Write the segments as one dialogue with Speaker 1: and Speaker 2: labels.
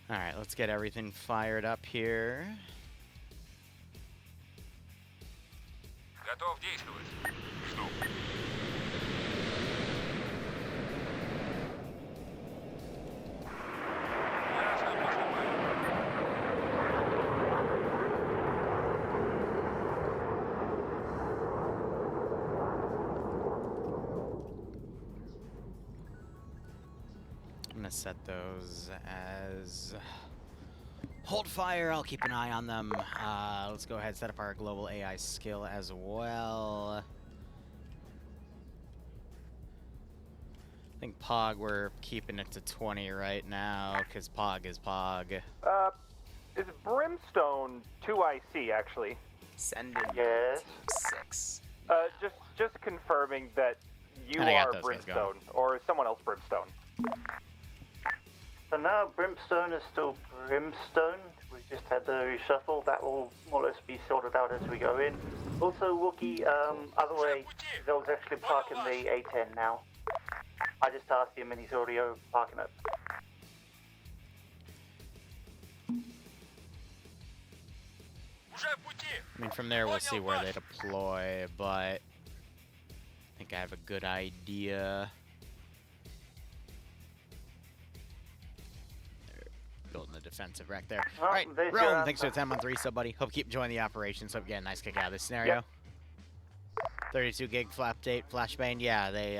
Speaker 1: Alright, let's get everything fired up here.
Speaker 2: Готов действовать. Жду. Ясно, приступаю.
Speaker 1: I'm gonna set those as hold fire. I'll keep an eye on them. Let's go ahead and set up our global AI skill as well. I think POG, we're keeping it to 20 right now, because POG is POG.
Speaker 3: Is Brimstone 2IC, actually?
Speaker 4: Send in
Speaker 5: Yes.
Speaker 4: Team 6.
Speaker 3: Just confirming that you
Speaker 1: And I got
Speaker 3: are
Speaker 1: those guys
Speaker 3: Brimstone, or is someone else Brimstone?
Speaker 5: So now Brimstone is still Brimstone. We just had the reshuffle. That will more or less be sorted out as we go in. Also, Wookie, other way, they'll actually park in the A10 now. I just asked him and he's already over parking it.
Speaker 2: Уже в пути.
Speaker 1: I mean, from there we'll see where they deploy, but I think I have a good idea. They're building the defensive wreck there.
Speaker 5: Oh,
Speaker 1: Alright,
Speaker 5: there's your
Speaker 1: Rome, thanks for
Speaker 5: answer.
Speaker 1: the 10 month 3 sub, buddy. Hope you keep enjoying the operation. So, again, nice kick out of this scenario.
Speaker 3: Yep.
Speaker 1: 32 gig flap date, flashbang. Yeah, they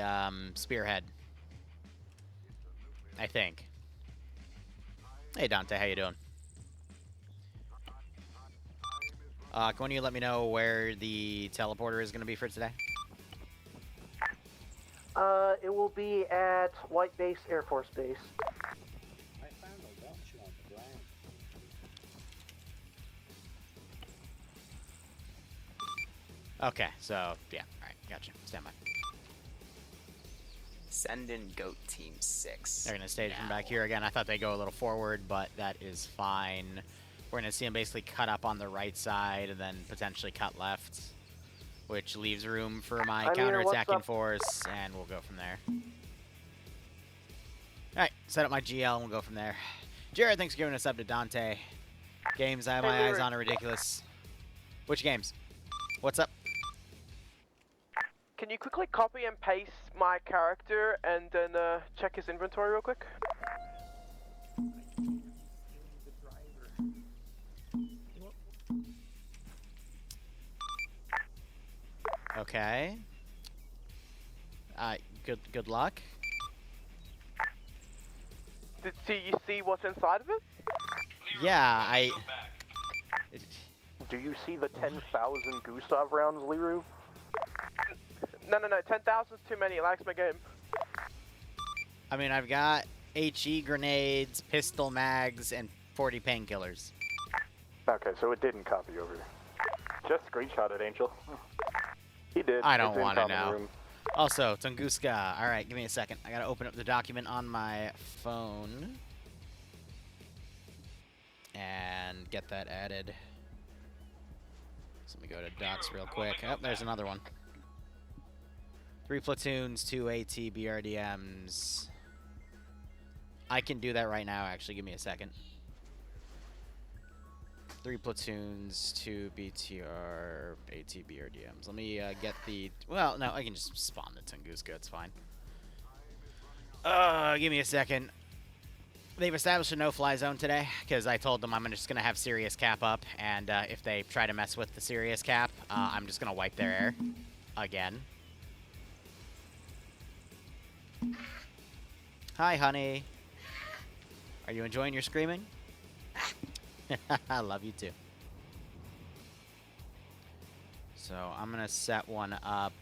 Speaker 1: spearhead. I think. Hey, Dante, how you doing? Can you let me know where the teleporter is going to be for today?
Speaker 5: It will be at White Base Air Force Base.
Speaker 6: I found a watch on the ground.
Speaker 1: Okay, so, yeah, alright, gotcha. Stand by.
Speaker 4: Send in Goat Team 6.
Speaker 1: They're going to stage them back here again. I thought they'd go a little forward, but that is fine. We're going to see them basically cut up on the right side and then potentially cut left, which leaves room for my counterattacking force, and we'll go from there. Alright, set up my GL and we'll go from there. Jared, thanks for giving us up to Dante. Games I have my eyes on are ridiculous. Which games? What's up?
Speaker 7: Can you quickly copy and paste my character and then check his inventory real quick?
Speaker 1: Okay. Good luck.
Speaker 7: You see what's inside of it?
Speaker 1: Yeah,
Speaker 3: Do you see the 10,000 Gustav rounds, Liru?
Speaker 7: No, 10,000 is too many. It lags my game.
Speaker 1: I mean, I've got HE grenades, pistol mags, and 40 painkillers.
Speaker 3: Okay, so it didn't copy over. Just screenshot it, Angel. He did.
Speaker 1: I don't
Speaker 3: It's in
Speaker 1: want to
Speaker 3: common
Speaker 1: know.
Speaker 3: room.
Speaker 1: Also, Tunguska. All right, give me a second. I gotta open up the document on my phone and get that added. So let me go to docs real quick. Oh, there's another one. 3 platoons, 2 AT BRDMs. I can do that right now, actually. Give me a second. 3 platoons, 2 BTR, AT BRDMs. Let me get the... Well, no, I can just spawn the Tunguska. It's fine. Give me a second. They've established a no-fly zone today, because I told them I'm just going to have Sirius Cap up, and if they try to mess with the Sirius Cap, I'm just going to wipe their air. Again. Hi, honey. Are you enjoying your screaming? I love you too. So I'm going to set one up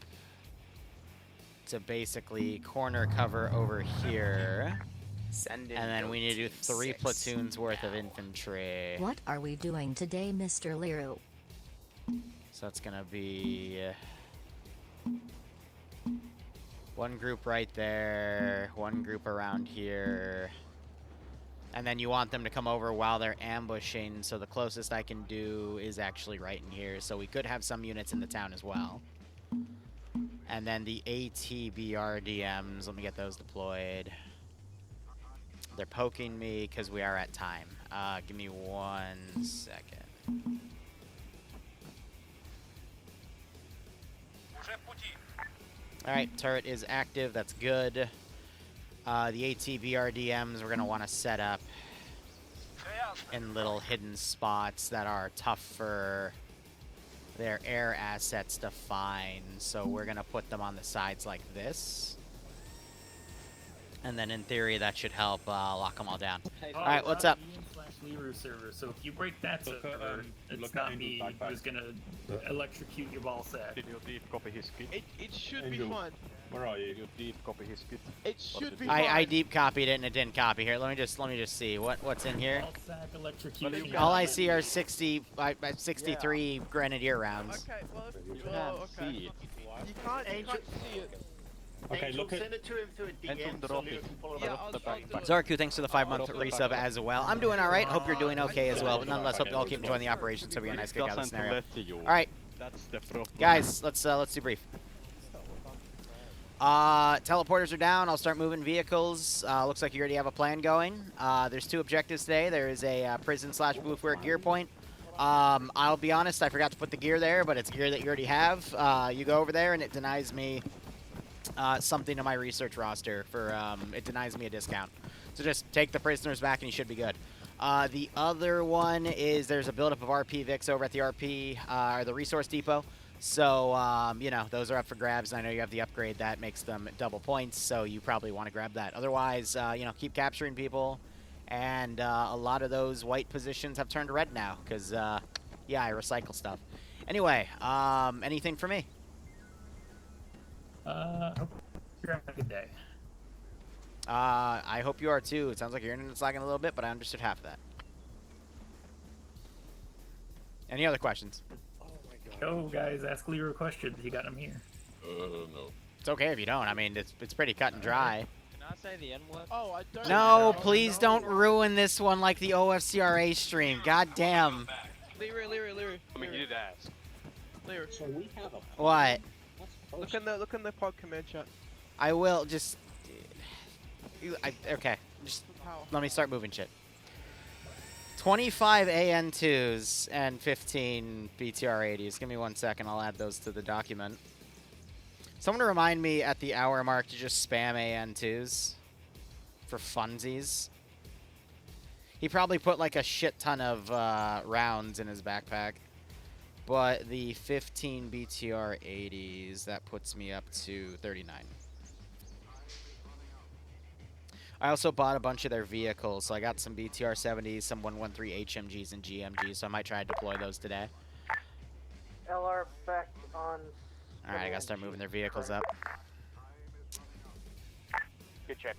Speaker 1: to basically corner cover over here.
Speaker 4: Send in
Speaker 1: And then
Speaker 4: Goat
Speaker 1: we need to do
Speaker 4: Team
Speaker 1: 3
Speaker 4: 6
Speaker 1: platoons worth of
Speaker 4: now.
Speaker 1: infantry.
Speaker 8: What are we doing today, Mr. Liru?
Speaker 1: So that's going to be 1 group right there, 1 group around here. And then you want them to come over while they're ambushing, so the closest I can do is actually right in here. So we could have some units in the town as well. And then the ATBRDMs, let me get those deployed. They're poking me because we are at time. Give me 1 second.
Speaker 2: Уже в пути.
Speaker 1: Alright, turret is active. That's good. The ATBRDMs we're going to want to set up
Speaker 2: Все ясно.
Speaker 1: in little hidden spots that are tough for their air assets to find. So we're going to put them on the sides like this. And then in theory, that should help lock them all down. Alright, what's up?
Speaker 9: Liru server, so if you break that
Speaker 6: Look,
Speaker 9: server, it's
Speaker 6: look
Speaker 9: not
Speaker 6: at
Speaker 9: me
Speaker 6: Angel
Speaker 9: who's gonna electrocute your ball sack.
Speaker 6: Did you deep copy his kit?
Speaker 7: It should
Speaker 6: Angel.
Speaker 7: be fine.
Speaker 6: Where are you? You deep copy his kit.
Speaker 7: It should be
Speaker 1: I
Speaker 7: fine.
Speaker 1: deep copied it and it didn't copy. Here, let me just see what's in here.
Speaker 9: Ball sack electrocuted.
Speaker 1: All I see are 63 grenadier rounds.
Speaker 7: Okay, well,
Speaker 6: You
Speaker 7: if,
Speaker 6: can't
Speaker 7: oh, okay.
Speaker 6: see it.
Speaker 7: You can't see it.
Speaker 6: Okay,
Speaker 5: Angel,
Speaker 6: look at.
Speaker 5: send it to him through a
Speaker 6: Angel,
Speaker 5: DM so
Speaker 6: drop
Speaker 5: Liru
Speaker 6: it.
Speaker 5: can follow
Speaker 7: Yeah,
Speaker 5: up.
Speaker 7: I'll
Speaker 6: the
Speaker 7: do
Speaker 6: backpack.
Speaker 7: it.
Speaker 1: Zarku, thanks for the 5-month resub as well. I'm doing alright. Hope you're doing okay as well. But nonetheless, hope you all keep enjoying the operation so we get a nice kick out of the scenario. Alright,
Speaker 6: That's the problem.
Speaker 1: guys, let's debrief. Teleporters are down. I'll start moving vehicles. Looks like you already have a plan going. There's 2 objectives today. There is a prison/bluefork gear point. I'll be honest, I forgot to put the gear there, but it's gear that you already have. You go over there and it denies me something to my research roster for it denies me a discount. So just take the prisoners back and you should be good. The other one is there's a buildup of RP Vix over at the RP or the resource depot. So you know, those are up for grabs. I know you have the upgrade that makes them double points, so you probably want to grab that. Otherwise, you know, keep capturing people. And a lot of those white positions have turned red now because yeah, I recycle stuff. Anyway, anything for me?
Speaker 9: Hope you're having a good day.
Speaker 1: I hope you are too. It sounds like your internet's lagging a little bit, but I understood half of that. Any other questions?
Speaker 9: Go, guys, ask Liru questions. You got him here.
Speaker 6: No.
Speaker 1: It's okay if you don't. I mean, it's pretty cut and dry.
Speaker 10: Can I say the N-word?
Speaker 7: Oh, I don't
Speaker 1: No,
Speaker 7: know.
Speaker 1: please don't ruin this one like the OFCRA stream. God damn.
Speaker 7: Liru.
Speaker 6: I mean, you did ask.
Speaker 7: Liru.
Speaker 6: So we have a.
Speaker 1: What?
Speaker 7: Look in the pod command chat.
Speaker 1: I will just. Okay. Just
Speaker 7: How?
Speaker 1: let me start moving shit. 25 AN2s and 15 BTR80s. Give me 1 second. I'll add those to the document. Someone remind me at the hour mark to just spam AN2s for funsies. He probably put like a shit ton of rounds in his backpack. But the 15 BTR80s, that puts me up to 39. I also bought a bunch of their vehicles, so I got some BTR-70s, some 113 HMGs and GMGs, so I might try to deploy those today.
Speaker 5: LR back on.
Speaker 1: Alright, I gotta start moving their vehicles up.
Speaker 3: Good check.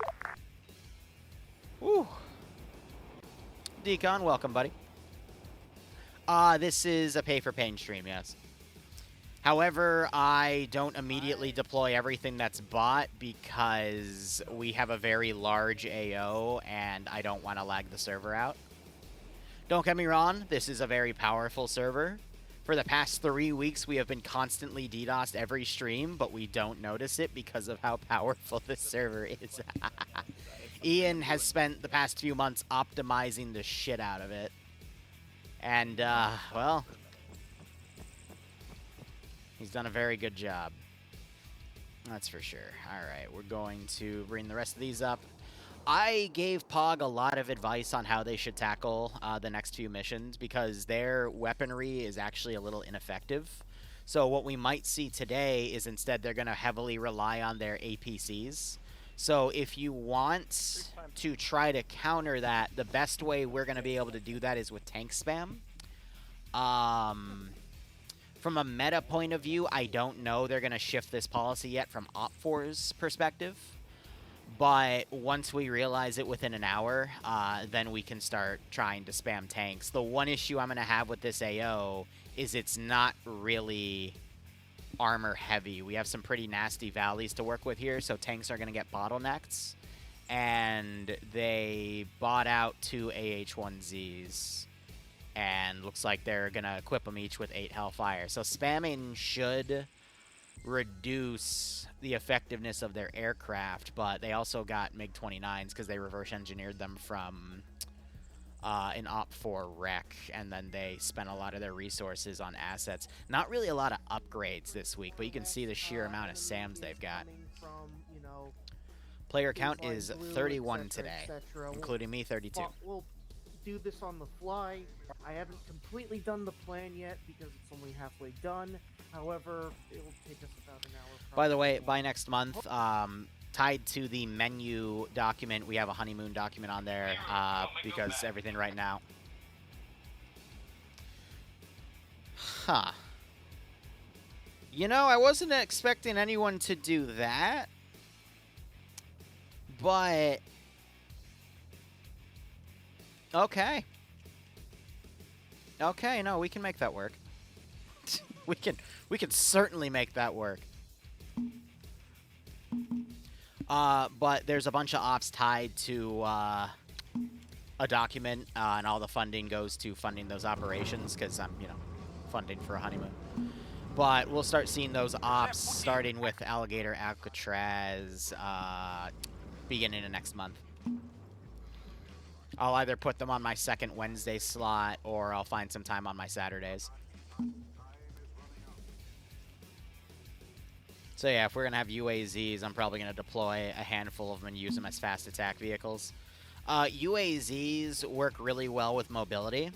Speaker 1: Woo! Decon, welcome, buddy. This is a pay-for-pain stream, yes. However, I don't immediately deploy everything that's bought because we have a very large AO and I don't want to lag the server out. Don't get me wrong, this is a very powerful server. For the past 3 weeks, we have been constantly DDoSed every stream, but we don't notice it because of how powerful this server is. Ian has spent the past few months optimizing the shit out of it. And, well, he's done a very good job. That's for sure. Alright, we're going to bring the rest of these up. I gave POG a lot of advice on how they should tackle the next few missions because their weaponry is actually a little ineffective. So what we might see today is instead they're going to heavily rely on their APCs. So if you want to try to counter that, the best way we're going to be able to do that is with tank spam. From a meta point of view, I don't know they're going to shift this policy yet from Op4's perspective. But once we realize it within an hour, then we can start trying to spam tanks. The one issue I'm going to have with this AO is it's not really armor heavy. We have some pretty nasty valleys to work with here, so tanks are going to get bottlenecked. And they bought out 2 AH-1Zs. And looks like they're going to equip them each with 8 Hellfire. So spamming should reduce the effectiveness of their aircraft, but they also got MiG-29s because they reverse engineered them from an Op-4 wreck, and then they spent a lot of their resources on assets. Not really a lot of upgrades this week, but you can see the sheer amount of SAMs they've got. Player count is 31 today, including me, 32.
Speaker 10: We'll do this on the fly. I haven't completely done the plan yet because it's only halfway done. However, it'll take us about an hour.
Speaker 1: By the way, by next month, tied to the menu document, we have a honeymoon document on there because everything right now. Huh. You know, I wasn't expecting anyone to do that, but okay. Okay, no, we can make that work. we can certainly make that work. But there's a bunch of ops tied to a document, and all the funding goes to funding those operations because I'm, you know, funding for a honeymoon. But we'll start seeing those ops starting with Alligator Alcatraz beginning of next month. I'll either put them on my second Wednesday slot or I'll find some time on my Saturdays. So yeah, if we're going to have UAZs, I'm probably going to deploy a handful of them and use them as fast attack vehicles. UAZs work really well with mobility.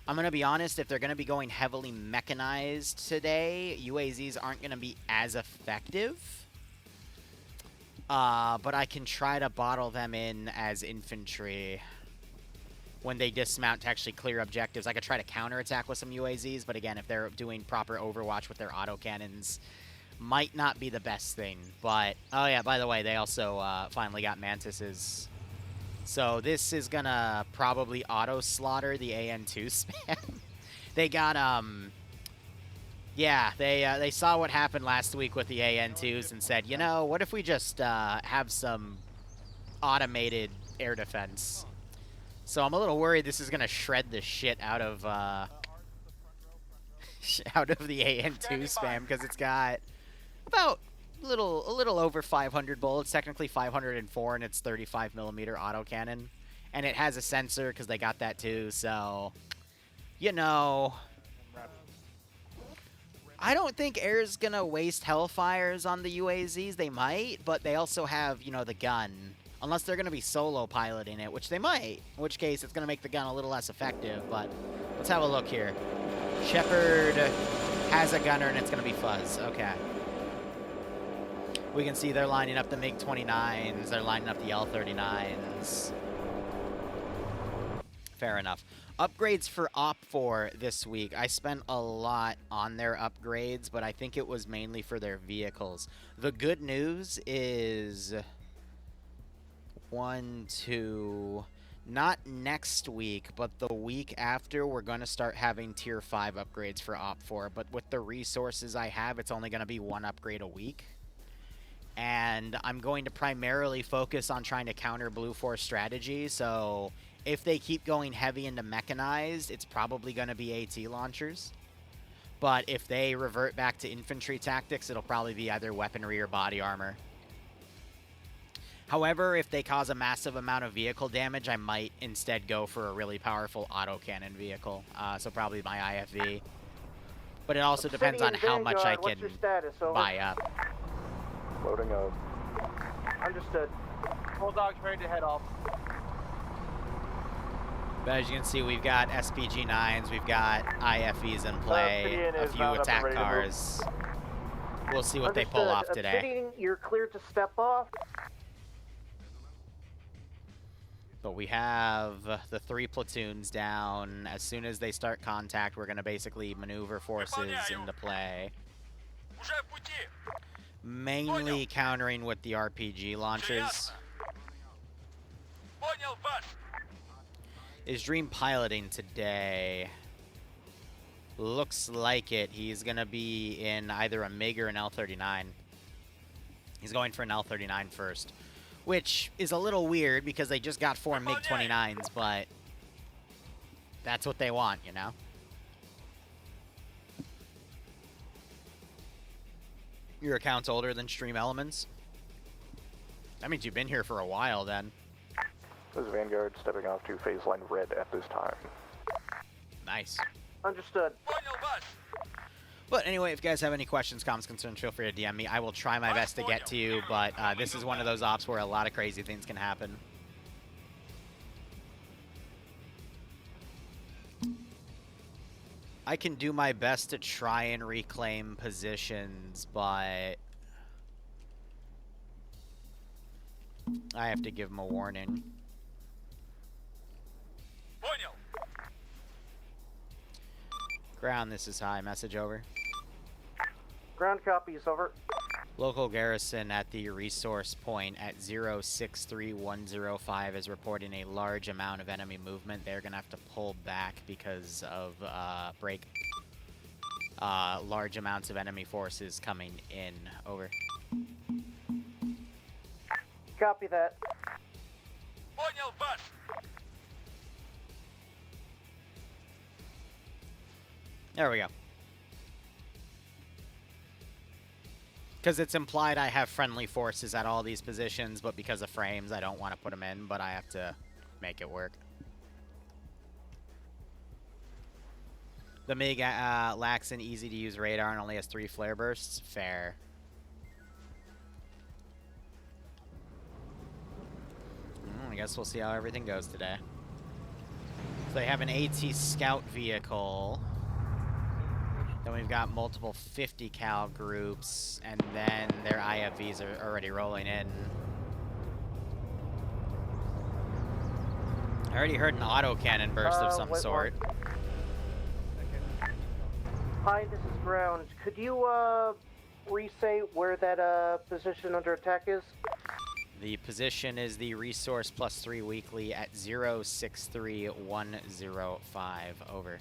Speaker 1: I'm going to be honest, if they're going to be going heavily mechanized today, UAZs aren't going to be as effective. But I can try to bottle them in as infantry when they dismount to actually clear objectives. I could try to counterattack with some UAZs, but again, if they're doing proper overwatch with their autocannons, might not be the best thing. But, oh yeah, by the way, they also finally got Mantises. So this is gonna probably auto-slaughter the AN2 spam. They got, yeah, they saw what happened last week with the AN2s and said, you know, what if we just have some automated air defense? So I'm a little worried this is gonna shred the shit out of out of the AN2 spam because it's got about a little over 500 bullets, technically 504, and it's 35mm autocannon, and it has a sensor because they got that too. So, you know, I don't think Air's gonna waste Hellfires on the UAZs. They might, but they also have, you know, the gun. Unless they're gonna be solo piloting it, which they might. In which case, it's gonna make the gun a little less effective. But let's have a look here. Shepard has a gunner, and it's gonna be Fuzz. Okay. We can see they're lining up the MiG-29s. They're lining up the L-39s. Fair enough. Upgrades for Op-4 this week. I spent a lot on their upgrades, but I think it was mainly for their vehicles. The good news is... 1, 2... Not next week, but the week after, we're going to start having Tier 5 upgrades for Op-4. But with the resources I have, it's only going to be 1 upgrade a week. And I'm going to primarily focus on trying to counter Blue Force strategy, so if they keep going heavy into mechanized, it's probably going to be AT launchers. But if they revert back to infantry tactics, it'll probably be either weaponry or body armor. However, if they cause a massive amount of vehicle damage, I might instead go for a really powerful autocannon vehicle, so probably my IFV. But it also depends on how much I can buy up.
Speaker 3: Loading up.
Speaker 7: Understood. Bulldog's ready to head off.
Speaker 1: But as you can see, we've got SPG-9s, we've got IFVs in play, a few attack cars. We'll see what they pull off today.
Speaker 10: Obsidian, you're cleared to step off.
Speaker 1: But we have the 3 platoons down. As soon as they start contact, we're going to basically maneuver forces into play. Mainly countering with the RPG launchers. Is Dream piloting today? Looks like it. He's going to be in either a MiG or an L-39. He's going for an L-39 first. Which is a little weird because they just got 4 MiG-29s, but that's what they want, you know? Your account's older than Stream Elements? That means you've been here for a while then.
Speaker 3: This is Vanguard stepping off to phase line red at this time.
Speaker 1: Nice.
Speaker 10: Understood.
Speaker 1: But anyway, if you guys have any questions, comments, concerns, feel free to DM me. I will try my best to get to you, but this is one of those ops where a lot of crazy things can happen. I can do my best to try and reclaim positions, but I have to give them a warning. Ground, this is high. Message over.
Speaker 10: Ground copies, over.
Speaker 1: Local garrison at the resource point at 063105 is reporting a large amount of enemy movement. They're going to have to pull back because of large amounts of enemy forces coming in. Over.
Speaker 10: Copy that.
Speaker 1: There we go. Because it's implied I have friendly forces at all these positions, but because of frames, I don't want to put them in, but I have to make it work. The MiG lacks an easy-to-use radar and only has 3 flare bursts. Fair. I guess we'll see how everything goes today. So they have an AT scout vehicle. Then we've got multiple 50 cal groups, and then their IFVs are already rolling in. I already heard an autocannon burst of some sort.
Speaker 10: Hi, this is Ground. Could you re-say where that position under attack is?
Speaker 1: The position is the resource +3 weekly at 063105. Over.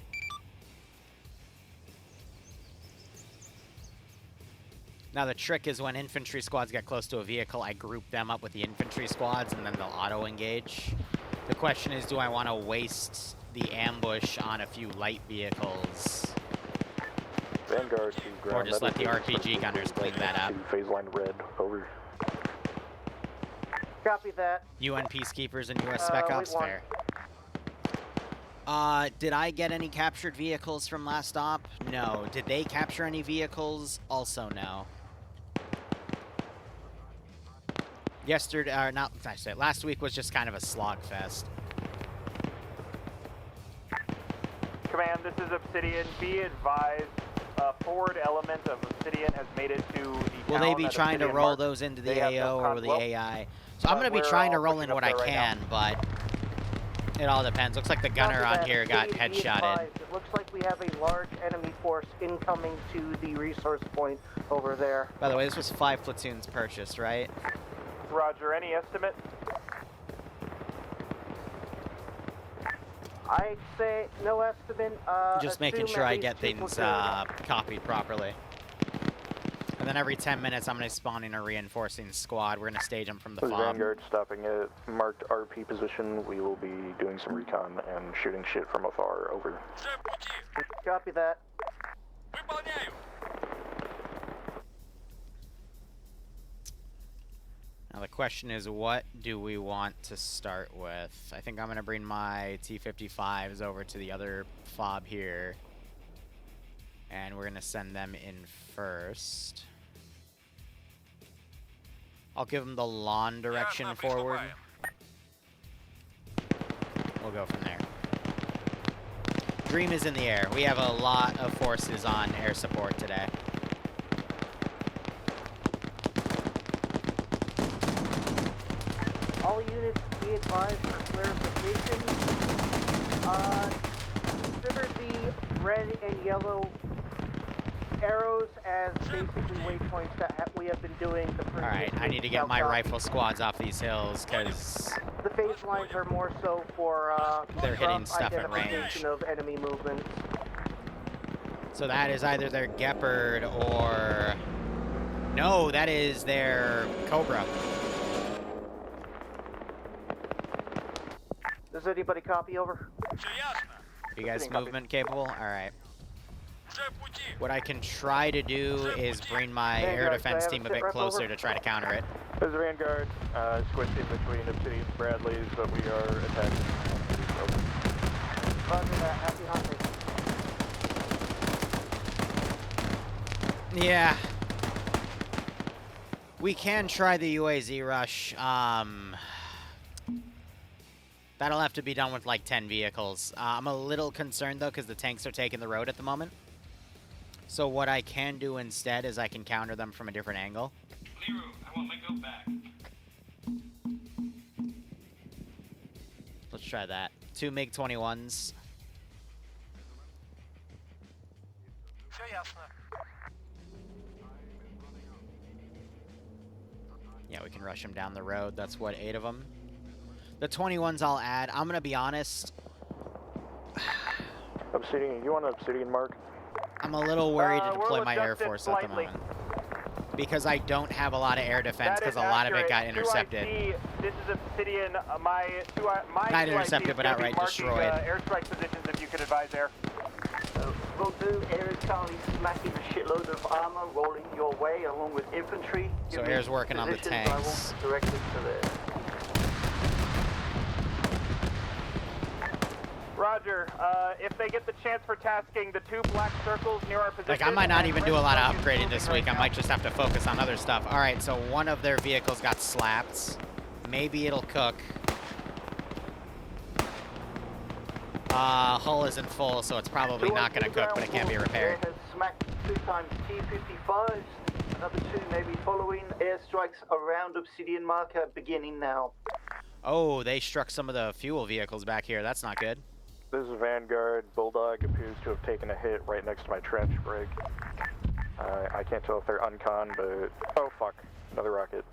Speaker 1: Now the trick is when infantry squads get close to a vehicle, I group them up with the infantry squads and then they'll auto-engage. The question is, do I want to waste the ambush on a few light vehicles?
Speaker 3: Vanguard to ground.
Speaker 1: Or just let the RPG gunners clean that up.
Speaker 3: Phase line red, over.
Speaker 10: Copy that.
Speaker 1: UN Peacekeepers and US Spec Ops,
Speaker 10: wait,
Speaker 1: fair. Did I get any captured vehicles from last op? No. Did they capture any vehicles? Also no. Yesterday, or not, actually, last week was just kind of a slog fest.
Speaker 3: Command, this is Obsidian. Be advised, a forward element of Obsidian has made it to the
Speaker 1: Will they
Speaker 3: town
Speaker 1: be
Speaker 3: that
Speaker 1: trying to
Speaker 3: Obsidian
Speaker 1: roll
Speaker 3: marked.
Speaker 1: those into the
Speaker 3: They have
Speaker 1: AO
Speaker 3: no
Speaker 1: or the
Speaker 3: well,
Speaker 1: AI? So I'm going to be
Speaker 3: we're
Speaker 1: trying to
Speaker 3: all
Speaker 1: roll in
Speaker 3: pushing
Speaker 1: what
Speaker 3: up
Speaker 1: I
Speaker 3: there right
Speaker 1: can, but it all depends. Looks like the gunner
Speaker 10: Copy
Speaker 1: on
Speaker 10: that.
Speaker 1: here got
Speaker 10: Be
Speaker 1: headshotted.
Speaker 10: advised, it looks like we have a large enemy force incoming to the resource point over there.
Speaker 1: By the way, this was 5 platoons purchased, right?
Speaker 3: Roger, any estimate?
Speaker 10: I'd say no estimate.
Speaker 1: Just making
Speaker 10: assume
Speaker 1: sure
Speaker 10: at
Speaker 1: I
Speaker 10: least
Speaker 1: get
Speaker 10: 2
Speaker 1: things
Speaker 10: platoons.
Speaker 1: copied properly. And then every 10 minutes, I'm going to spawn in a reinforcing squad. We're going to stage them from the
Speaker 3: This is
Speaker 1: fob.
Speaker 3: Vanguard stopping at marked RP position. We will be doing some recon and shooting shit from afar, over.
Speaker 10: Copy that.
Speaker 1: Now the question is, what do we want to start with? I think I'm going to bring my T-55s over to the other fob here. And we're going to send them in first. I'll give them the lawn direction forward. We'll go from there. Dream is in the air. We have a lot of forces on air support today.
Speaker 10: All units be advised for clarification. Consider the red and yellow arrows as basically waypoints that we have been doing the previous
Speaker 1: Alright, I need to get my rifle squads off these hills, because
Speaker 10: the phase lines are more so for
Speaker 1: they're hitting
Speaker 10: rough
Speaker 1: stuff at range.
Speaker 10: identification of enemy movements.
Speaker 1: So that is either their Gepard or... No, that is their Cobra.
Speaker 10: Does anybody copy over?
Speaker 1: You guys movement capable? Alright. What I can try to do is bring my air defense team a bit closer to try to counter it.
Speaker 3: This is Vanguard, squished in between Obsidian and Bradley's, but we are attacking.
Speaker 5: Roger that, happy hunting.
Speaker 1: Yeah. We can try the UAZ rush. That'll have to be done with like 10 vehicles. I'm a little concerned though because the tanks are taking the road at the moment. So what I can do instead is I can counter them from a different angle.
Speaker 2: Liru, I want my goat back.
Speaker 1: Let's try that. 2 MiG-21s.
Speaker 2: Все ясно.
Speaker 1: Yeah, we can rush them down the road. That's what, 8 of them. The 21s I'll add. I'm gonna be honest.
Speaker 3: Obsidian, you want an Obsidian mark?
Speaker 1: I'm a little worried to
Speaker 3: we'll
Speaker 1: deploy my Air
Speaker 3: adjust it
Speaker 1: Force at the
Speaker 3: slightly.
Speaker 1: moment. Because I don't have a lot of air defense,
Speaker 3: That
Speaker 1: because
Speaker 3: is
Speaker 1: a lot of it
Speaker 3: accurate.
Speaker 1: got intercepted.
Speaker 3: 2IC, this is Obsidian. My
Speaker 1: Got
Speaker 3: 2IC
Speaker 1: intercepted,
Speaker 3: is
Speaker 1: but
Speaker 3: gonna be
Speaker 1: outright
Speaker 3: marking,
Speaker 1: destroyed.
Speaker 3: airstrike positions, if you could advise there.
Speaker 5: Will do. Air is currently smacking a shitload of armor rolling your way along with infantry.
Speaker 1: So
Speaker 5: Give me
Speaker 1: Air's working on the
Speaker 5: positions, I will
Speaker 1: tanks.
Speaker 5: direct it to there.
Speaker 3: Roger. If they get the chance for tasking the 2 black circles near our position...
Speaker 1: Like, I might not even do a lot of
Speaker 3: Red
Speaker 1: upgrading this week. I
Speaker 3: right
Speaker 1: might just have to focus on other stuff. All right, so one of their vehicles got slapped. Maybe it'll cook. Hull isn't full, so it's probably not going to cook, but it can be repaired.
Speaker 5: Air has smacked 2 times T-55s. Another 2 maybe following. Airstrikes around Obsidian marker beginning now.
Speaker 1: Oh, they struck some of the fuel vehicles back here. That's not good.
Speaker 3: This is Vanguard. Bulldog appears to have taken a hit right next to my trench break. I can't tell if they're uncon, but... Oh, fuck. Another rocket.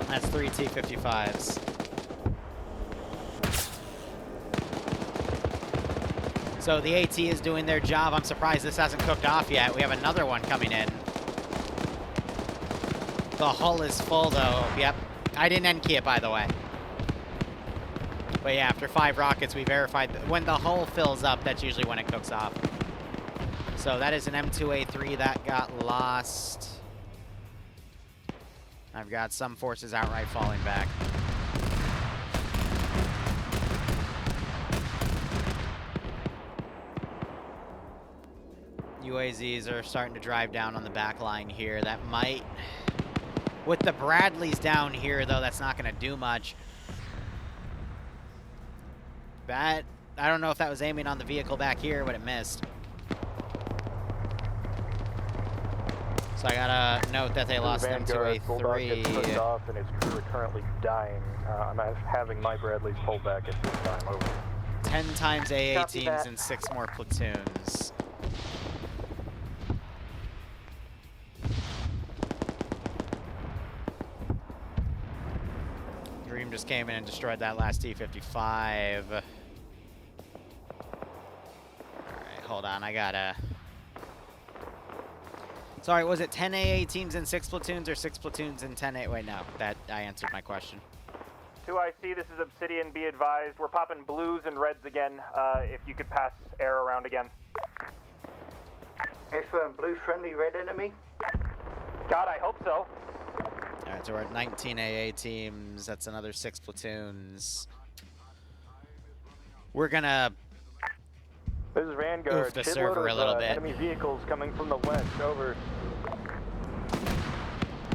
Speaker 1: That's 3 T-55s. So the AT is doing their job. I'm surprised this hasn't cooked off yet. We have another one coming in. The hull is full, though. Yep. I didn't end key it, by the way. But yeah, after 5 rockets, we verified that when the hull fills up, that's usually when it cooks off. So that is an M2A3 that got lost. I've got some forces outright falling back. UAZs are starting to drive down on the back line here. That might... With the Bradleys down here, though, that's not going to do much. That... I don't know if that was aiming on the vehicle back here, but it missed. So I gotta note that they lost them to a
Speaker 3: Bulldog
Speaker 1: 3.
Speaker 3: gets pushed off and its crew are currently dying. I'm having my Bradleys pull back at this time. Over.
Speaker 1: 10 times AA
Speaker 5: Copy
Speaker 1: teams
Speaker 5: that.
Speaker 1: and 6 more platoons. Dream just came in and destroyed that last T-55. Alright, hold on, I gotta... Sorry, was it 10 AA teams and 6 platoons or 6 platoons and 10 AA? Wait, no, that I answered my question.
Speaker 3: 2IC, this is Obsidian. Be advised, we're popping blues and reds again. If you could pass air around again.
Speaker 5: Affirm, blue friendly, red enemy.
Speaker 3: God, I hope so.
Speaker 1: Alright, so we're at 19 AA teams. That's another 6 platoons. We're gonna
Speaker 3: This is Vanguard.
Speaker 1: oof the
Speaker 3: Shitload
Speaker 1: server a
Speaker 3: of,
Speaker 1: little bit.
Speaker 3: Enemy vehicles coming from the west. Over.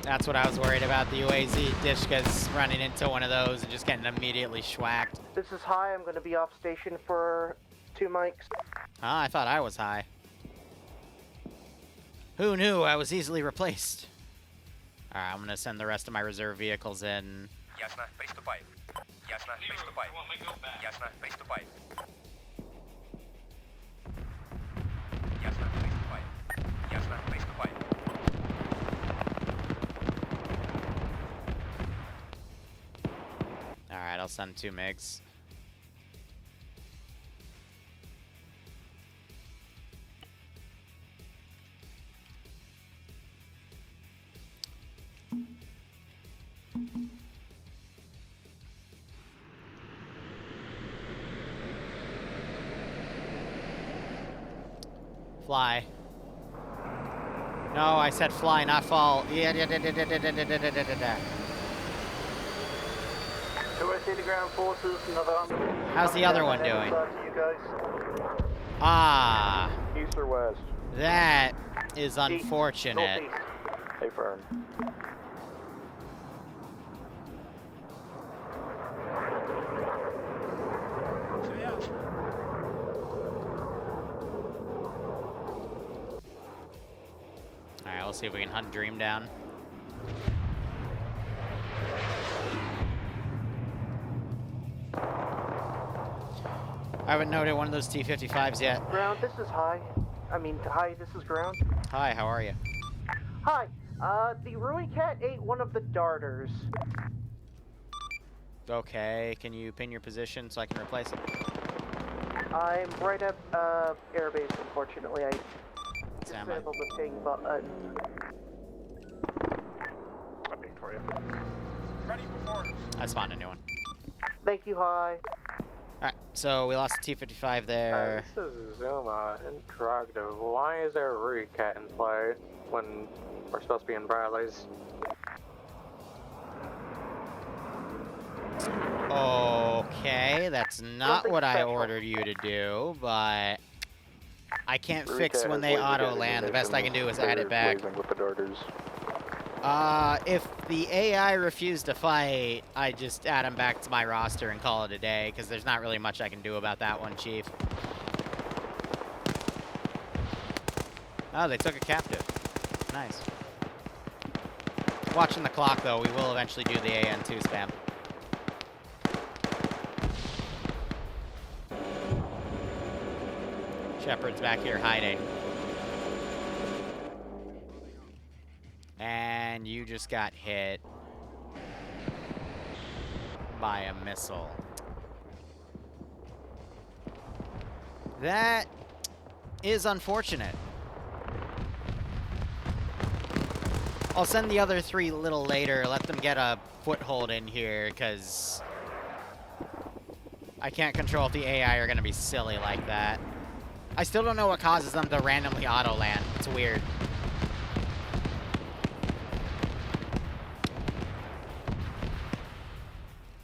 Speaker 1: That's what I was worried about. The UAZ Dishka's running into one of those and just getting immediately schwacked.
Speaker 10: This is high. I'm going to be off station for 2 mics.
Speaker 1: Ah, I thought I was high. Who knew I was easily replaced? Alright, I'm gonna send the rest of my reserve vehicles in.
Speaker 2: Ясно, приступай. Ясно, приступай. Ясно, приступай. Ясно, приступай. Ясно, приступай.
Speaker 1: Alright, I'll send 2 MiGs. Fly. No, I said fly, not fall. Yeah.
Speaker 5: 2SC to ground forces, another
Speaker 1: How's the other one doing?
Speaker 5: You guys.
Speaker 1: Ah,
Speaker 3: East or west?
Speaker 1: that is unfortunate.
Speaker 5: Northeast.
Speaker 3: Hey, firm.
Speaker 1: Alright, we'll see if we can hunt Dream down. I haven't noted one of those T-55s yet.
Speaker 10: Ground, this is hi. Hi, this is ground.
Speaker 1: Hi, how are you?
Speaker 10: Hi, the Ruin Cat ate one of the darters.
Speaker 1: Okay, can you pin your position so I can replace it?
Speaker 10: I'm right at, airbase, unfortunately. I
Speaker 1: Sam,
Speaker 10: disabled the ping button.
Speaker 3: I pinged for you.
Speaker 2: Ready for orders.
Speaker 1: I spawned a new one.
Speaker 10: Thank you, hi.
Speaker 1: Alright, so we lost the T-55 there.
Speaker 3: This is Zuma Interactive. Why is there a recat in play when we're supposed to be in Bradley's?
Speaker 1: Okay, that's not
Speaker 10: Something
Speaker 1: what I
Speaker 10: special.
Speaker 1: ordered you to do, but I can't
Speaker 3: Recat
Speaker 1: fix when
Speaker 3: is
Speaker 1: they
Speaker 3: laser
Speaker 1: auto land. The best I can do is add it back.
Speaker 3: blazing with the darters.
Speaker 1: If the AI refused to fight, I just add them back to my roster and call it a day, because there's not really much I can do about that one, Chief. Oh, they took a captive. Nice. Watching the clock, though, we will eventually do the AN2 spam. Shepard's back here hiding. And you just got hit by a missile. That is unfortunate. I'll send the other 3 a little later, let them get a foothold in here, because I can't control if the AI are going to be silly like that. I still don't know what causes them to randomly auto-land. It's weird.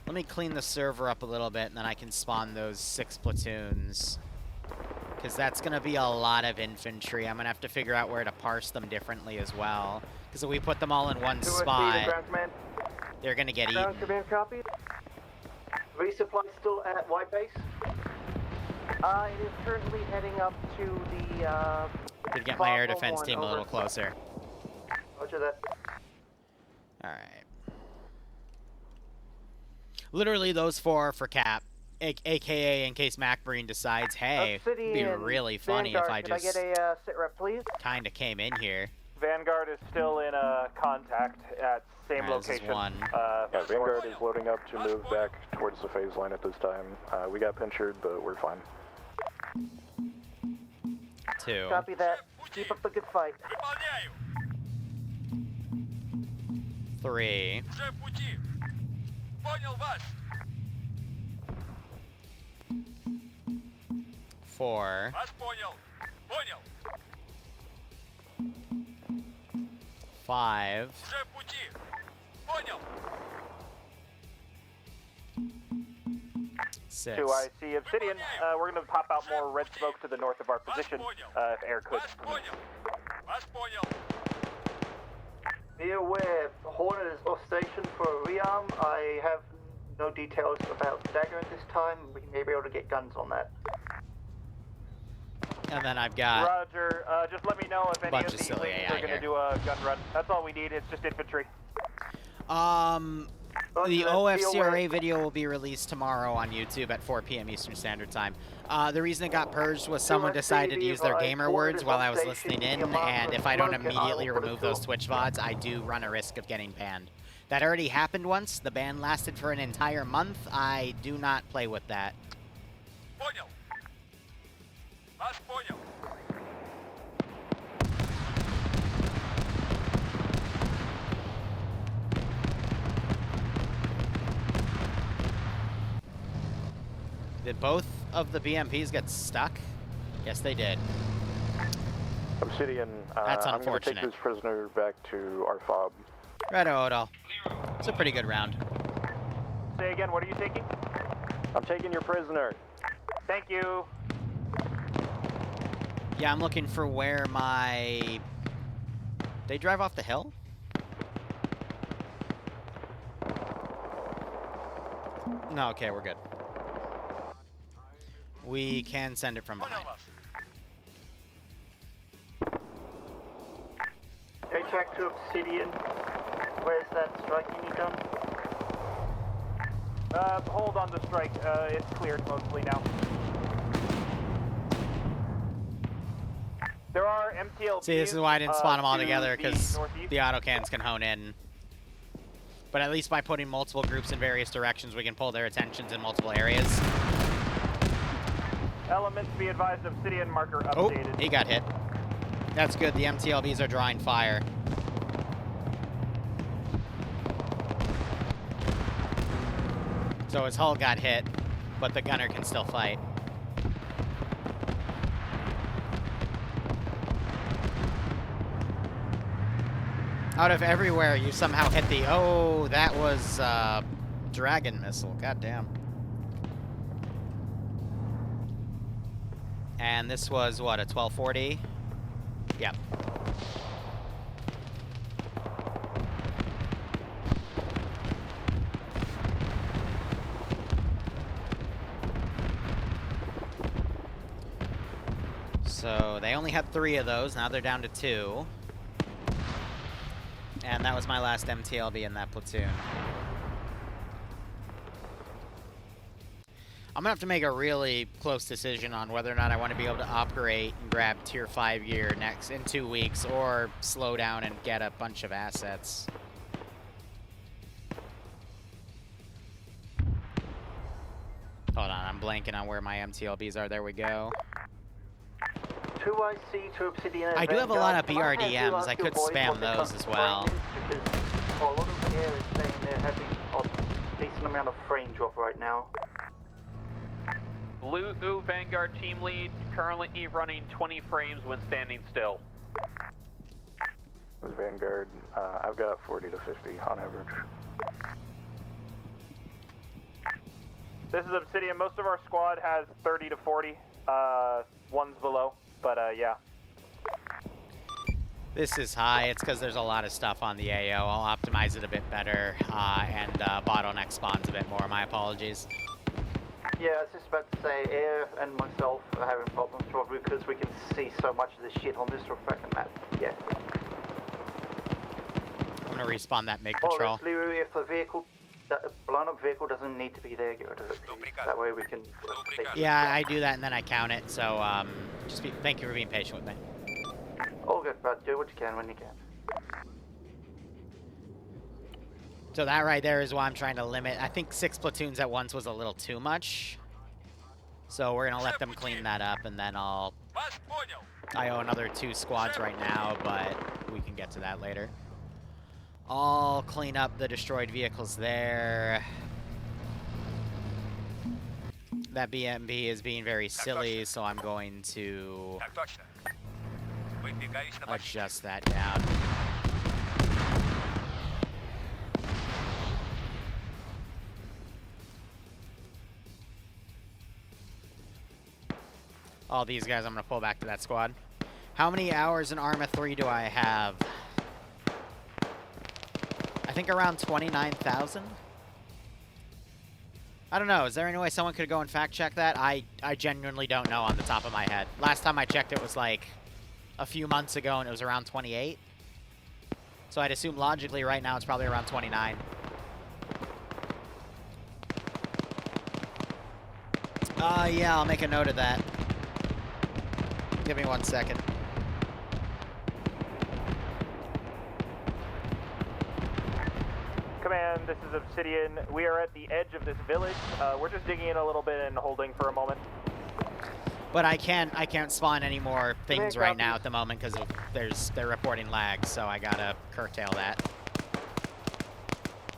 Speaker 1: Let me clean the server up a little bit, and then I can spawn those 6 platoons. Because that's going to be a lot of infantry. I'm going to have to figure out where to parse them differently as well. Because if we put them all in one spot, they're going to get eaten.
Speaker 5: Ground command copied. Resupply still at White Base.
Speaker 10: It is currently heading up to the,
Speaker 1: Could get my air defense team a little closer.
Speaker 5: Roger that.
Speaker 1: Alright. Literally those 4 for cap. AKA in case MacBreen decides, hey, it'd be really funny if I just
Speaker 5: Could I get a sit rep, please?
Speaker 1: kind of came in here.
Speaker 3: Vanguard is still in contact at same
Speaker 1: Alright, this is
Speaker 3: location.
Speaker 1: 1.
Speaker 3: Yeah, Vanguard is loading up to move back towards the phase line at this time. We got pinchered, but we're fine.
Speaker 1: 2.
Speaker 5: Copy that. Keep up the good fight.
Speaker 1: 3.
Speaker 2: Уже в пути. Понял вас.
Speaker 1: 4.
Speaker 2: Вас понял. Понял.
Speaker 1: 5.
Speaker 2: Уже в пути. Понял.
Speaker 1: 6.
Speaker 3: 2IC Obsidian, we're going to pop out more red smoke to the north of our position, if air could.
Speaker 2: Вас понял. Вас понял.
Speaker 5: Be aware, Hornet is off station for a rearm. I have no details about Dagger at this time. We may be able to get guns on that.
Speaker 1: And then I've got
Speaker 3: Roger, just let me know if any
Speaker 1: bunch
Speaker 3: of
Speaker 1: of
Speaker 3: these
Speaker 1: silly
Speaker 3: leads
Speaker 1: AI
Speaker 3: are going
Speaker 1: here.
Speaker 3: to do a gun run. That's all we need, it's just infantry.
Speaker 1: The OFCRA video will be released tomorrow on YouTube at 4 p.m. Eastern Standard Time. The reason it got purged was someone decided to use their gamer words while I was listening in, and if I don't immediately remove those Twitch VODs, I do run a risk of getting banned. That already happened once. The ban lasted for an entire month. I do not play with that.
Speaker 2: Понял. Вас понял.
Speaker 1: Did both of the BMPs get stuck? Yes, they did.
Speaker 3: Obsidian,
Speaker 1: That's
Speaker 3: I'm going to take
Speaker 1: unfortunate.
Speaker 3: this prisoner back to our fob.
Speaker 1: Righto, Odal. It's a pretty good round.
Speaker 5: Say again, what are you taking?
Speaker 3: I'm taking your prisoner.
Speaker 5: Thank you.
Speaker 1: Yeah, I'm looking for where my... They drive off the hill? No, okay, we're good. We can send it from behind.
Speaker 5: Go back to Obsidian. Where's that striking you done? Hold on the strike. It's cleared mostly now. There are MTLPs.
Speaker 1: See, this is why I didn't spawn them all
Speaker 5: to
Speaker 1: together,
Speaker 5: the
Speaker 1: because
Speaker 5: northeast.
Speaker 1: the autocans can hone in. But at least by putting multiple groups in various directions, we can pull their attentions in multiple areas.
Speaker 5: Elements be advised, Obsidian marker
Speaker 1: Oh,
Speaker 5: updated.
Speaker 1: he got hit. That's good, the MTLBs are drawing fire. So his hull got hit, but the gunner can still fight. Out of everywhere, you somehow hit the... Oh, that was dragon missile. Goddamn. And this was, what, a 1240? Yep. So they only had 3 of those. Now they're down to 2. And that was my last MTLB in that platoon. I'm gonna have to make a really close decision on whether or not I want to be able to operate and grab tier 5 gear next in 2 weeks, or slow down and get a bunch of assets. Hold on, I'm blanking on where my MTLBs are. There we go.
Speaker 5: 2IC to Obsidian.
Speaker 1: I do have a lot of
Speaker 5: Can I have you
Speaker 1: BRDMs.
Speaker 5: ask
Speaker 1: I
Speaker 5: your
Speaker 1: could
Speaker 5: boys
Speaker 1: spam
Speaker 5: what the
Speaker 1: those as
Speaker 5: current
Speaker 1: well.
Speaker 5: frame is? Because a lot of the air is saying they're having a decent amount of frame drop right now.
Speaker 11: Liru, Vanguard team lead, currently running 20 frames when standing still.
Speaker 3: With Vanguard, I've got 40 to 50 on average.
Speaker 5: This is Obsidian. Most of our squad has 30 to 40. One's below, but yeah.
Speaker 1: This is high. It's because there's a lot of stuff on the AO. I'll optimize it a bit better, and bottleneck spawns a bit more. My apologies.
Speaker 5: Yeah, I was just about to say, Air and myself are having problems because we can see so much of the shit on this reflecting map. Yeah.
Speaker 1: I'm gonna respawn that MiG patrol.
Speaker 5: Liru, if the vehicle, a blown up vehicle doesn't need to be there, get rid of it. That way we can.
Speaker 1: Yeah, I do that and then I count it. So thank you for being patient with me.
Speaker 5: All good, bud. Do what you can when you can.
Speaker 1: So that right there is why I'm trying to limit. I think 6 platoons at once was a little too much. So we're gonna let them clean that up, and then I owe another 2 squads right now, but we can get to that later. I'll clean up the destroyed vehicles there. That BMB is being very silly, so I'm going to adjust that down. All these guys I'm going to pull back to that squad. How many hours in Arma 3 do I have? I think around 29,000? I don't know. Is there any way someone could go and fact check that? I genuinely don't know on the top of my head. Last time I checked it was like a few months ago and it was around 28. So I'd assume logically right now it's probably around 29. Yeah, I'll make a note of that. Give me 1 second.
Speaker 5: Command, this is Obsidian. We are at the edge of this village. We're just digging in a little bit and holding for a moment.
Speaker 1: But I can't spawn any more things right now at the moment because they're reporting lag, so I gotta curtail that.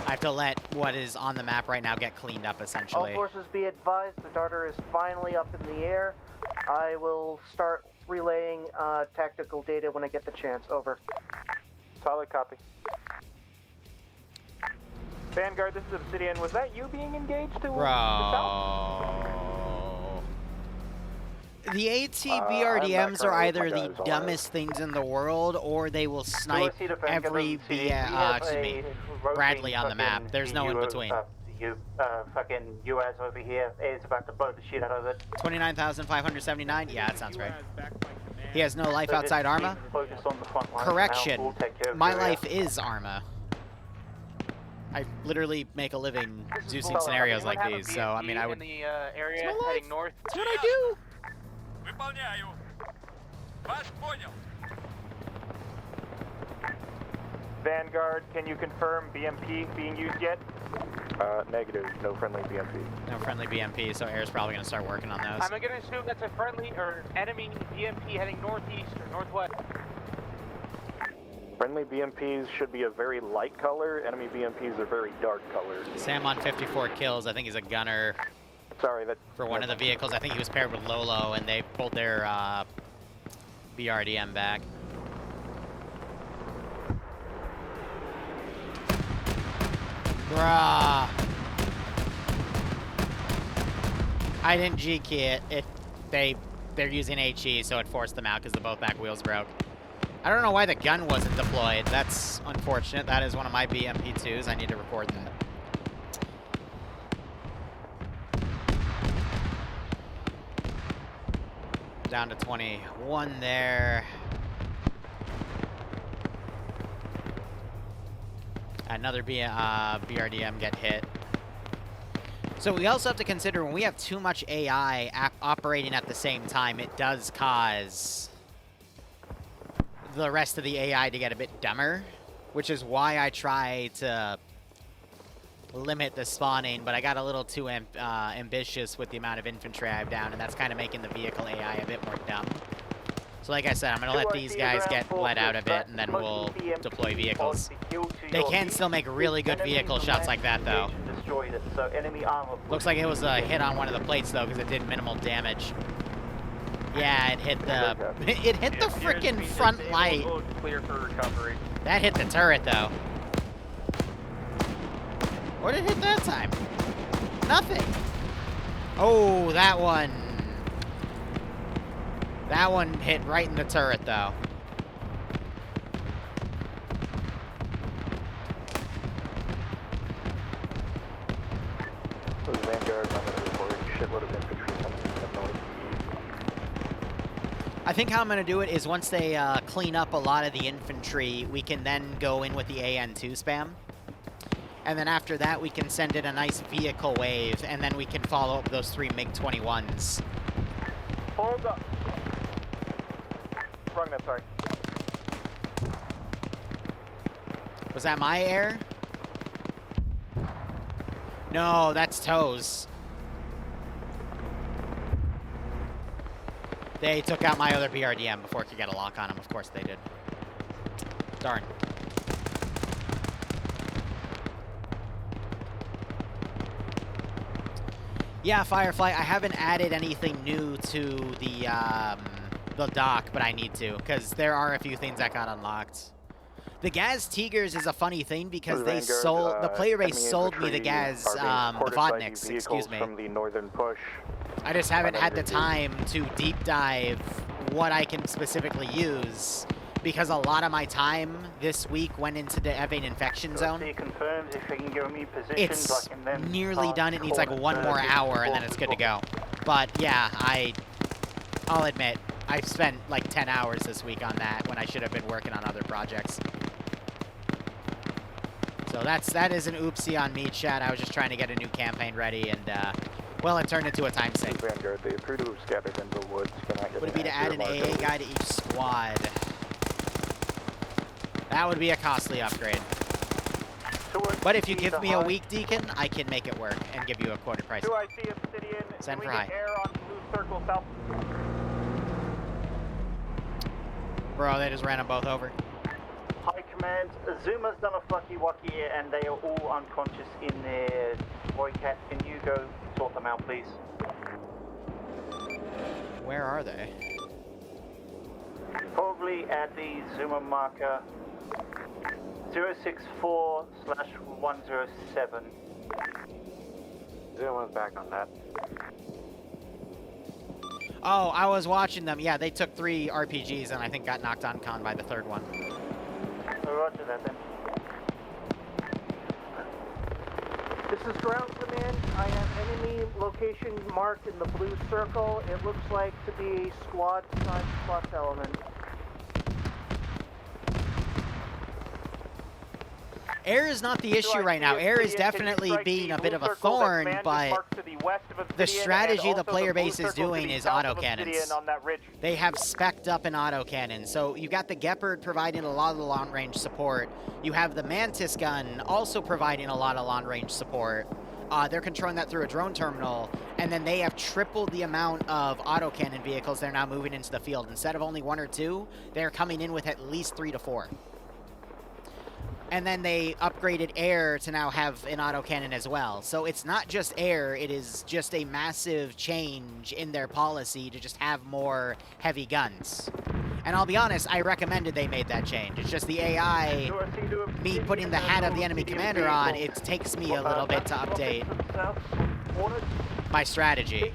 Speaker 1: I have to let what is on the map right now get cleaned up, essentially.
Speaker 10: All forces be advised, the darter is finally up in the air. I will start
Speaker 5: relaying tactical data when I get the chance. Over.
Speaker 3: Solid copy. Vanguard, this is Obsidian. Was that you being engaged to the south?
Speaker 1: Bro. The AT-BRDMs are either the dumbest things in the world, or they will snipe every Bradley on the map. There's no in between.
Speaker 5: Fucking US over here is about to blow the shit out of it.
Speaker 1: 29,579? Yeah, that sounds right. He has no life outside Arma? Correction. My life is Arma. I literally make a living Zeusing scenarios like these, so I mean I would...
Speaker 11: In the area heading north.
Speaker 1: That's what I do!
Speaker 2: Выполняю. Вас понял.
Speaker 3: Vanguard, can you confirm BMP being used yet? Negative. No friendly BMP.
Speaker 1: No friendly BMP, so Air's probably going to start working on those.
Speaker 11: I'm going to assume that's a friendly or enemy BMP heading northeast or northwest.
Speaker 3: Friendly BMPs should be a very light color. Enemy BMPs are very dark color.
Speaker 1: Sam on 54 kills. I think he's a gunner.
Speaker 3: Sorry, that...
Speaker 1: For one of the vehicles. I think he was paired with Lolo, and they pulled their BRDM back. Bruh. I didn't G-key it. They're using HE, so it forced them out because the both back wheels broke. I don't know why the gun wasn't deployed. That's unfortunate. That is one of my BMP2s. I need to record that. Down to 21 there. Another BRDM get hit. So we also have to consider when we have too much AI operating at the same time, it does cause the rest of the AI to get a bit dumber, which is why I try to limit the spawning, but I got a little too ambitious with the amount of infantry I have down, and that's kind of making the vehicle AI a bit more dumb. So like I said, I'm going to let these guys get let out a bit, and then we'll deploy vehicles. They can still make really good vehicle shots like that, though. Looks like it was a hit on one of the plates, though, because it did minimal damage. Yeah, it hit the it hit the frickin' front light.
Speaker 11: Clear for recovery.
Speaker 1: That hit the turret, though. What did it hit that time? Nothing. Oh, that one. That one hit right in the turret, though.
Speaker 3: Vanguard, I'm going to report a shitload of infantry coming from the north.
Speaker 1: I think how I'm going to do it is once they clean up a lot of the infantry, we can then go in with the AN2 spam. And then after that, we can send in a nice vehicle wave, and then we can follow up with those 3 MiG-21s.
Speaker 3: Hold up. Wrong net, sorry.
Speaker 1: Was that my air? No, that's Toes. They took out my other BRDM before it could get a lock on him. Of course they did. Darn. Yeah, Firefly, I haven't added anything new to the dock, but I need to, because there are a few things that got unlocked. The Gaz Tigers is a funny thing because they sold, the player base sold me the Gaz, the Vodniks, excuse me.
Speaker 3: From the northern push.
Speaker 1: I just haven't had the time to deep dive what I can specifically use, because a lot of my time this week went into the Evain infection zone. It's nearly done. It needs like 1 more hour and then it's good to go. But yeah, I'll admit, I've spent like 10 hours this week on that when I should have been working on other projects. So that is an oopsie on me, chat. I was just trying to get a new campaign ready, and well, it turned into a time sink.
Speaker 3: Vanguard, they appear to have scattered in the woods.
Speaker 1: Would it be to add an AA guy to each squad? That would be a costly upgrade. But if you give me a weak Deacon, I can make it work and give you a quoted price. Send for high. Bro, they just ran them both over.
Speaker 5: High command, Zuma's done a fucky-wucky and they are all unconscious in their Boycat. Can you go sort them out, please?
Speaker 1: Where are they?
Speaker 5: Probably at the Zuma marker 064/107.
Speaker 3: Zuma's back on that.
Speaker 1: Oh, I was watching them. Yeah, they took 3 RPGs and I think got knocked on con by the 3rd one.
Speaker 5: Roger that then.
Speaker 10: This is ground command. I have enemy location marked in the blue circle. It looks like to be a squad size plus element.
Speaker 1: Air is not the issue right now. Air is definitely being a bit of a thorn, but the strategy the player base is doing is autocannons. They have spec'd up an autocannon. So you got the Gepard providing a lot of the long-range support. You have the Mantis gun also providing a lot of long-range support. They're controlling that through a drone terminal, and then they have tripled the amount of autocannon vehicles they're now moving into the field. Instead of only 1 or 2, they're coming in with at least 3 to 4. And then they upgraded air to now have an autocannon as well. So it's not just air, it is just a massive change in their policy to just have more heavy guns. And I'll be honest, I recommended they made that change. It's just the AI, me putting the hat of the enemy commander on, it takes me a little bit to update my strategy.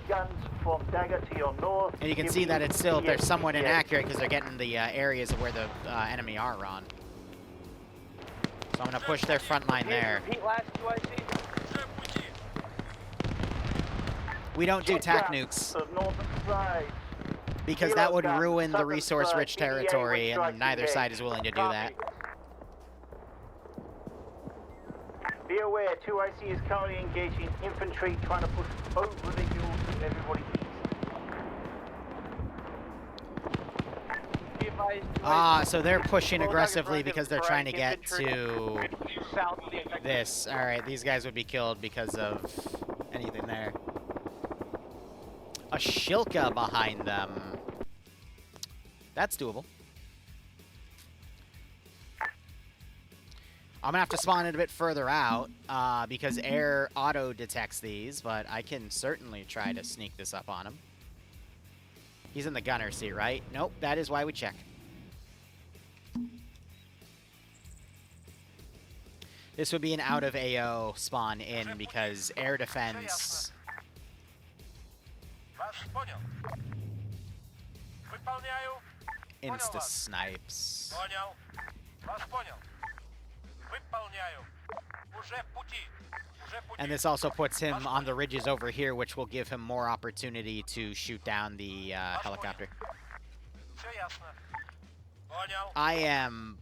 Speaker 1: And you can see that it's still, they're somewhat inaccurate because they're getting the areas of where the enemy are on. So I'm going to push their front line there. We don't do tac nukes because that would ruin the resource-rich territory, and neither side is willing to do that.
Speaker 5: Be aware, 2IC is currently engaging infantry trying to push over the hills to everybody east.
Speaker 1: So they're pushing aggressively because they're trying to get to this. All right, these guys would be killed because of anything there. A Shilka behind them. That's doable. I'm gonna have to spawn it a bit further out because air auto detects these, but I can certainly try to sneak this up on him. He's in the gunner seat, right? Nope, that is why we check. This would be an out of AO spawn in because air defense. Insta snipes. And this also puts him on the ridges over here, which will give him more opportunity to shoot down the helicopter. I am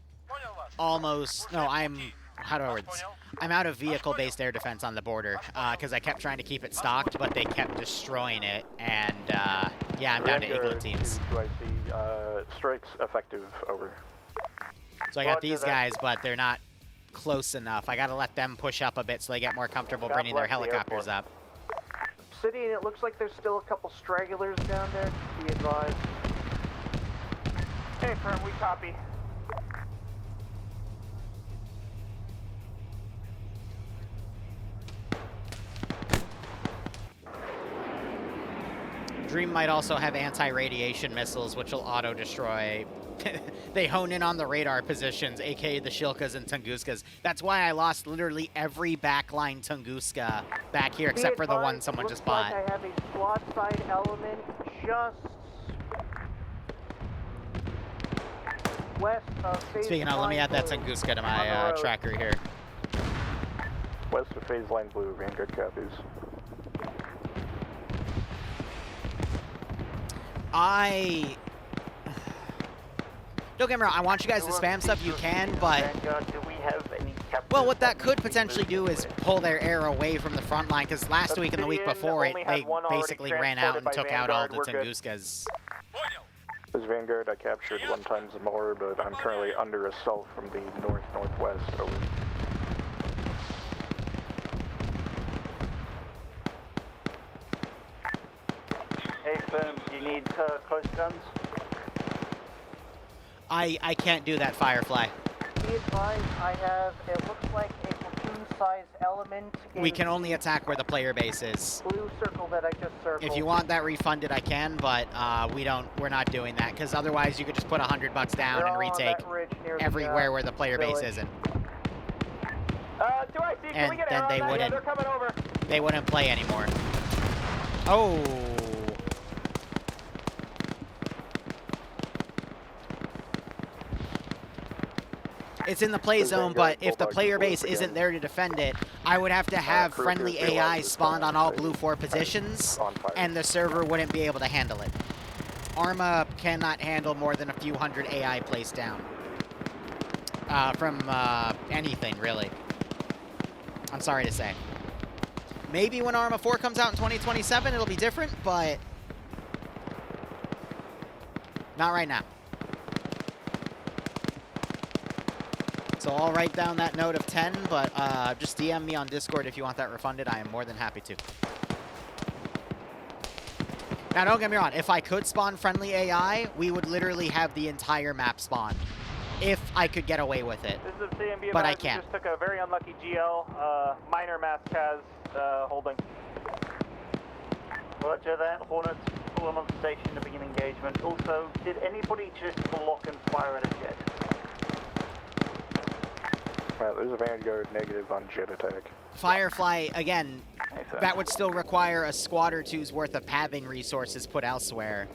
Speaker 1: almost, no, I'm, how do I word this? I'm out of vehicle-based air defense on the border because I kept trying to keep it stocked, but they kept destroying it, and yeah, I'm down to igloo teams.
Speaker 3: Strikes effective, over.
Speaker 1: So I got these guys, but they're not close enough. I gotta let them push up a bit so they get more comfortable bringing their helicopters up.
Speaker 10: City, and it looks like there's still a couple stragglers down there. Be advised.
Speaker 5: Hey, firm, we copy.
Speaker 1: Dream might also have anti-radiation missiles, which will auto-destroy. They hone in on the radar positions, aka the Shilkas and Tunguskas. That's why I lost literally every backline Tunguska back here, except for the one someone just bought.
Speaker 10: Like I have a squad side element just west of phase.
Speaker 1: Speaking of, let me add that Tunguska to my tracker here.
Speaker 3: West of phase line blue, Vanguard copies.
Speaker 1: Don't get me wrong, I want you guys to spam stuff you can, but well, what that could potentially do is pull their air away from the front line, because last week and the week before, they basically ran out and took out all the Tunguskas.
Speaker 3: This Vanguard, I captured 1 times more, but I'm currently under assault from the north-northwest, over.
Speaker 5: Hey, firm, do you need close guns?
Speaker 1: I can't do that, Firefly.
Speaker 10: Be advised, I have, it looks like a platoon size element in
Speaker 1: We can only attack where the player base is.
Speaker 10: blue circle that I just circled.
Speaker 1: If you want that refunded, I can, but we're not doing that, because otherwise you could just put $100 down
Speaker 10: They're
Speaker 1: and
Speaker 10: all on
Speaker 1: retake
Speaker 10: that ridge near the,
Speaker 1: everywhere where the player base
Speaker 10: village.
Speaker 1: isn't.
Speaker 7: 2IC, can we get air on
Speaker 1: they
Speaker 7: that? Yeah,
Speaker 1: wouldn't.
Speaker 7: they're coming over.
Speaker 1: They wouldn't play anymore. Oh. It's in the play zone, but if the player base isn't there to defend it, I would have to have friendly AI spawned on all blue 4 positions, and the server wouldn't be able to handle it. Arma cannot handle more than a few hundred AI placed down. From anything, really. I'm sorry to say. Maybe when Arma 4 comes out in 2027, it'll be different, but not right now. So I'll write down that note of 10, but just DM me on Discord if you want that refunded. I am more than happy to. Now, don't get me wrong. If I could spawn friendly AI, we would literally have the entire map spawned. If I could get away with it.
Speaker 7: This is CMB.
Speaker 1: But I can't.
Speaker 7: Just took a very unlucky GL. Minor mass Kaz holding.
Speaker 5: Roger that. Hornets, pull them on station to begin engagement. Also, did anybody just block and fire at a jet?
Speaker 3: There's a Vanguard negative on jet attack.
Speaker 1: Firefly, again, that would still require a squad or two's worth of pathing resources put elsewhere.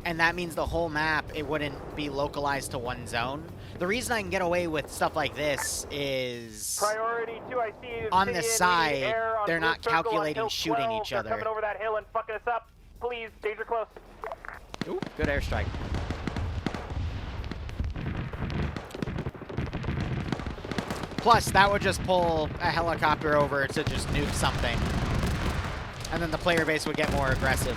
Speaker 1: And that means the whole map, it wouldn't be localized to one zone. The reason I can get away with stuff like this is
Speaker 7: Priority 2IC.
Speaker 1: on the side, they're not calculating shooting each other.
Speaker 7: They're coming over that hill and fucking us up. Please, danger close.
Speaker 1: Ooh, good airstrike. Plus, that would just pull a helicopter over to just nuke something. And then the player base would get more aggressive.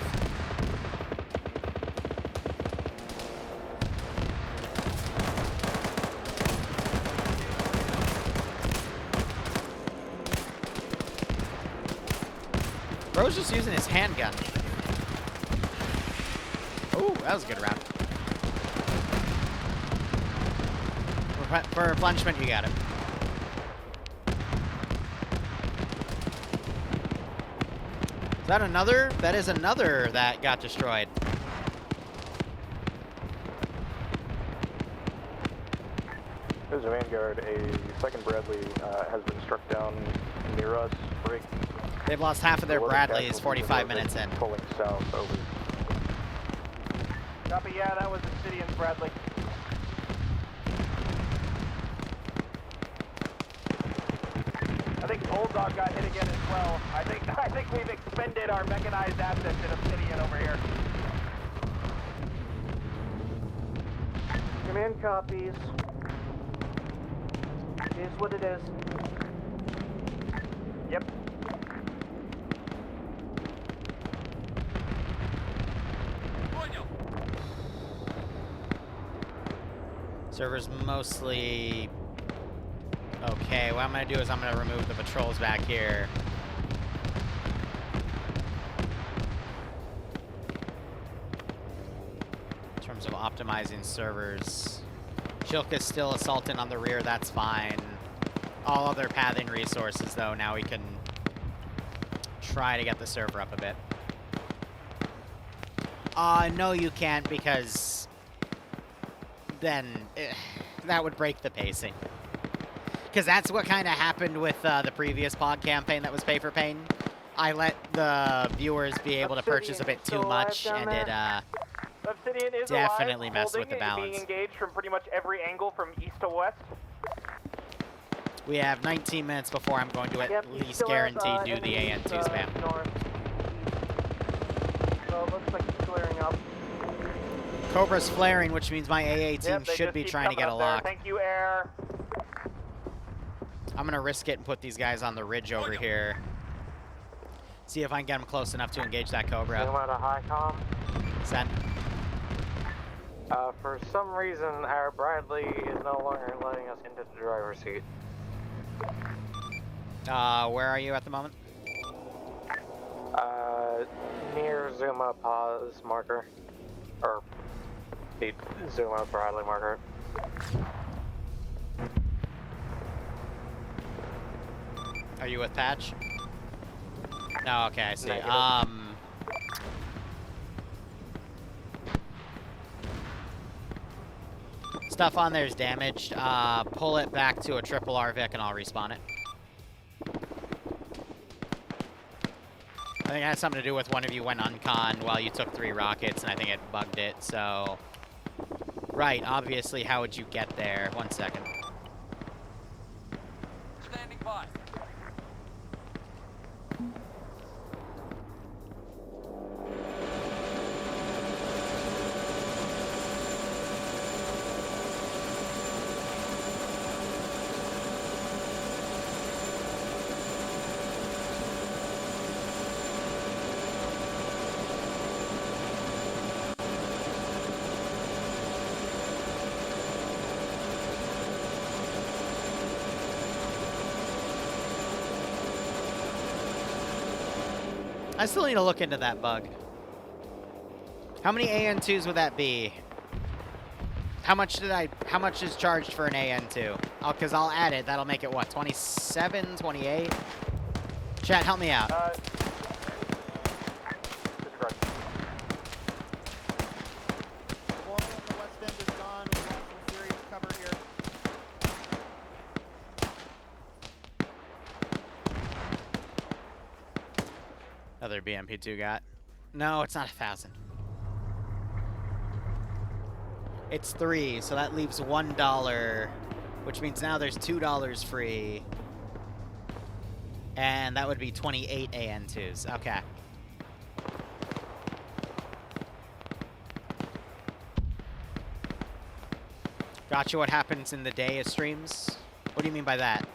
Speaker 1: Bro's just using his handgun. Ooh, that was a good round. For replenishment, you got it. Is that another? That is another that got destroyed.
Speaker 3: There's a Vanguard. A second Bradley has been struck down near us. Break.
Speaker 1: They've lost half of their Bradleys 45 minutes in.
Speaker 3: Pulling south over.
Speaker 7: Copy, yeah, that was Obsidian's Bradley. I think Bulldog got hit again as well. I think we've expended our mechanized assets in Obsidian over here.
Speaker 10: Command copies. It is what it is.
Speaker 7: Yep.
Speaker 1: Server's mostly okay. What I'm gonna do is I'm gonna remove the patrols back here. In terms of optimizing servers, Chilka's still assaulting on the rear. That's fine. All other pathing resources, though, now we can try to get the server up a bit. No, you can't, because then that would break the pacing. Because that's what kind of happened with the previous POG campaign that was pay for pain. I let the viewers be able to purchase a bit too much, and it
Speaker 7: Obsidian is
Speaker 1: definitely
Speaker 7: alive,
Speaker 1: messed with the
Speaker 7: holding,
Speaker 1: balance.
Speaker 7: being engaged from pretty much every angle from east to west.
Speaker 1: We have 19 minutes before I'm going to at least guaranteed do the AN2 spam.
Speaker 10: North. So it looks like it's clearing up.
Speaker 1: Cobra's flaring, which means my AA team
Speaker 7: Yep, they
Speaker 1: should
Speaker 7: just
Speaker 1: be
Speaker 7: keep
Speaker 1: trying to get a
Speaker 7: coming up there.
Speaker 1: lock.
Speaker 7: Thank you, Air.
Speaker 1: I'm going to risk it and put these guys on the ridge over here. See if I can get them close enough to engage that Cobra.
Speaker 12: Zoom out of high comm.
Speaker 1: Send.
Speaker 12: For some reason, our Bradley is no longer letting us into the driver's seat.
Speaker 1: Where are you at the moment?
Speaker 12: Near zoom up pause marker. Or the zoom out Bradley marker.
Speaker 1: you with Patch? No, okay, I see.
Speaker 12: Negative.
Speaker 1: Stuff on there is damaged. Pull it back to a triple RVIC and I'll respawn it. I think it has something to do with one of you went uncon while you took 3 rockets, and I think it bugged it, so... Right, obviously, how would you get there? 1 second.
Speaker 2: Standing by.
Speaker 1: I still need to look into that bug. How many AN2s would that be? How much is charged for an AN2? Oh, because I'll add it. That'll make it, what, 27, 28? Chat, help me out.
Speaker 3: Disregard.
Speaker 13: The wall on the west end is gone. We have some serious cover here.
Speaker 1: Other BMP2 got. No, it's not 1,000. It's 3, so that leaves $1, which means now there's $2 free. And that would be 28 AN2s. Okay. Gotcha, what happens in the day of streams? What do you mean by that?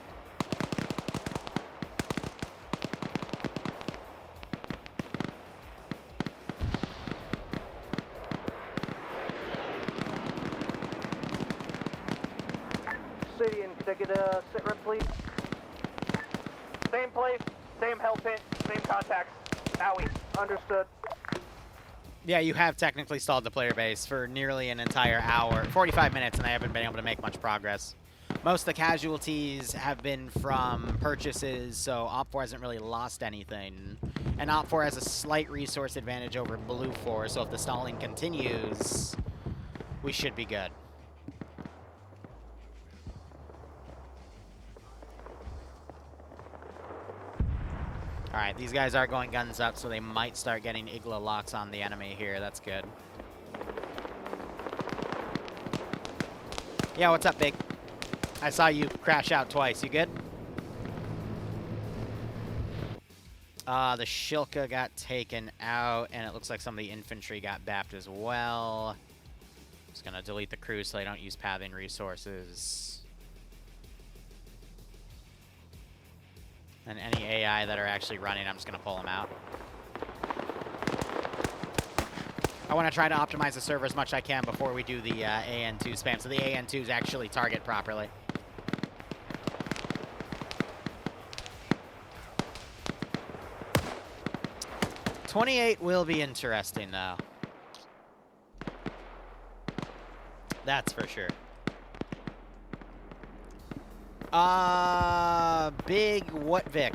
Speaker 10: Obsidian, could I get a sit rep, please?
Speaker 7: Same place, same hell pit, same contacts. Owie.
Speaker 10: Understood.
Speaker 1: Yeah, you have technically stalled the player base for nearly an entire hour, 45 minutes, and they haven't been able to make much progress. Most of the casualties have been from purchases, so Op4 hasn't really lost anything. And Op4 has a slight resource advantage over Blue 4, so if the stalling continues, we should be good. Alright, these guys are going guns up, so they might start getting Igla locks on the enemy here. That's good. Yeah, what's up, Big? I saw you crash out twice. You good? The Shilka got taken out, and it looks like some of the infantry got bapped as well. Just gonna delete the crew so they don't use pathing resources. And any AI that are actually running, I'm just going to pull them out. I want to try to optimize the server as much as I can before we do the AN2 spam, so the AN2s actually target properly. '28 will be interesting, though. That's for sure. Big what, Vic?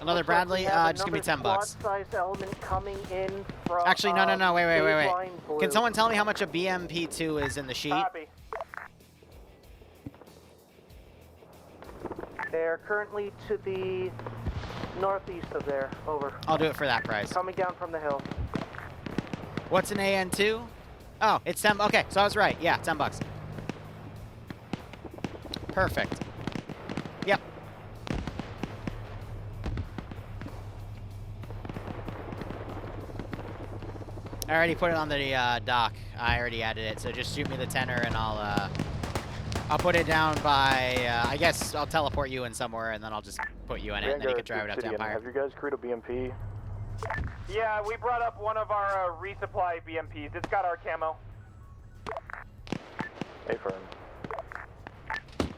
Speaker 1: Another Bradley? Just give me $10.
Speaker 10: Size element coming in from,
Speaker 1: actually, no, wait. Can someone tell me how much a BMP2 is in the sheet?
Speaker 7: Copy.
Speaker 10: They're currently to the northeast of there. Over.
Speaker 1: I'll do it for that price.
Speaker 10: Coming down from the hill.
Speaker 1: What's an AN2? Oh, it's 10. Okay, so I was right. Yeah, $10. Perfect. Yep. I already put it on the dock. I already added it, so just shoot me the tenor and I'll put it down by, I guess I'll teleport you in somewhere and then I'll just put you in it and then you can drive it up to Empire.
Speaker 3: Have you guys crewed a BMP?
Speaker 7: Yeah, we brought up one of our resupply BMPs. It's got our camo.
Speaker 3: A firm.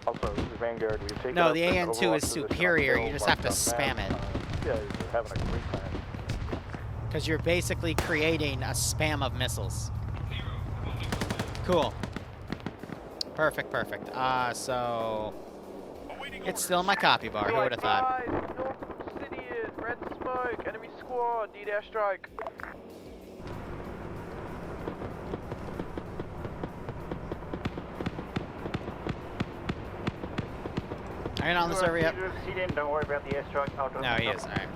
Speaker 3: Also, Vanguard, we've taken
Speaker 1: No,
Speaker 3: up
Speaker 1: the
Speaker 3: an
Speaker 1: AN2
Speaker 3: overwatch
Speaker 1: is
Speaker 3: position
Speaker 1: superior.
Speaker 3: on
Speaker 1: You just have to
Speaker 3: Hill,
Speaker 1: spam it.
Speaker 3: Yeah, you're having a great time.
Speaker 1: Because you're basically creating a spam of missiles. Cool. Perfect, perfect. So it's still in my copy bar. Who would have thought?
Speaker 7: North City is red smoke. Enemy squad. Need airstrike.
Speaker 1: Are you not on the server yet?
Speaker 5: He didn't. Don't worry about the airstrike. I'll do it.
Speaker 1: No, he is. All right.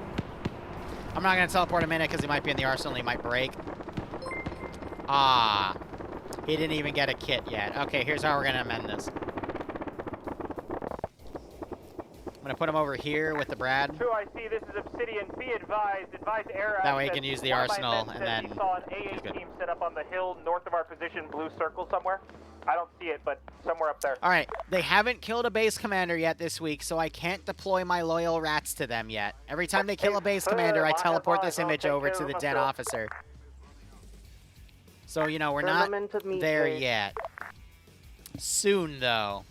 Speaker 1: I'm not gonna teleport a minute because he might be in the arsenal. He might break. Ah, he didn't even get a kit yet. Okay, here's how we're gonna amend this. I'm gonna put him over here with the Brad.
Speaker 7: 2, I see. This is Obsidian. Be advised. Advise air.
Speaker 1: That way he can use the arsenal, and then
Speaker 7: he saw an AA team set up on the hill north of our position, blue circle somewhere. I don't see it, but somewhere up there.
Speaker 1: All right, they haven't killed a base commander yet this week, so I can't deploy my loyal rats to them yet. Every time they kill a base commander, I teleport this image over to the den officer. So, you know, we're not there yet. Soon, though.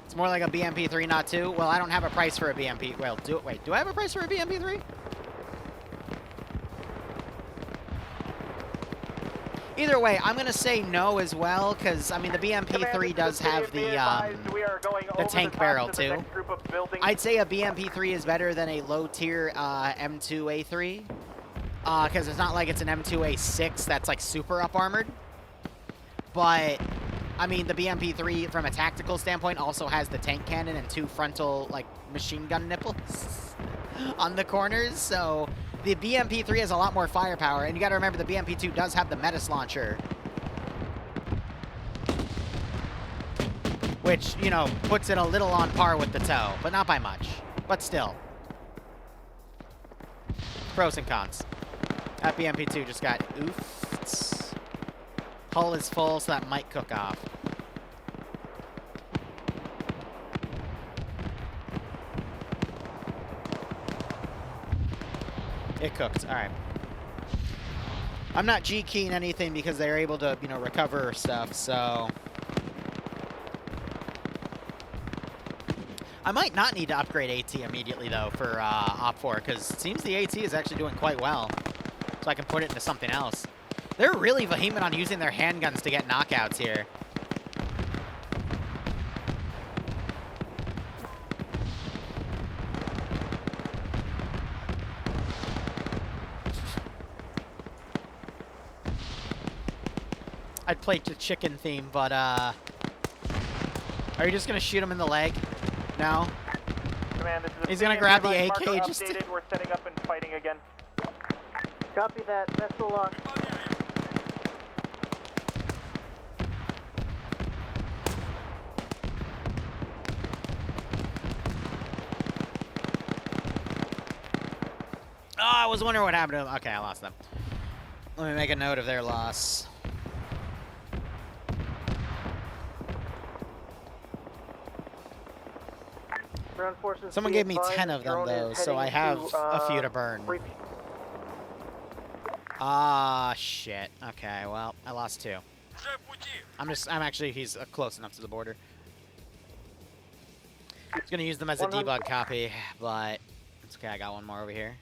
Speaker 1: It's more like a BMP3, not 2. Well, I don't have a price for a BMP. Well, wait, do I have a price for a BMP3? Either way, I'm going to say no as well, because, I mean, the BMP3 does have the tank barrel, too. I'd say a BMP3 is better than a low-tier M2A3, because it's not like it's an M2A6 that's, like, super up-armored. But, I mean, the BMP3, from a tactical standpoint, also has the tank cannon and 2 frontal, like, machine gun nipples on the corners, so the BMP3 has a lot more firepower, and you gotta remember the BMP2 does have the Metis launcher, which, you know, puts it a little on par with the TOW, but not by much. But still. Pros and cons. That BMP2 just got oofed. Hull is full, so that might cook off. It cooked. All right. I'm not G-keying anything because they're able to, you know, recover stuff, so I might not need to upgrade AT immediately, though, for Op4, because it seems the AT is actually doing quite well, so I can put it into something else. They're really vehement on using their handguns to get knockouts here. I'd play the chicken theme, but, are you just gonna shoot him in the leg? No?
Speaker 7: Command, this is
Speaker 1: He's gonna grab the AK just to...
Speaker 7: We're setting up and fighting again.
Speaker 10: Copy that. That's the lock.
Speaker 1: Oh, I was wondering what happened to them. Okay, I lost them. Let me make a note of their loss. Someone gave me 10 of them, though, so I have a few to burn. Ah, shit. Okay, well, I lost 2. He's close enough to the border. I was gonna use them as a debug copy, but it's okay, I got one more over here.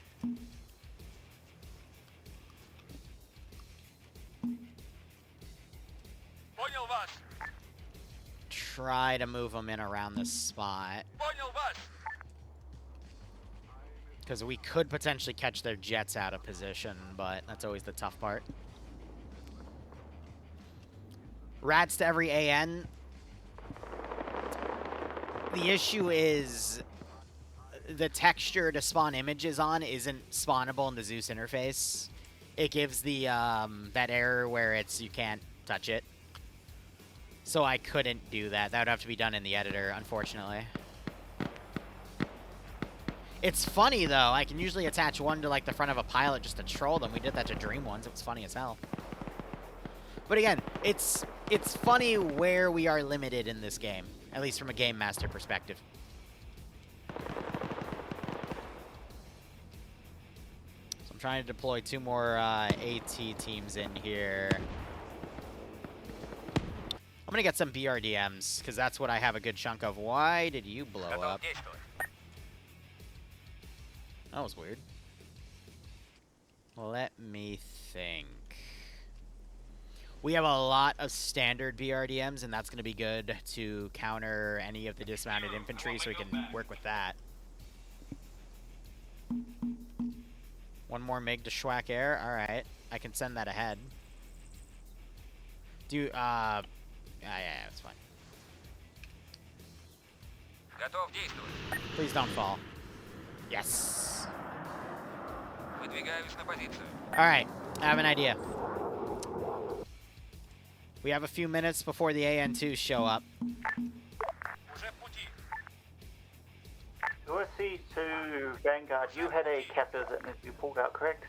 Speaker 1: Try to move them in around this spot. Because we could potentially catch their jets out of position, but that's always the tough part. Rats to every AN. The issue is the texture to spawn images on isn't spawnable in the Zeus interface. It gives the that error where you can't touch it. So I couldn't do that. That would have to be done in the editor, unfortunately. It's funny, though. I can usually attach one to, like, the front of a pilot just to troll them. We did that to Dream once. It was funny as hell. But again, it's funny where we are limited in this game, at least from a Game Master perspective. So I'm trying to deploy 2 more AT teams in here. I'm gonna get some BRDMs, because that's what I have a good chunk of. Why did you blow up? That was weird. Let me think. We have a lot of standard BRDMs, and that's going to be good to counter any of the dismounted infantry, so we can work with that. One more MiG to Schwack Air. All right. I can send that ahead. Yeah, that's fine.
Speaker 2: Готов действовать.
Speaker 1: Please don't fall. Yes.
Speaker 2: Выдвигаюсь на позицию.
Speaker 1: All right. I have an idea. We have a few minutes before the AN2s show up.
Speaker 2: Уже в пути.
Speaker 5: USC to Vanguard, you had a captive that needs to be pulled out, correct?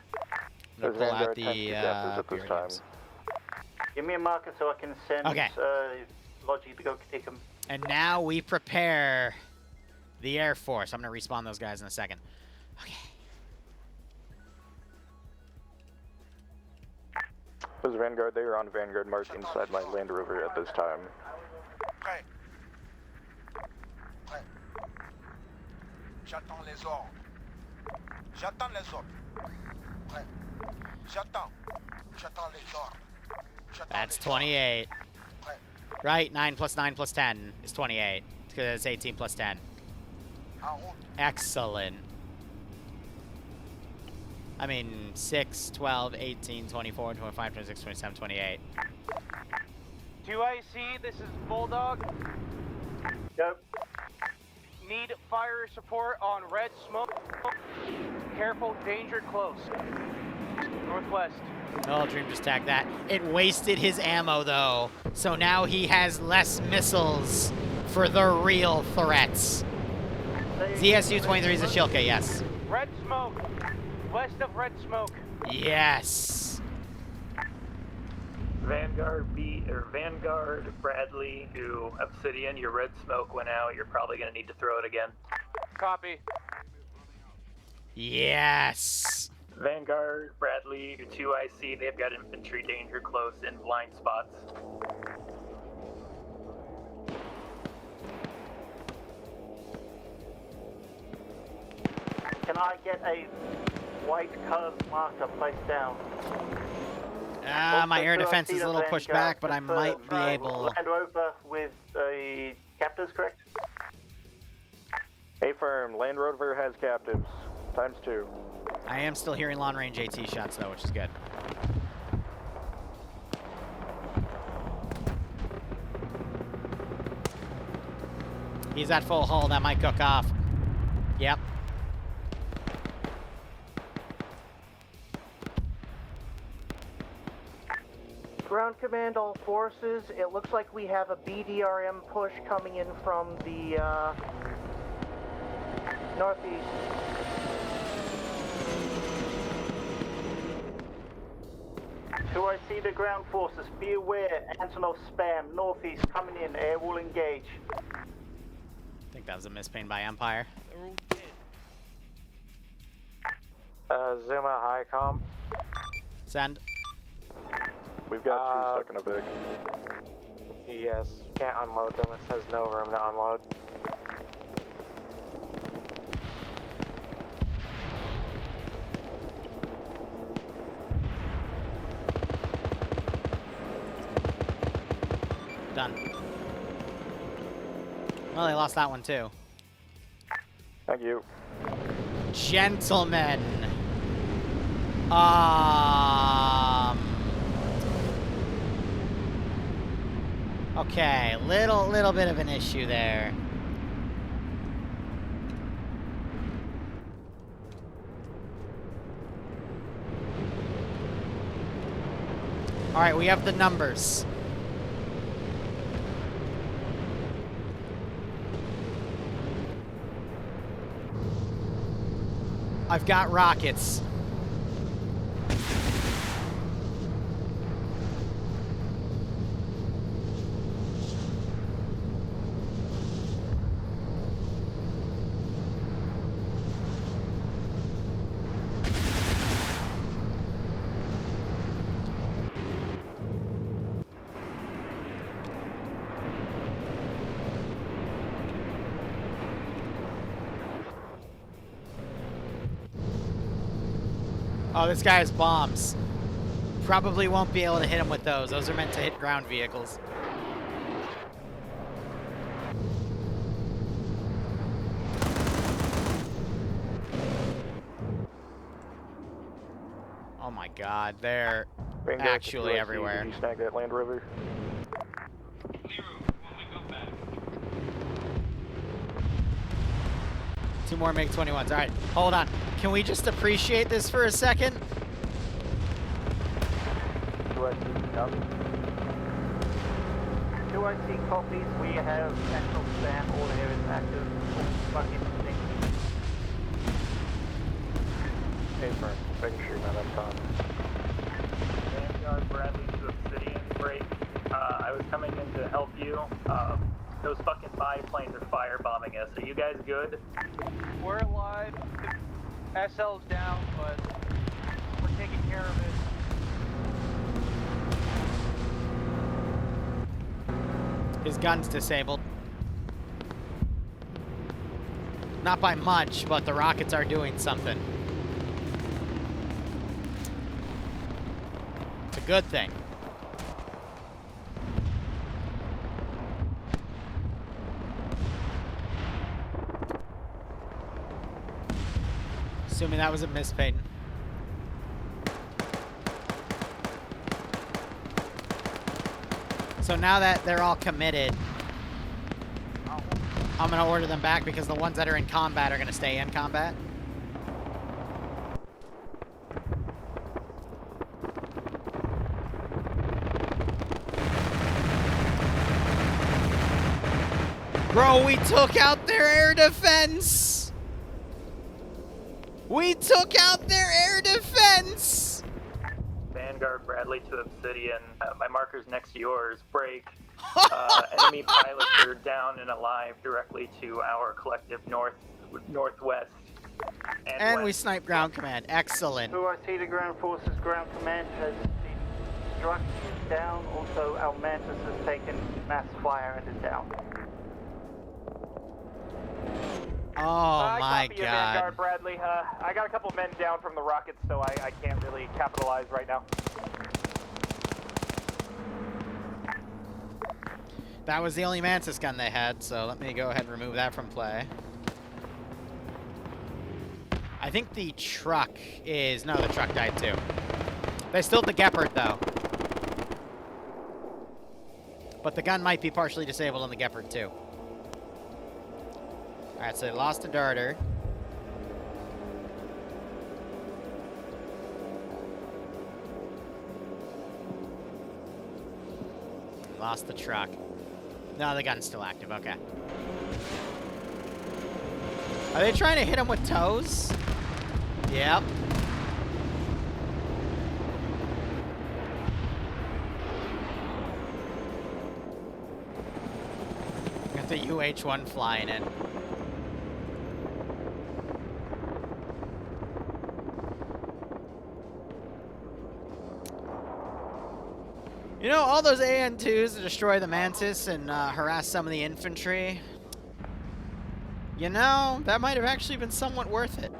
Speaker 1: I'm going to pull out the
Speaker 3: at this time.
Speaker 1: BRDMs.
Speaker 5: Give me a marker so I can send
Speaker 1: Okay.
Speaker 5: Logi to go take him.
Speaker 1: And now we prepare the Air Force. I'm going to respawn those guys in a second. Okay.
Speaker 3: This is Vanguard. They are on Vanguard mark inside my Land Rover at this time.
Speaker 2: Prêt. Prêt. J'attends les ordres. J'attends les ordres. Prêt. J'attends. J'attends les ordres.
Speaker 1: That's 28.
Speaker 2: Prêt.
Speaker 1: Right, 9 plus 9 plus 10 is 28. Because it's 18 plus 10.
Speaker 2: En route.
Speaker 1: Excellent. I mean, 6, 12, 18, 24, 25, 26, 27, 28.
Speaker 11: 2IC, this is Bulldog.
Speaker 5: Yep.
Speaker 11: Need fire support on red smoke. Careful, danger close. Northwest.
Speaker 1: Oh, Dream just tagged that. It wasted his ammo, though. So now he has less missiles for the real threats. ZSU-23 is a Shilka, yes.
Speaker 11: Red smoke. West of red smoke.
Speaker 1: Yes.
Speaker 9: Vanguard Bradley to Obsidian. Your red smoke went out. You're probably going to need to throw it again.
Speaker 11: Copy.
Speaker 1: Yes.
Speaker 9: Vanguard Bradley to 2IC. They've got infantry danger close in blind spots.
Speaker 5: Can I get a white curved marker placed down?
Speaker 1: My air
Speaker 5: Also,
Speaker 1: defense is a little
Speaker 5: Vanguard,
Speaker 1: pushed back, but I
Speaker 5: just,
Speaker 1: might be
Speaker 5: try
Speaker 1: able...
Speaker 5: Land Rover with captives, correct?
Speaker 3: A-firm, Land Rover has captives. ×2.
Speaker 1: I am still hearing long-range AT shots, though, which is good. He's at full hull. That might cook off. Yep.
Speaker 10: Ground command, all forces. It looks like we have a BDRM push coming in from the northeast.
Speaker 5: Do I see the ground forces? Be aware, Antonov spam, northeast, coming in, air will engage.
Speaker 1: I think that was a misping by Empire.
Speaker 12: Zuma high com.
Speaker 1: Send.
Speaker 3: We've got 2 stuck in a big.
Speaker 12: Yes, can't unload them. It says no room to unload.
Speaker 1: Done. Well, they lost that one, too.
Speaker 3: Thank you.
Speaker 1: Gentlemen. Okay, little bit of an issue there. All right, we have the numbers. I've got rockets. Oh, this guy has bombs. Probably won't be able to hit them with those. Those are meant to hit ground vehicles. Oh my god, they're
Speaker 3: Vanguard
Speaker 1: actually
Speaker 3: 2IC,
Speaker 1: everywhere.
Speaker 3: Did you snag that Land Rover?
Speaker 1: Two more MiG-21s. All right, hold on. Can we just appreciate this for a second?
Speaker 5: 2IC, copy. 2IC copies. We have central spam. All areas active. Fucking thing.
Speaker 3: Hey, firm. Making sure you're not on time.
Speaker 9: Vanguard Bradley to Obsidian break. I was coming in to help you. Those fucking biplanes are firebombing us. Are you guys good?
Speaker 11: We're alive. SL's down, but we're taking care of it.
Speaker 1: His gun's disabled. Not by much, but the rockets are doing something. It's a good thing. Assuming that was a miss, Peyton. So now that they're all committed, I'm going to order them back because the ones that are in combat are going to stay in combat. Bro, we took out their air defense! We took out their air defense!
Speaker 9: Vanguard Bradley to Obsidian. My marker's next to yours. Break. Enemy pilots are down and alive directly to our collective northwest.
Speaker 1: And we snipe ground command. Excellent.
Speaker 5: 2IC to ground forces. Ground command has been struck. Is down. Also, our Mantis has taken mass fire and is down.
Speaker 1: Oh my
Speaker 7: copy you,
Speaker 1: god.
Speaker 7: Vanguard Bradley. I got a couple men down from the rockets, so I can't really capitalize right now.
Speaker 1: That was the only Mantis gun they had, so let me go ahead and remove that from play. I think the truck is... No, the truck died too. They still have the Gepard, though. But the gun might be partially disabled on the Gepard, too. Alright, so they lost a darter. Lost the truck. No, the gun's still active, okay. Are they trying to hit him with tows? Yep. Got the UH-1 flying in. You know, all those AN-2s to destroy the Mantis and harass some of the infantry, you know, that might have actually been somewhat worth it.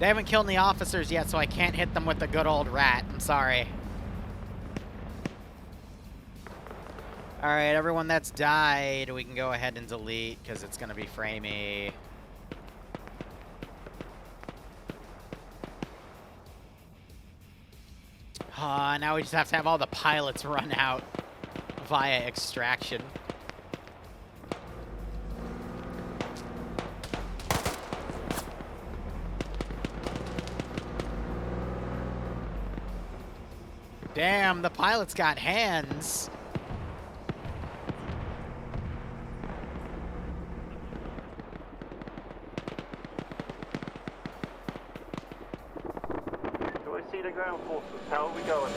Speaker 1: They haven't killed any officers yet, so I can't hit them with the good old rat. I'm sorry. Alright, everyone that's died, we can go ahead and delete, because it's going to be framey. Now we just have to have all the pilots run out via extraction. Damn, the pilot's got hands.
Speaker 5: Ground forces, how are we going?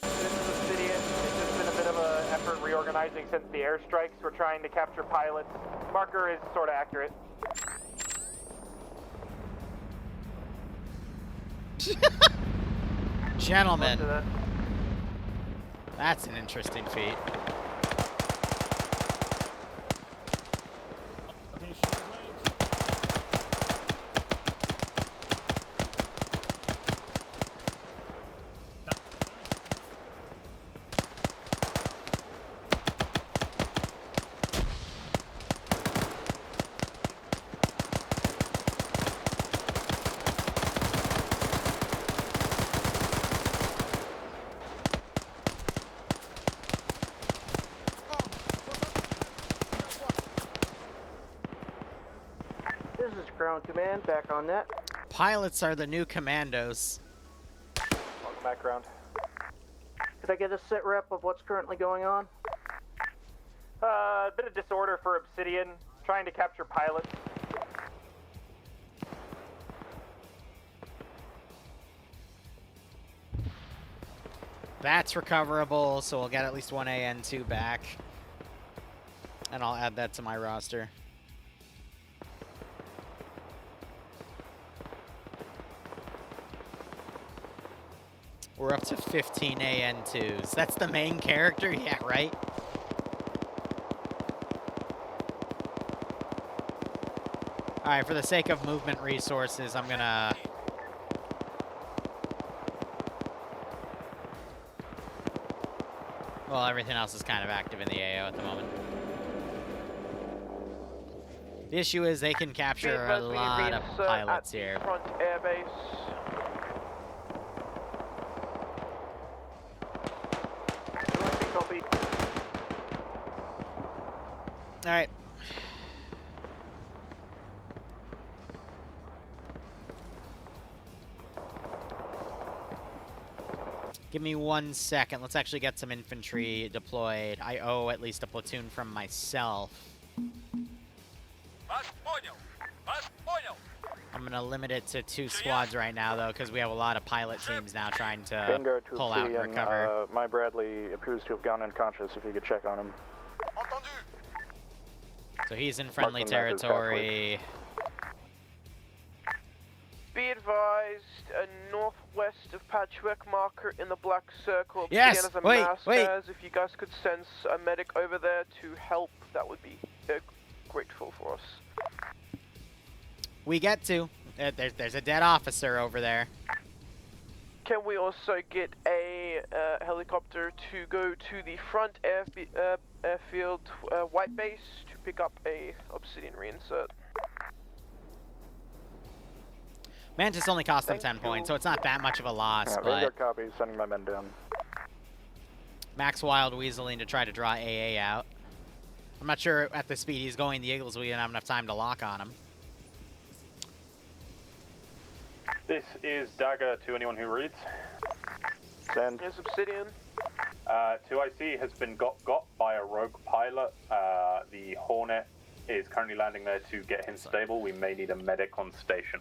Speaker 7: This is Obsidian. It's just been a bit of an effort reorganizing since the airstrikes. We're trying to capture pilots. Marker is sort of accurate.
Speaker 1: Gentlemen, that's an interesting feat.
Speaker 10: Ground Command, back on net.
Speaker 1: Pilots are the new commandos.
Speaker 3: Welcome back, ground.
Speaker 10: Could I get a sit rep of what's currently going on?
Speaker 7: A bit of disorder for Obsidian, trying to capture pilots.
Speaker 1: That's recoverable, so we'll get at least one AN2 back. And I'll add that to my roster. We're up to 15 AN2s. That's the main character? Yeah, right? Alright, for the sake of movement resources, I'm gonna... Well, everything else is kind of active in the AO at the moment. The issue is they can capture a lot of pilots here.
Speaker 14: Front airbase.
Speaker 7: Copy.
Speaker 1: Alright. Give me 1 second. Let's actually get some infantry deployed. I owe at least a platoon from myself. I'm going to limit it to 2 squads right now, though, because we have a lot of pilot teams now trying to
Speaker 3: Vanguard to
Speaker 1: pull out and
Speaker 3: Obsidian,
Speaker 1: recover.
Speaker 3: my Bradley appears to have gone unconscious, if you could check on him.
Speaker 1: So he's in friendly
Speaker 3: Mark him back as
Speaker 1: territory.
Speaker 14: Be advised, northwest of Patchwork marker in the black circle.
Speaker 1: Yes!
Speaker 14: Obsidian
Speaker 1: Wait,
Speaker 14: has a mass
Speaker 1: wait!
Speaker 14: gas. If you guys could send a medic over there to help, that would be grateful for us.
Speaker 1: We get to. There's a dead officer over there.
Speaker 14: Can we also get a helicopter to go to the front airfield white base to pick up a Obsidian reinsert?
Speaker 1: Mantis only cost them 10 points, so it's not that much of a loss, but
Speaker 3: Vanguard copy, sending my men down.
Speaker 1: Max Wild weaseling to try to draw AA out. I'm not sure at the speed he's going, the Eagles will have enough time to lock on him.
Speaker 15: This is Dagger to anyone who reads.
Speaker 3: Send.
Speaker 14: Yes, Obsidian.
Speaker 15: 2IC has been got by a rogue pilot. The Hornet is currently landing there to get him stable. We may need a medic on station.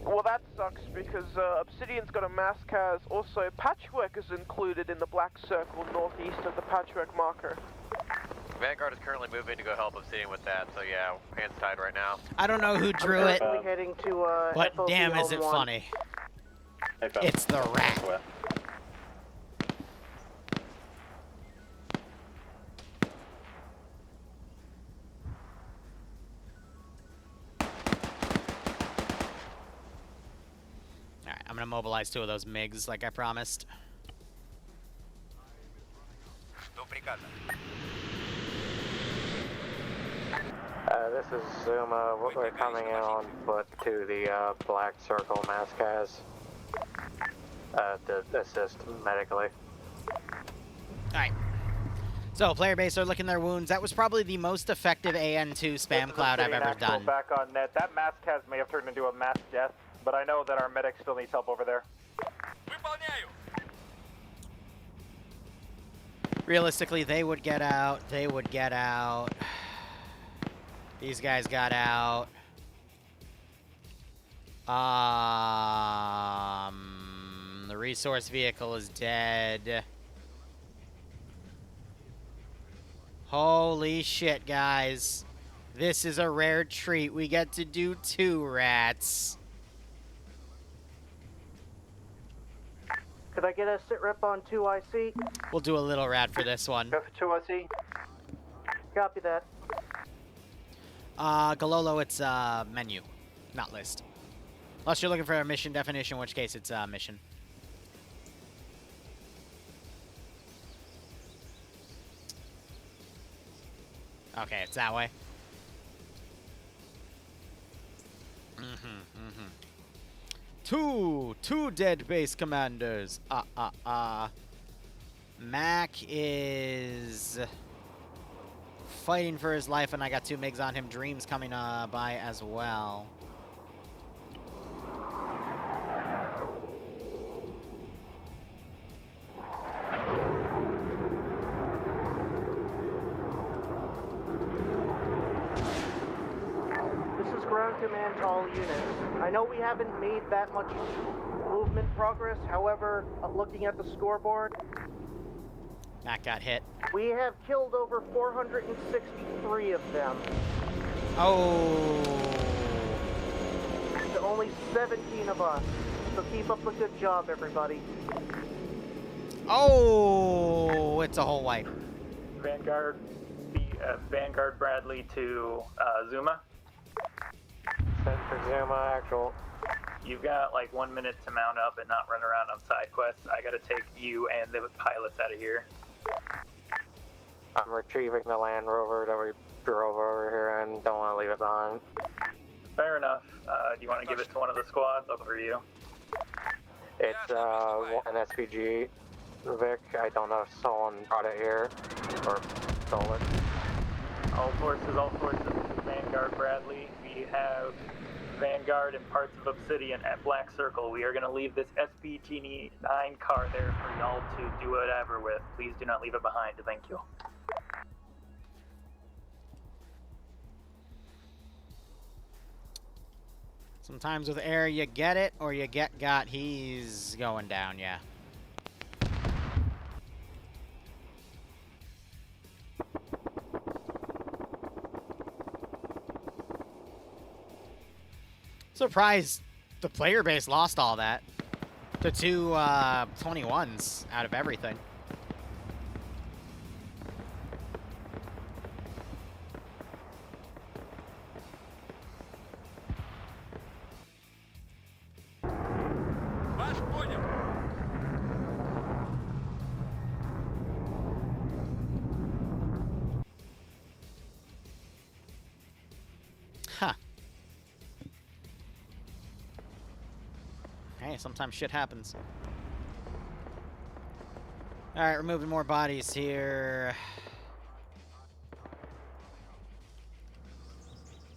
Speaker 14: Well, that sucks because Obsidian's got a mass cas. Also, Patchwork is included in the black circle northeast of the Patchwork marker.
Speaker 16: Vanguard is currently moving to go help Obsidian with that, so yeah, hands tied right now.
Speaker 1: I don't know who drew it,
Speaker 10: Heading to,
Speaker 1: but
Speaker 10: FOC
Speaker 1: damn is
Speaker 10: Home
Speaker 1: it
Speaker 10: 1.
Speaker 1: funny. It's the rat. Alright, I'm gonna mobilize 2 of those MiGs like I promised.
Speaker 12: This is Zuma. We're coming in on foot to the Black Circle Mascaz to assist medically.
Speaker 1: Alright. So, player base are licking their wounds. That was probably the most effective AN2 spam cloud I've ever done.
Speaker 7: Back on net. That mass cas may have turned into a mass death, but I know that our medic still needs help over there.
Speaker 1: Realistically, they would get out. They would get out. These guys got out. The resource vehicle is dead. Holy shit, guys. This is a rare treat. We get to do 2 rats.
Speaker 10: Could I get a sit rep on 2IC?
Speaker 1: We'll do a little rat for this one.
Speaker 5: Go for 2IC.
Speaker 10: Copy that.
Speaker 1: Galolo, it's menu, not list. Unless you're looking for a mission definition, in which case it's mission. Okay, it's that way. Two dead base commanders. Mac is fighting for his life, and I got 2 MiGs on him. Dreams coming by as well.
Speaker 10: This is ground command to all units. I know we haven't made that much movement progress, however, looking at the scoreboard,
Speaker 1: Matt got hit.
Speaker 10: we have killed over 463 of them.
Speaker 1: Oh.
Speaker 10: To only 17 of us. So keep up the good job, everybody.
Speaker 1: Oh, it's a whole wipe.
Speaker 9: Vanguard, Vanguard Bradley to Zuma.
Speaker 12: Send for Zuma, actual.
Speaker 9: You've got like 1 minute to mount up and not run around on side quests. I gotta take you and the pilots out of here.
Speaker 12: I'm retrieving the Land Rover that we drove over here and don't want to leave it behind.
Speaker 9: Fair enough. Do you want to give it to one of the squads? Over to you.
Speaker 12: It's an SPG, Vic. I don't know if someone brought it here or stole it.
Speaker 9: All forces, Vanguard Bradley. We have Vanguard and parts of Obsidian at Black Circle. We are going to leave this SPT-9 car there for y'all to do whatever with. Please do not leave it behind. Thank you.
Speaker 1: Sometimes with air, you get it or you get got. He's going down, yeah. Surprised the player base lost all that. The 2 21s out of everything. Huh. Hey, sometimes shit happens. Alright, we're moving more bodies here.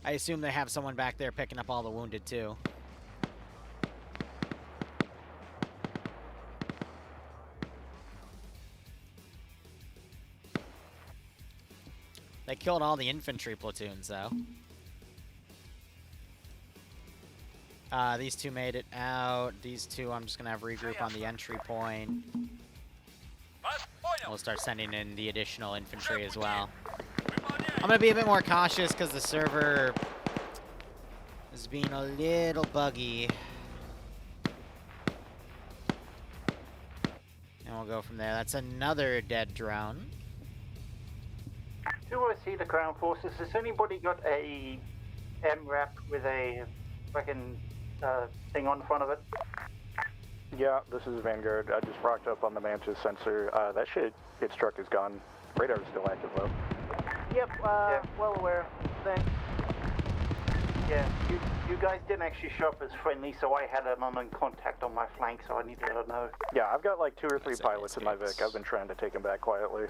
Speaker 1: I assume they have someone back there picking up all the wounded, too. They killed all the infantry platoons, though. These 2 made it out. These 2, I'm just going to have regroup on the entry point. We'll start sending in the additional infantry as well. I'm going to be a bit more cautious because the server is being a little buggy. And we'll go from there. That's another dead drone.
Speaker 5: Do I see the ground forces? Has anybody got a MRAP with a fucking thing on front of it?
Speaker 3: Yeah, this is Vanguard. I just rocked up on the Mantis sensor. That shit get struck is gone. Radar is still active though.
Speaker 10: Yep, well aware. Thanks.
Speaker 5: Yeah, you guys didn't actually show up as friendly, so I had an unknown contact on my flank, so I need to let her know.
Speaker 3: Yeah, I've got like 2 or 3 pilots in my Vic. I've been trying to take them back quietly.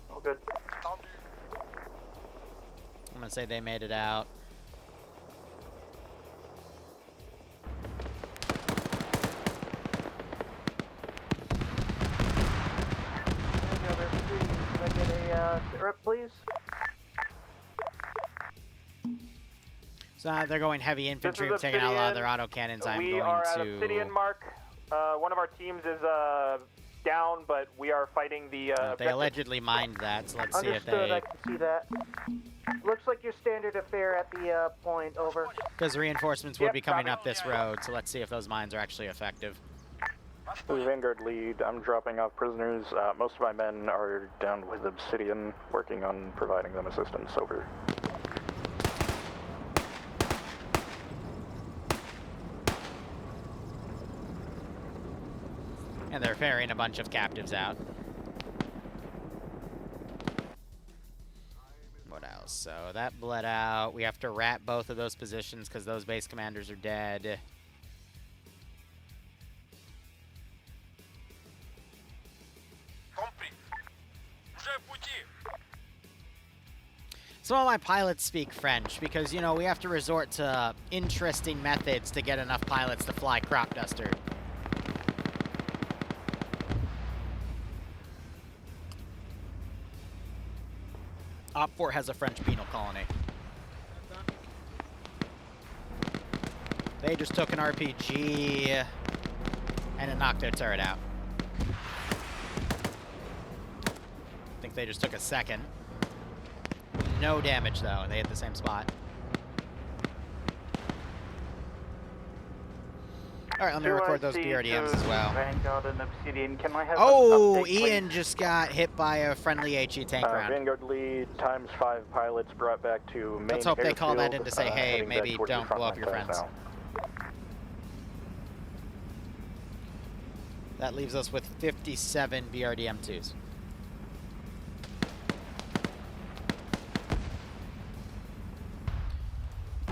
Speaker 5: All good.
Speaker 1: I'm going to say they made it out.
Speaker 10: Can I get a syrup, please?
Speaker 1: So they're going heavy infantry, taking out a lot of their autocannons. I'm
Speaker 7: we
Speaker 1: going
Speaker 7: are
Speaker 1: to...
Speaker 7: at Obsidian Mark. One of our teams is down, but we are fighting the
Speaker 1: they allegedly mined that, so let's see if
Speaker 10: Understood,
Speaker 1: they...
Speaker 10: I can see that. Looks like your standard affair at the point, over.
Speaker 1: Because reinforcements would be coming up this road, so let's see if those mines are actually effective.
Speaker 3: This is Vanguard lead. I'm dropping off prisoners. Most of my men are down with Obsidian, working on providing them assistance. Over.
Speaker 1: And they're ferrying a bunch of captives out. What else? So that bled out. We have to wrap both of those positions because those base commanders are dead. Some of my pilots speak French because, you know, we have to resort to interesting methods to get enough pilots to fly crop duster. Op 4 has a French penal colony. They just took an RPG and it knocked their turret out. I think they just took a second. No damage though, and they hit the same spot. Alright, let me record those BRDMs as well.
Speaker 5: Vanguard and Obsidian. Can I have
Speaker 1: Oh,
Speaker 5: an update,
Speaker 1: Ian just got hit by a friendly HE tank round.
Speaker 3: Vanguard lead, times 5 pilots brought back to main
Speaker 1: Let's hope they call that
Speaker 3: airfield,
Speaker 1: in to say, hey,
Speaker 3: heading back
Speaker 1: maybe
Speaker 3: towards the
Speaker 1: don't
Speaker 3: front
Speaker 1: blow up
Speaker 3: line
Speaker 1: your
Speaker 3: times
Speaker 1: friends.
Speaker 3: now.
Speaker 1: That leaves us with 57 BRDM2s.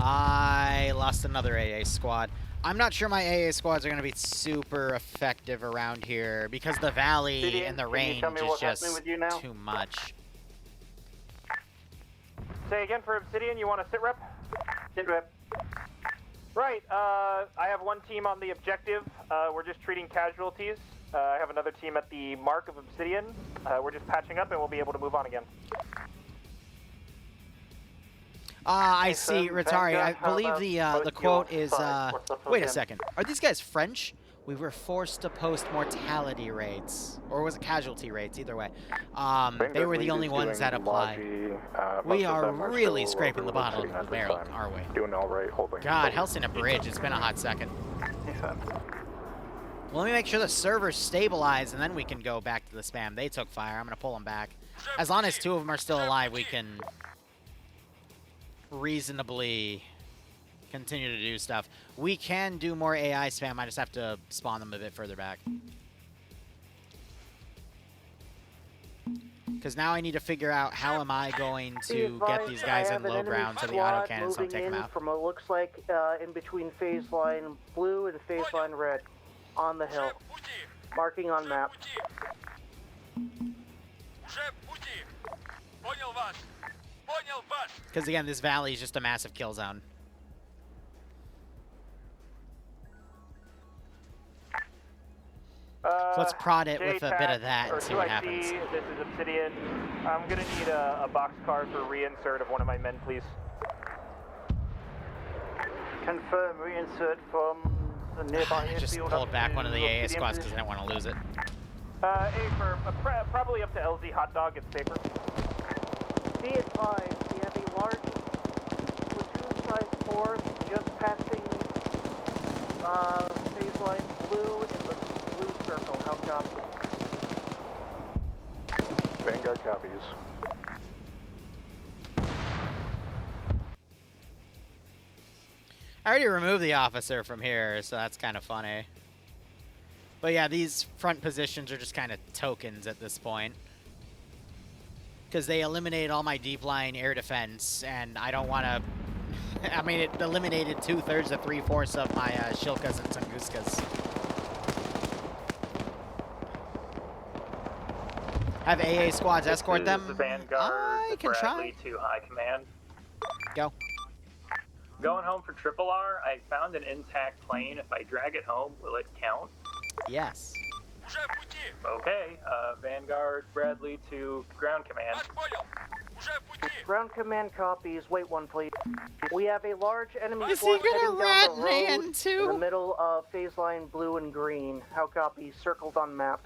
Speaker 1: I lost another AA squad. I'm not sure my AA squads are going to be super effective around here because the valley
Speaker 5: Obsidian,
Speaker 1: and the
Speaker 5: can you
Speaker 1: range
Speaker 5: tell me
Speaker 1: is
Speaker 5: what's
Speaker 1: just
Speaker 5: happening with you now?
Speaker 1: too much.
Speaker 7: Say again for Obsidian, you want a sit rep?
Speaker 5: Sit rep.
Speaker 7: Right, I have one team on the objective. We're just treating casualties. I have another team at the mark of Obsidian. We're just patching up and we'll be able to move on again.
Speaker 1: I see, Ratari. I believe the
Speaker 5: both
Speaker 1: quote
Speaker 5: your
Speaker 1: is,
Speaker 5: sides? What's up with
Speaker 1: wait a
Speaker 5: them?
Speaker 1: second. Are these guys French? We were forced to post mortality rates. Or was it casualty rates? Either way. They were the only ones that applied. We are really scraping the bottom of the barrel, are we?
Speaker 3: Doing all right, holding.
Speaker 1: God, Helsina Bridge, it's been a hot second. Well, let me make sure the server's stabilized, and then we can go back to the spam. They took fire. I'm going to pull them back. As long as 2 of them are still alive, we can reasonably continue to do stuff. We can do more AI spam. I just have to spawn them a bit further back. Because now I need to figure out how am I going to get these guys in low ground so the autocannons don't take them out.
Speaker 10: From what looks like in between phase line blue and phase line red on the hill. Marking on map.
Speaker 1: Because again, this valley is just a massive kill zone. So let's prod it with a bit of that and see what happens.
Speaker 7: This is Obsidian. I'm gonna need a boxcar for reinsert of one of my men, please.
Speaker 5: Confirm reinsert from the nearby
Speaker 1: I just
Speaker 5: airfield
Speaker 1: pulled
Speaker 5: up
Speaker 1: back
Speaker 5: to
Speaker 1: one of the AA
Speaker 5: Obsidian
Speaker 1: squads because I didn't want to lose it.
Speaker 7: A for probably up to LZ hot dog. It's safer.
Speaker 10: Be advised, we have a large platoon-sized force just passing phase line blue in the blue circle. How copy?
Speaker 3: Vanguard copies.
Speaker 1: I already removed the officer from here, so that's kind of funny. But yeah, these front positions are just kind of tokens at this point. Because they eliminated all my deep line air defense, and I don't want to... I mean, it eliminated 2/3 to 3/4 of my Shilkas and Tunguskas. Have AA squads escort
Speaker 9: This is
Speaker 1: them?
Speaker 9: the Vanguard,
Speaker 1: I can
Speaker 9: Bradley
Speaker 1: try.
Speaker 9: to High Command.
Speaker 1: Go.
Speaker 9: Going home for Triple R, I found an intact plane. If I drag it home, will it count?
Speaker 1: Yes.
Speaker 9: Okay, Vanguard, Bradley to Ground Command.
Speaker 10: Ground command copies. Wait one, please. We have a large enemy
Speaker 1: Is he
Speaker 10: force
Speaker 1: gonna
Speaker 10: heading down
Speaker 1: rat
Speaker 10: the
Speaker 1: man
Speaker 10: road
Speaker 1: too?
Speaker 10: in the middle of phase line blue and green. How copy? Circled on map.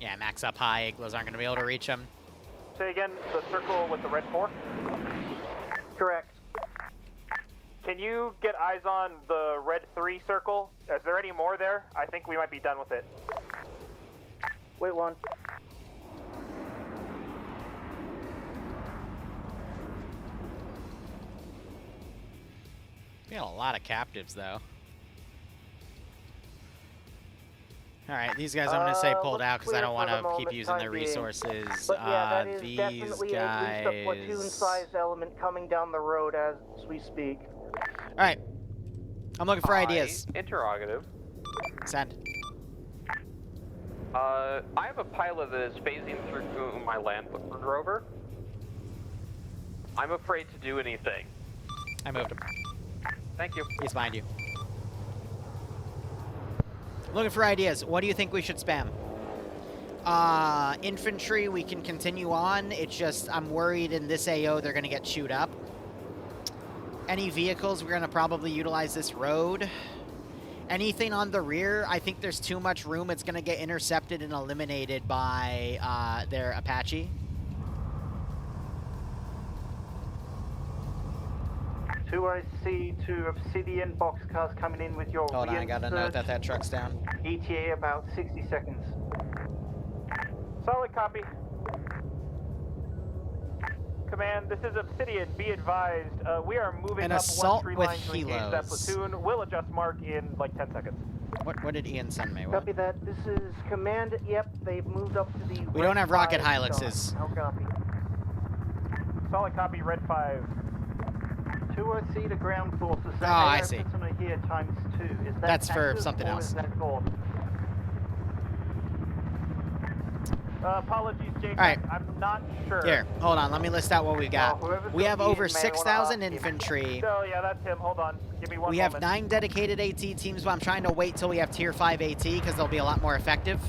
Speaker 1: Yeah, max up high. Iglos aren't going to be able to reach him.
Speaker 7: Say again, the circle with the red 4?
Speaker 10: Correct.
Speaker 7: Can you get eyes on the red 3 circle? Is there any more there? I think we might be done with it.
Speaker 10: Wait one.
Speaker 1: We got a lot of captives, though. Alright, these guys I'm going to say pulled out because I don't want to keep using their resources.
Speaker 10: But yeah, that is
Speaker 1: These
Speaker 10: definitely
Speaker 1: guys...
Speaker 10: at least a platoon-sized element coming down the road as we speak.
Speaker 1: Alright. I'm looking for ideas.
Speaker 12: Interrogative.
Speaker 1: Send.
Speaker 12: I have a pilot that is phasing through my Land Rover. I'm afraid to do anything.
Speaker 1: I moved him.
Speaker 12: Thank you.
Speaker 1: He's behind you. Looking for ideas. What do you think we should spam? Infantry, we can continue on. It's just, I'm worried in this AO they're going to get chewed up. Any vehicles, we're going to probably utilize this road. Anything on the rear, I think there's too much room. It's going to get intercepted and eliminated by their Apache.
Speaker 5: Two IC, two Obsidian boxcars coming in with your
Speaker 1: Hold on, I got to note
Speaker 5: reinsert.
Speaker 1: that truck's down.
Speaker 5: ETA about 60 seconds.
Speaker 7: Solid copy. Command, this is Obsidian. Be advised, we are moving
Speaker 1: An
Speaker 7: up
Speaker 1: assault
Speaker 7: 1-3
Speaker 1: with
Speaker 7: line to engage that
Speaker 1: helos.
Speaker 7: platoon. We'll adjust mark in like 10 seconds.
Speaker 1: What did Ian send me? What?
Speaker 10: Copy that. This is command. Yep, they've moved up to the.
Speaker 1: We don't have rocket
Speaker 10: red 5
Speaker 1: Hiluxes.
Speaker 10: zone. How copy?
Speaker 7: Solid copy, red 5.
Speaker 5: 2IC to ground forces.
Speaker 1: Oh, I see.
Speaker 5: Here times 2. Is that
Speaker 1: That's for
Speaker 5: active
Speaker 1: something
Speaker 5: or
Speaker 1: else.
Speaker 5: Is that gone?
Speaker 7: Apologies, Jason.
Speaker 1: All right.
Speaker 7: I'm not sure.
Speaker 1: Here, hold on. Let me list out what we got.
Speaker 5: whoever's
Speaker 1: We have
Speaker 5: gonna be
Speaker 1: over
Speaker 5: in may
Speaker 1: 6,000
Speaker 5: wanna ask him.
Speaker 1: infantry.
Speaker 7: So, yeah, that's him. Hold on. Give me one
Speaker 1: We
Speaker 7: moment.
Speaker 1: have 9 dedicated AT teams, but I'm trying to wait till we have tier 5 AT because they'll be a lot more effective.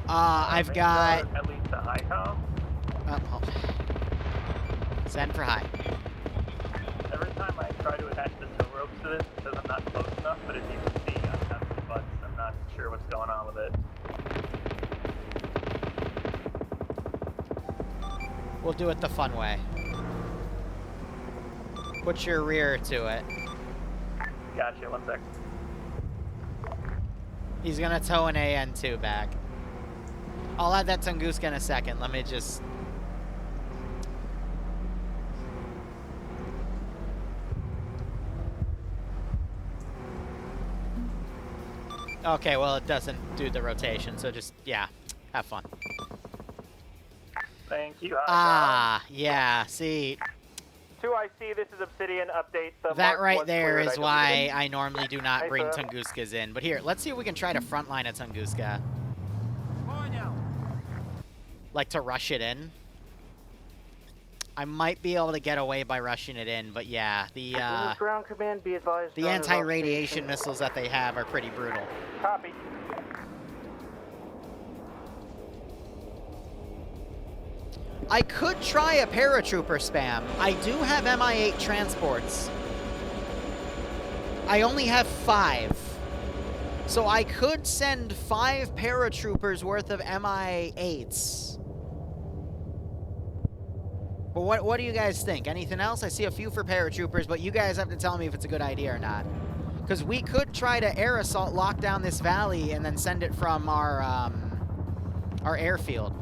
Speaker 1: I've got...
Speaker 9: At least the high com.
Speaker 1: Send for high.
Speaker 9: Every time I try to attach the tow ropes to this, it says I'm not close enough, but as you can see, I'm not the butts. I'm not sure what's going on with it.
Speaker 1: We'll do it the fun way. Put your rear to it.
Speaker 9: Gotcha, 1 sec.
Speaker 1: He's gonna tow an AN2 back. I'll add that Tunguska in a second. Let me just... Okay, well, it doesn't do the rotation, so just, yeah, have fun.
Speaker 9: Thank you.
Speaker 1: Yeah, see,
Speaker 7: 2IC, this is Obsidian. Update. The
Speaker 1: that
Speaker 7: mark
Speaker 1: right
Speaker 7: was
Speaker 1: there
Speaker 7: cleared.
Speaker 1: is
Speaker 7: I
Speaker 1: why
Speaker 7: deleted it.
Speaker 1: I normally do not
Speaker 7: Hey,
Speaker 1: bring
Speaker 7: sir.
Speaker 1: Tunguskas in. But here, let's see if we can try to frontline a Tunguska. Like to rush it in. I might be able to get away by rushing it in, but yeah,
Speaker 10: This is ground command. Be advised.
Speaker 1: the
Speaker 10: drone is off
Speaker 1: anti-radiation
Speaker 10: station.
Speaker 1: missiles that they have are pretty brutal.
Speaker 7: Copy.
Speaker 1: I could try a paratrooper spam. I do have MI-8 transports. I only have 5. So I could send 5 paratroopers worth of MI-8s. But what do you guys think? Anything else? I see a few for paratroopers, but you guys have to tell me if it's a good idea or not. Because we could try to air assault, lock down this valley, and then send it from our airfield.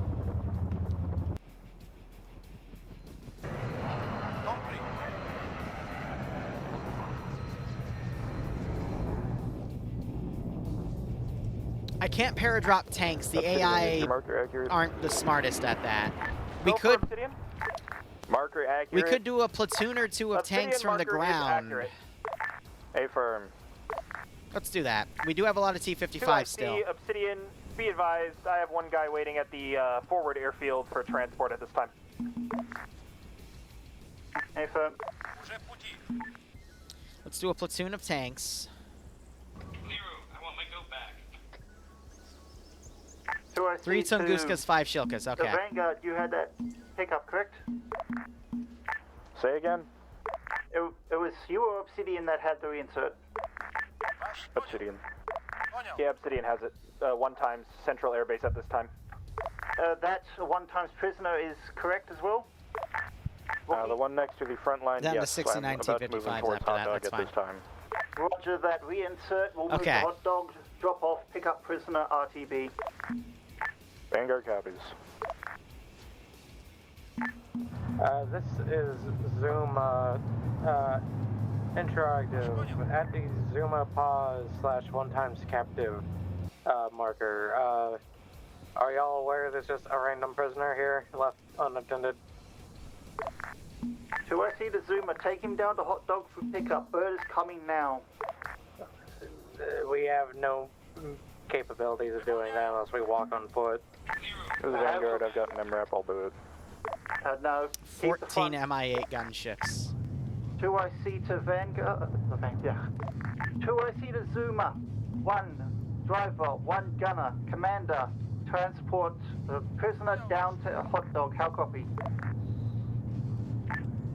Speaker 1: I can't paradrop tanks. The AI aren't the smartest at that. We could
Speaker 3: Marker accurate.
Speaker 1: we could do a platoon or 2 of tanks from the ground.
Speaker 3: Affirm.
Speaker 1: Let's do that. We do have a lot of T-55 still.
Speaker 7: 2IC, Obsidian, be advised, I have one guy waiting at the forward airfield for transport at this time.
Speaker 5: Affirm.
Speaker 1: Let's do a platoon of tanks.
Speaker 6: I want my goat back.
Speaker 5: 2IC
Speaker 1: 3
Speaker 5: to
Speaker 1: Tunguskas, 5 Shilkas.
Speaker 5: The
Speaker 1: Okay.
Speaker 5: Vanguard, you had that pickup, correct?
Speaker 3: Say again?
Speaker 5: It was you or Obsidian that had the reinsert?
Speaker 3: Obsidian.
Speaker 7: Yeah, Obsidian has it. 1 times Central Airbase at this time.
Speaker 5: That 1 times prisoner is correct as well?
Speaker 3: The one next to the front line,
Speaker 1: Down to
Speaker 3: yes,
Speaker 1: 69
Speaker 3: I'm about to move
Speaker 1: T-55s
Speaker 3: towards
Speaker 1: after
Speaker 3: hot
Speaker 1: that,
Speaker 3: dog
Speaker 1: that's
Speaker 3: at this time.
Speaker 5: Roger that. Reinsert. We'll move
Speaker 1: Okay.
Speaker 5: the hot dog, drop off, pick up prisoner, RTB.
Speaker 3: Vanguard copies.
Speaker 12: This is Zuma interactive at the Zuma pause / 1 times captive marker. Are y'all aware there's just a random prisoner here left unattended?
Speaker 5: 2IC to Zuma. Take him down to hot dog for pickup. Bird is coming now.
Speaker 12: We have no capabilities of doing that unless we walk on foot.
Speaker 3: This is Vanguard, I've got an MRAP, I'll do it.
Speaker 5: No.
Speaker 1: 14 MI8 gunships.
Speaker 5: 2IC to Vanguard. Yeah. 2IC to Zuma. 1 driver, 1 gunner, commander. Transport the prisoner down to a hot dog. How copy?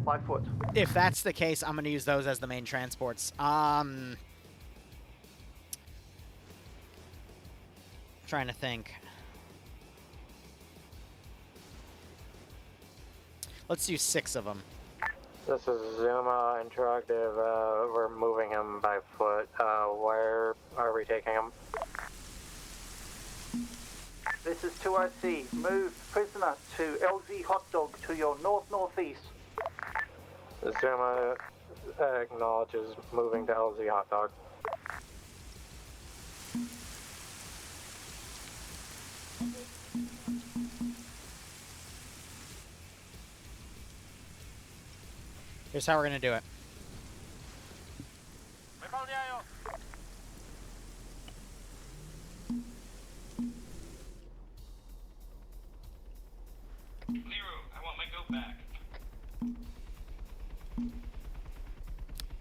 Speaker 5: 5 foot.
Speaker 1: If that's the case, I'm going to use those as the main transports. Trying to think. Let's do 6 of them.
Speaker 12: This is Zuma Interactive. We're moving him by foot. Where are we taking him?
Speaker 5: This is 2IC. Move prisoner to LZ hot dog to your north-northeast.
Speaker 12: Zuma acknowledges moving to LZ hot dog.
Speaker 1: Here's how we're going to do it.
Speaker 6: Liru, I want my goat back.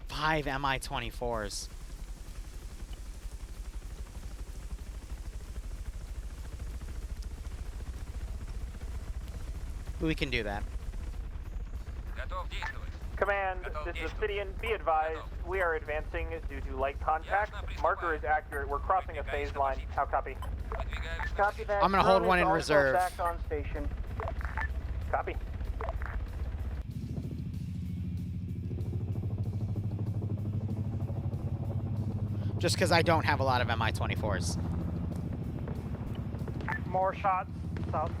Speaker 1: 5 Mi-24s. We can do that.
Speaker 7: Command, this is Obsidian. Be advised, we are advancing due to light contact. Marker is accurate. We're crossing a phase line. How copy?
Speaker 10: Copy that.
Speaker 1: I'm gonna hold one in
Speaker 10: Drone is also
Speaker 1: reserve.
Speaker 10: Back on station.
Speaker 7: Copy.
Speaker 1: Just because I don't have a lot of Mi-24s.
Speaker 7: More shots. South.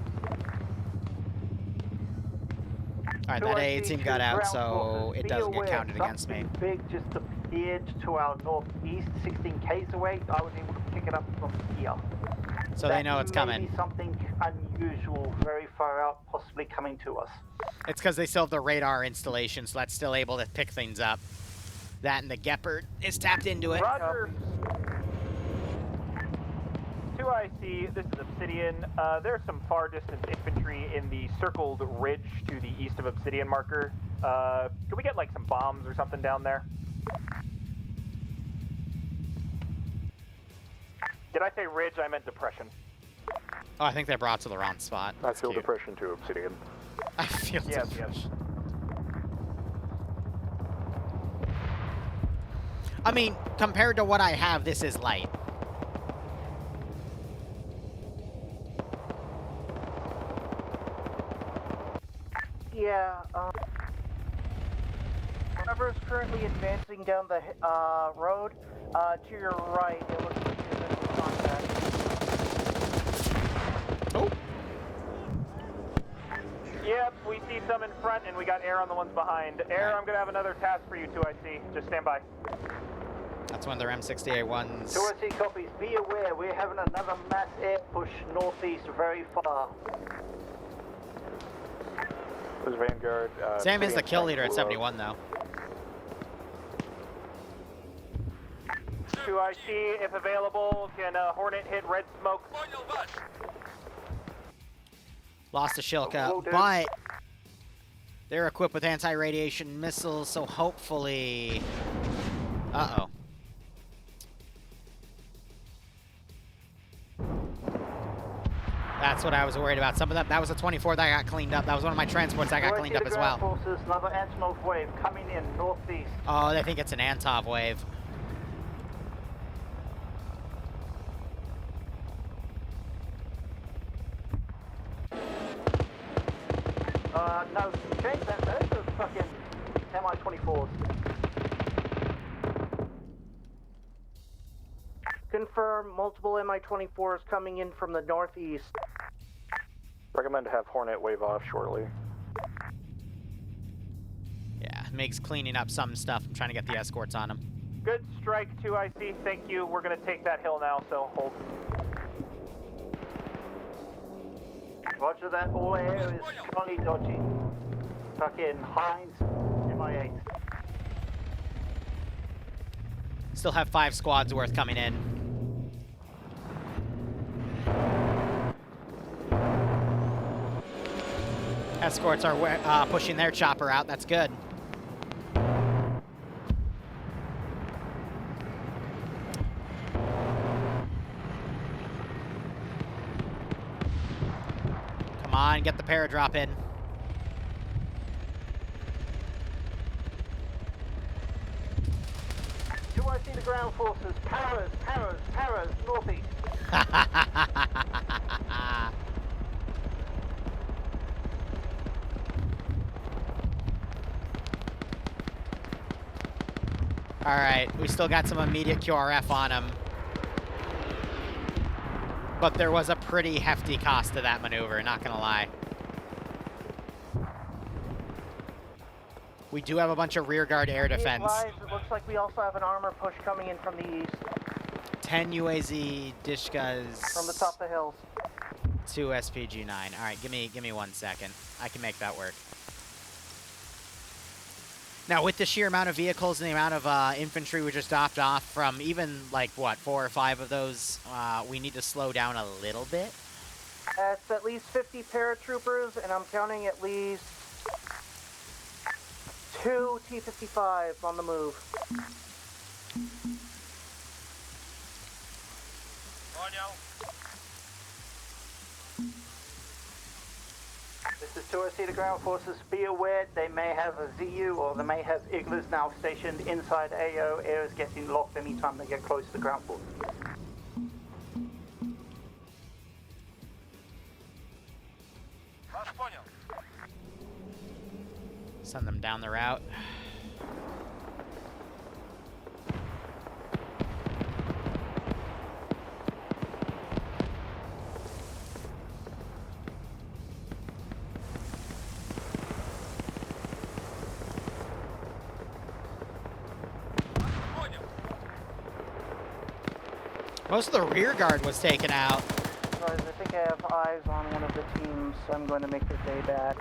Speaker 1: Alright, that AA team got out, so it doesn't get counted against me.
Speaker 5: Big just appeared to our northeast, 16 Ks away. I was able to pick it up from here.
Speaker 1: So they know it's coming.
Speaker 5: Maybe something unusual, very far out, possibly coming to us.
Speaker 1: It's because they still have the radar installation, so that's still able to pick things up. That and the Gepard is tapped into it.
Speaker 7: Roger. 2IC, this is Obsidian. There's some far distance infantry in the circled ridge to the east of Obsidian marker. Can we get like some bombs or something down there? Did I say ridge? I meant depression.
Speaker 1: Oh, I think they brought to the wrong spot.
Speaker 3: I feel depression too, Obsidian.
Speaker 1: I feel
Speaker 7: Yes,
Speaker 1: depression. I mean, compared to what I have, this is light.
Speaker 10: Yeah, whoever's currently advancing down the road, to your right, it looks like you're in contact.
Speaker 1: Oh.
Speaker 7: Yep, we see some in front, and we got air on the ones behind. Air, I'm gonna have another task for you, 2IC. Just stand by.
Speaker 1: That's one of their M60A1s.
Speaker 5: 2IC copies. Be aware, we're having another mass air push northeast, very far.
Speaker 3: This is Vanguard.
Speaker 1: Sam is the kill leader at 71, though.
Speaker 7: 2IC, if available, can Hornet hit red smoke?
Speaker 1: Lost to Shilka, but they're equipped with anti-radiation missiles, so hopefully... Uh-oh. That's what I was worried about. Some of that was a 24 that got cleaned up. That was one of my transports that got cleaned up as well.
Speaker 5: Forces, another Antonov wave coming in northeast.
Speaker 1: Oh, they think it's an Antov wave.
Speaker 5: No, change that. Those are fucking Mi-24s.
Speaker 10: Confirm multiple Mi-24s coming in from the northeast.
Speaker 3: Recommend to have Hornet wave off shortly.
Speaker 1: Yeah, Mig's cleaning up some stuff. I'm trying to get the escorts on him.
Speaker 7: Good strike, 2IC. Thank you. We're gonna take that hill now, so hold.
Speaker 5: Roger that. All air is strongly dodgy. Fucking Heinz, Mi-8.
Speaker 1: Still have 5 squads worth coming in. Escorts are pushing their chopper out. That's good. Come on, get the paradrop in.
Speaker 10: I see the ground forces. Paras, northeast.
Speaker 1: Alright, we still got some immediate QRF on him. But there was a pretty hefty cost to that maneuver, not gonna lie. We do have a bunch of rearguard air defense.
Speaker 10: It looks like we also have an armor push coming in from the east.
Speaker 1: 10 UAZ Dishkas.
Speaker 10: From the top of the hills.
Speaker 1: 2 SPG-9. Alright, give me 1 second. I can make that work. Now, with the sheer amount of vehicles and the amount of infantry we just dropped off from even, like, what, 4 or 5 of those, we need to slow down a little bit.
Speaker 10: It's at least 50 paratroopers, and I'm counting at least 2 T-55s on the move.
Speaker 5: This is 2OC to ground forces. Be aware they may have a ZU or they may have Iglas now stationed inside AO. Air is getting locked anytime they get close to the ground force.
Speaker 1: Send them down the route. Most of the rear guard was taken out.
Speaker 10: I think I have eyes on one of the teams, so I'm going to make their day back.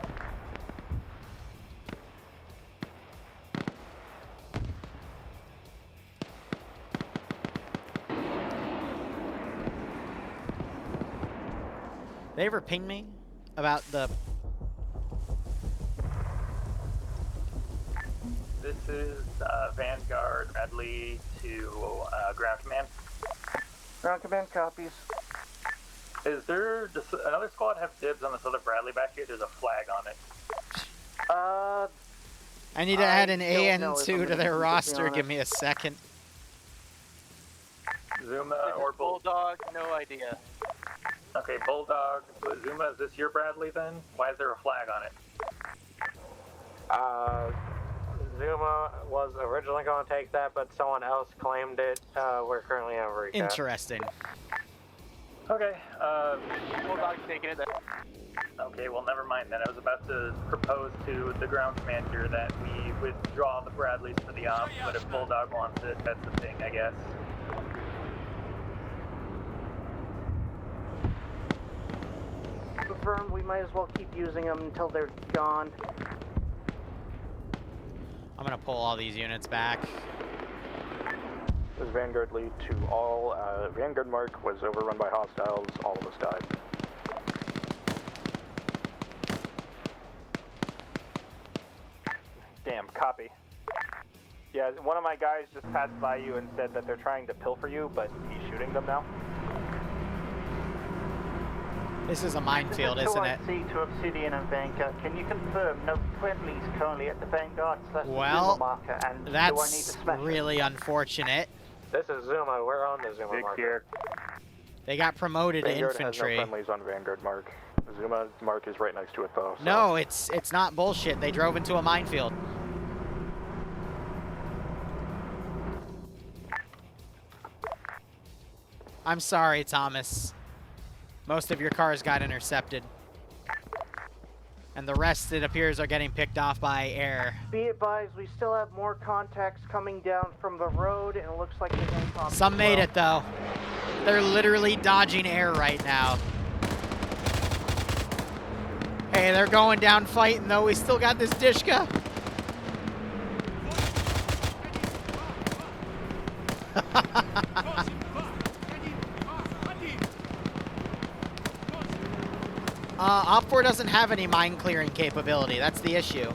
Speaker 1: They ever ping me about the...
Speaker 9: This is Vanguard Bradley to ground command.
Speaker 10: Ground command copies.
Speaker 9: Does another squad have dibs on this other Bradley back here? There's a flag on it.
Speaker 1: I need to add an AN2 to their roster. Give me a second.
Speaker 9: Zuma or
Speaker 11: Bulldog? No idea.
Speaker 9: Okay, Bulldog. Zuma, is this your Bradley then? Why is there a flag on it?
Speaker 12: Zuma was originally going to take that, but someone else claimed it. We're currently on recap.
Speaker 1: Interesting.
Speaker 9: Okay,
Speaker 11: Bulldog's taking it then.
Speaker 9: Okay, well, never mind then. I was about to propose to the ground commander that we withdraw the Bradleys for the op, but if Bulldog wants it, that's the thing, I guess.
Speaker 10: Confirmed, we might as well keep using them until they're gone.
Speaker 1: I'm gonna pull all these units back.
Speaker 3: This is Vanguard lead to all. Vanguard Mark was overrun by hostiles. All of us died.
Speaker 7: Damn, copy. Yeah, one of my guys just passed by you and said that they're trying to pilfer you, but he's shooting them now.
Speaker 1: This is a minefield, isn't it?
Speaker 5: To Obsidian and Vanguard. Can you confirm no friendlies currently at the Vanguard /
Speaker 1: Well,
Speaker 5: marker? And
Speaker 1: that's
Speaker 5: do I need to smash
Speaker 1: really unfortunate.
Speaker 12: This is Zuma. We're on the Zuma marker.
Speaker 1: They got promoted to
Speaker 3: Vanguard
Speaker 1: infantry.
Speaker 3: has no friendlies on Vanguard Mark. Zuma Mark is right next to it though. So.
Speaker 1: No, it's not bullshit. They drove into a minefield. I'm sorry, Thomas. Most of your cars got intercepted. And the rest, it appears, are getting picked off by air.
Speaker 10: Be advised, we still have more contacts coming down from the road, and it looks like they're going to come.
Speaker 1: Some made it, though. They're literally dodging air right now. Hey, they're going down fighting, though. We still got this Dishka. Op 4 doesn't have any mine clearing capability. That's the issue.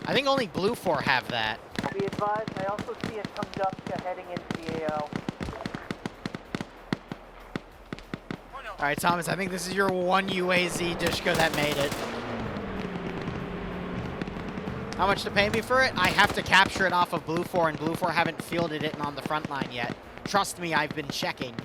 Speaker 1: I think only Blue 4 have that.
Speaker 10: Be advised, I also see a Tunguska heading into the AO.
Speaker 1: Alright, Thomas, I think this is your one UAZ Dushka that made it. How much to pay me for it? I have to capture it off of Blue 4, and Blue 4 haven't fielded it on the front line yet. Trust me, I've been checking.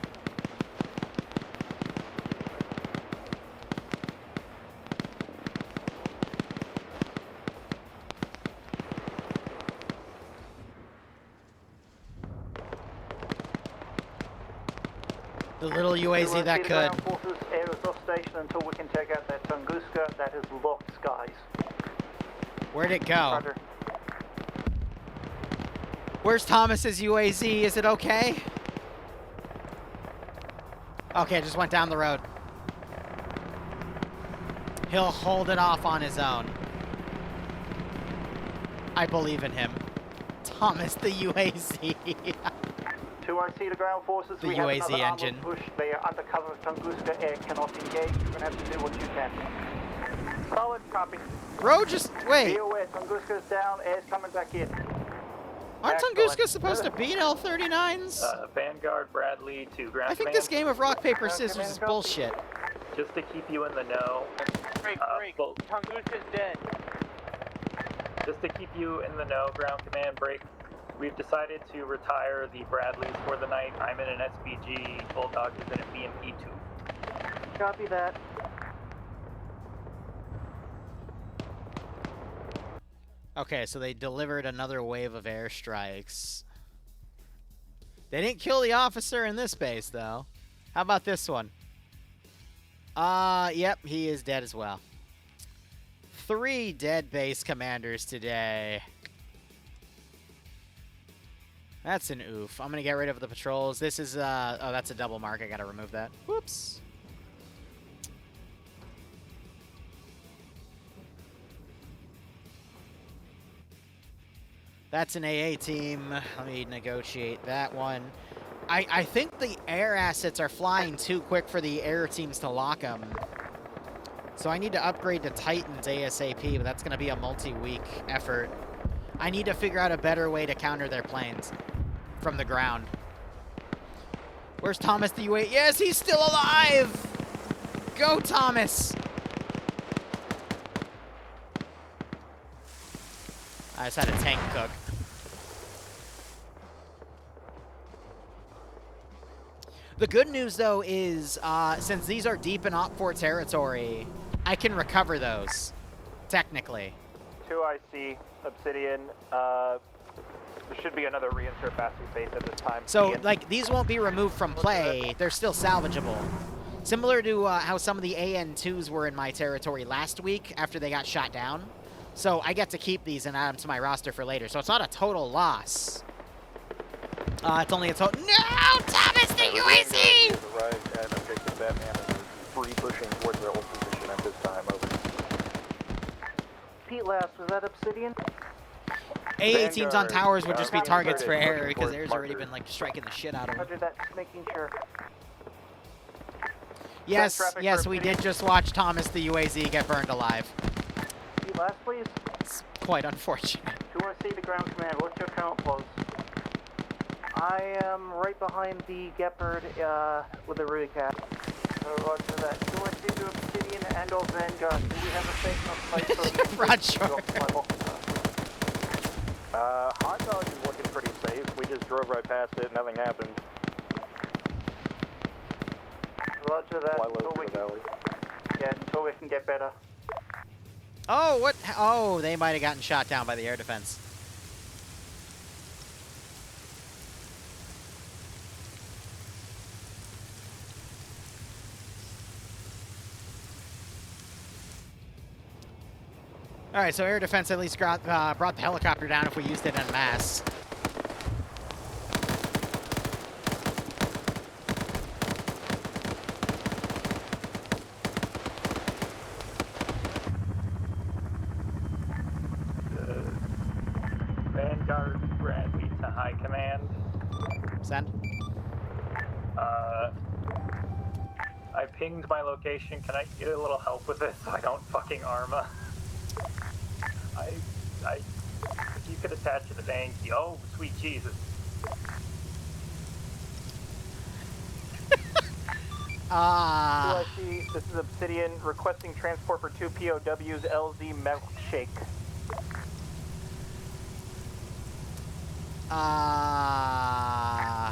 Speaker 1: The little UAZ that could.
Speaker 5: Ground forces, air is off station until we can take out that Tunguska that has locked skies.
Speaker 1: Where'd it go?
Speaker 5: Roger.
Speaker 1: Where's Thomas's UAZ? Is it okay? Okay, it just went down the road. He'll hold it off on his own. I believe in him. Thomas, the UAZ.
Speaker 5: 2IC to ground forces.
Speaker 1: The
Speaker 5: we
Speaker 1: UAZ
Speaker 5: have another
Speaker 1: engine.
Speaker 5: armored push. They are under cover of Tunguska. Air cannot engage. You're gonna have to do what you can. Solid copy.
Speaker 1: Bro, just wait.
Speaker 5: Be aware, Tunguska's down. Air's coming back in.
Speaker 1: Aren't Tunguska supposed to beat L-39s?
Speaker 9: Vanguard Bradley to ground
Speaker 1: I think
Speaker 9: command.
Speaker 1: this game of rock, paper, scissors is bullshit.
Speaker 9: Just to keep you in the know.
Speaker 11: Break. Tunguska's dead.
Speaker 9: Just to keep you in the know, ground command break. We've decided to retire the Bradleys for the night. I'm in an SPG. Bulldog is in a BMP-2.
Speaker 10: Copy that.
Speaker 1: Okay, so they delivered another wave of airstrikes. They didn't kill the officer in this base, though. How about this one? Yep, he is dead as well. 3 dead base commanders today. That's an oof. I'm gonna get rid of the patrols. This is, oh, that's a double mark. I gotta remove that. Whoops. That's an AA team. Let me negotiate that one. I think the air assets are flying too quick for the air teams to lock them. So I need to upgrade to Titans ASAP, but that's going to be a multi-week effort. I need to figure out a better way to counter their planes from the ground. Where's Thomas the U8? Yes, he's still alive! Go, Thomas! I just had a tank cook. The good news, though, is since these are deep in Op 4 territory, I can recover those, technically.
Speaker 7: 2IC, Obsidian, there should be another reinsert basket base at this time.
Speaker 1: So, like, these won't be removed from play. They're still salvageable. Similar to how some of the AN2s were in my territory last week after they got shot down. So I get to keep these and add them to my roster for later. So it's not a total loss. It's only a total... No! Thomas, the UAZ!
Speaker 3: Arrived at objective Batman and is free pushing towards their old position at this time. Over.
Speaker 10: Pete last, was that Obsidian?
Speaker 1: AA teams on towers would just be targets for air because air's already been like striking the shit out of them.
Speaker 10: Roger that, just making sure.
Speaker 1: Yes, yes, we did just watch Thomas the UAZ get burned alive.
Speaker 10: Pete last, please.
Speaker 1: It's quite unfortunate.
Speaker 5: 2IC to ground command. What's your current pose?
Speaker 10: I am right behind the Gepard with the Rudy Cat.
Speaker 5: Roger that. 2IC to Obsidian and or Vanguard. Do we have a safe enough place for
Speaker 1: Roger.
Speaker 3: Hot Dog is looking pretty safe. We just drove right past it. Nothing happened.
Speaker 5: Roger that. Until we can get better.
Speaker 1: Oh, what? Oh, they might have gotten shot down by the air defense. All right, so air defense at least brought the helicopter down if we used it en masse.
Speaker 9: Vanguard Bradley to high command.
Speaker 1: Send.
Speaker 9: I pinged my location. Can I get a little help with this so I don't fucking Arma? If you could attach to the bank. Oh, sweet Jesus.
Speaker 7: UIC, this is Obsidian requesting transport for 2 POWs, LZ Milkshake.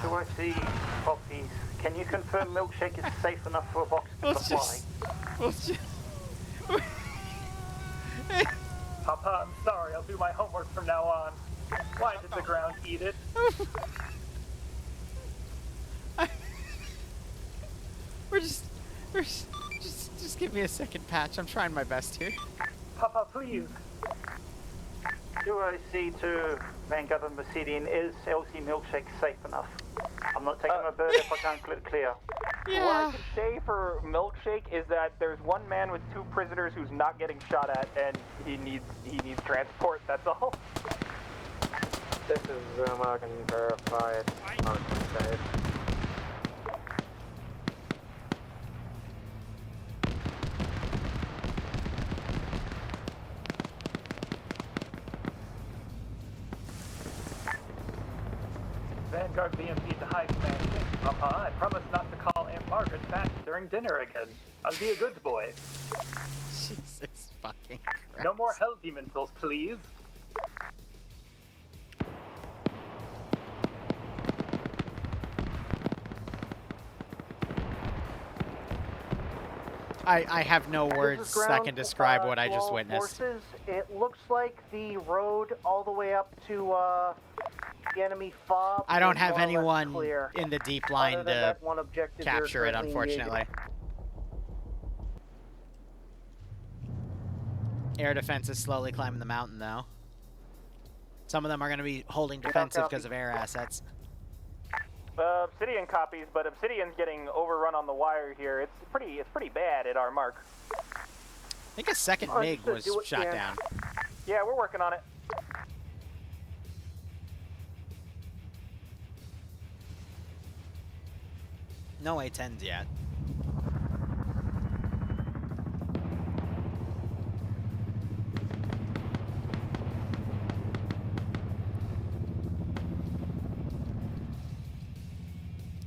Speaker 5: UIC, copies. Can you confirm Milkshake is safe enough for a box to fly?
Speaker 9: Papa, I'm sorry. I'll do my homework from now on. Why did the ground eat it?
Speaker 1: Just give me a second, Patch. I'm trying my best here.
Speaker 9: Papa, please.
Speaker 5: UIC to Vanguard and Obsidian, is LC Milkshake safe enough? I'm not taking my bird if I can't clear.
Speaker 7: What I can say for Milkshake is that there's one man with 2 prisoners who's not getting shot at, and he needs transport. That's all.
Speaker 12: This is Zoom. I can verify it. Safe.
Speaker 9: Vanguard BMP to High Command. Papa, I promise not to call Aunt Margaret back during dinner again. I'll be a good boy.
Speaker 1: Jesus fucking Christ.
Speaker 9: No more healthy mentals, please.
Speaker 1: I have no words that can describe what I just witnessed.
Speaker 10: Forces, it looks like the road all the way up to the enemy fob.
Speaker 1: I don't have
Speaker 10: more or less
Speaker 1: anyone
Speaker 10: clear.
Speaker 1: in the deep line
Speaker 10: Other than
Speaker 1: to
Speaker 10: that one objective you're
Speaker 1: capture it,
Speaker 10: currently
Speaker 1: unfortunately. Air defense is slowly climbing the mountain, though. Some of them are going to be holding defensive because of air assets.
Speaker 7: Obsidian copies, but Obsidian's getting overrun on the wire here. It's pretty bad at our mark.
Speaker 1: I think a second MiG was shot down.
Speaker 7: Yeah, we're working on it.
Speaker 1: No A-10s yet.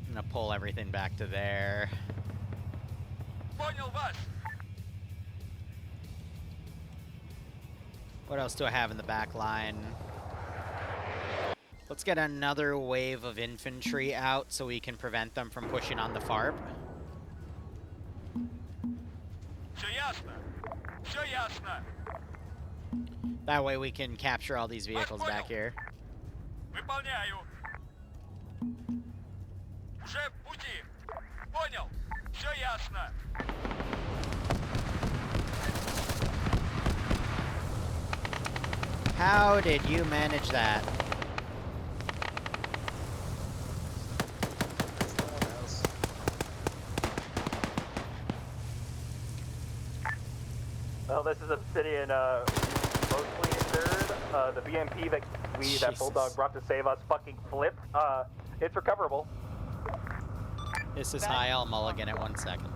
Speaker 1: I'm gonna pull everything back to there. What else do I have in the back line? Let's get another wave of infantry out so we can prevent them from pushing on the FARP. That way we can capture all these vehicles back here. How did you manage that?
Speaker 7: Well, this is Obsidian, mostly injured. The BMP that Bulldog brought to save us fucking flipped. It's recoverable.
Speaker 1: This is high. I'll mulligan it 1 second.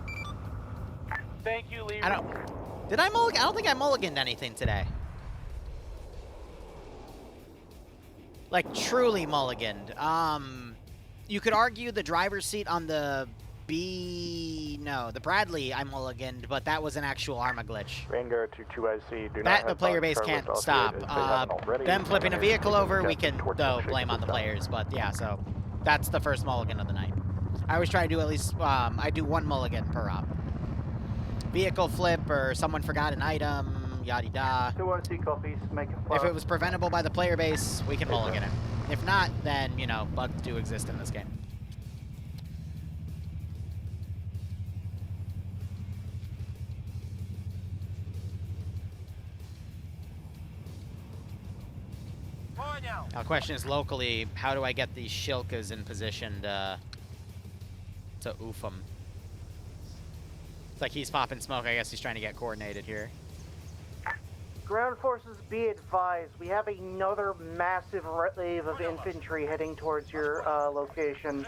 Speaker 11: Thank you, Liru.
Speaker 1: Did I mulligan? I don't think I mulliganed anything today. Like, truly mulliganed. You could argue the driver's seat on the the Bradley I mulliganed, but that was an actual Arma glitch.
Speaker 3: Vanguard to 2IC, do not
Speaker 1: That the
Speaker 3: have
Speaker 1: player
Speaker 3: box
Speaker 1: base can't
Speaker 3: travelers
Speaker 1: stop.
Speaker 3: associated. They haven't already.
Speaker 1: Them flipping a vehicle over, we can,
Speaker 3: towards
Speaker 1: though,
Speaker 3: Milkshake
Speaker 1: blame on the
Speaker 3: system.
Speaker 1: players, but yeah, so that's the first mulligan of the night. I always try to do at least, I do 1 mulligan per op. Vehicle flip, or someone forgot an item, yada-da.
Speaker 5: 2IC copies, make a
Speaker 1: If it was preventable by the player base, we can mulligan it. If not, then, you know, bugs do exist in this game. Now, the question is, locally, how do I get these Shilkas in position to oof them? It's like he's popping smoke. I guess he's trying to get coordinated here.
Speaker 10: Ground forces, be advised, we have another massive wave of infantry heading towards your location.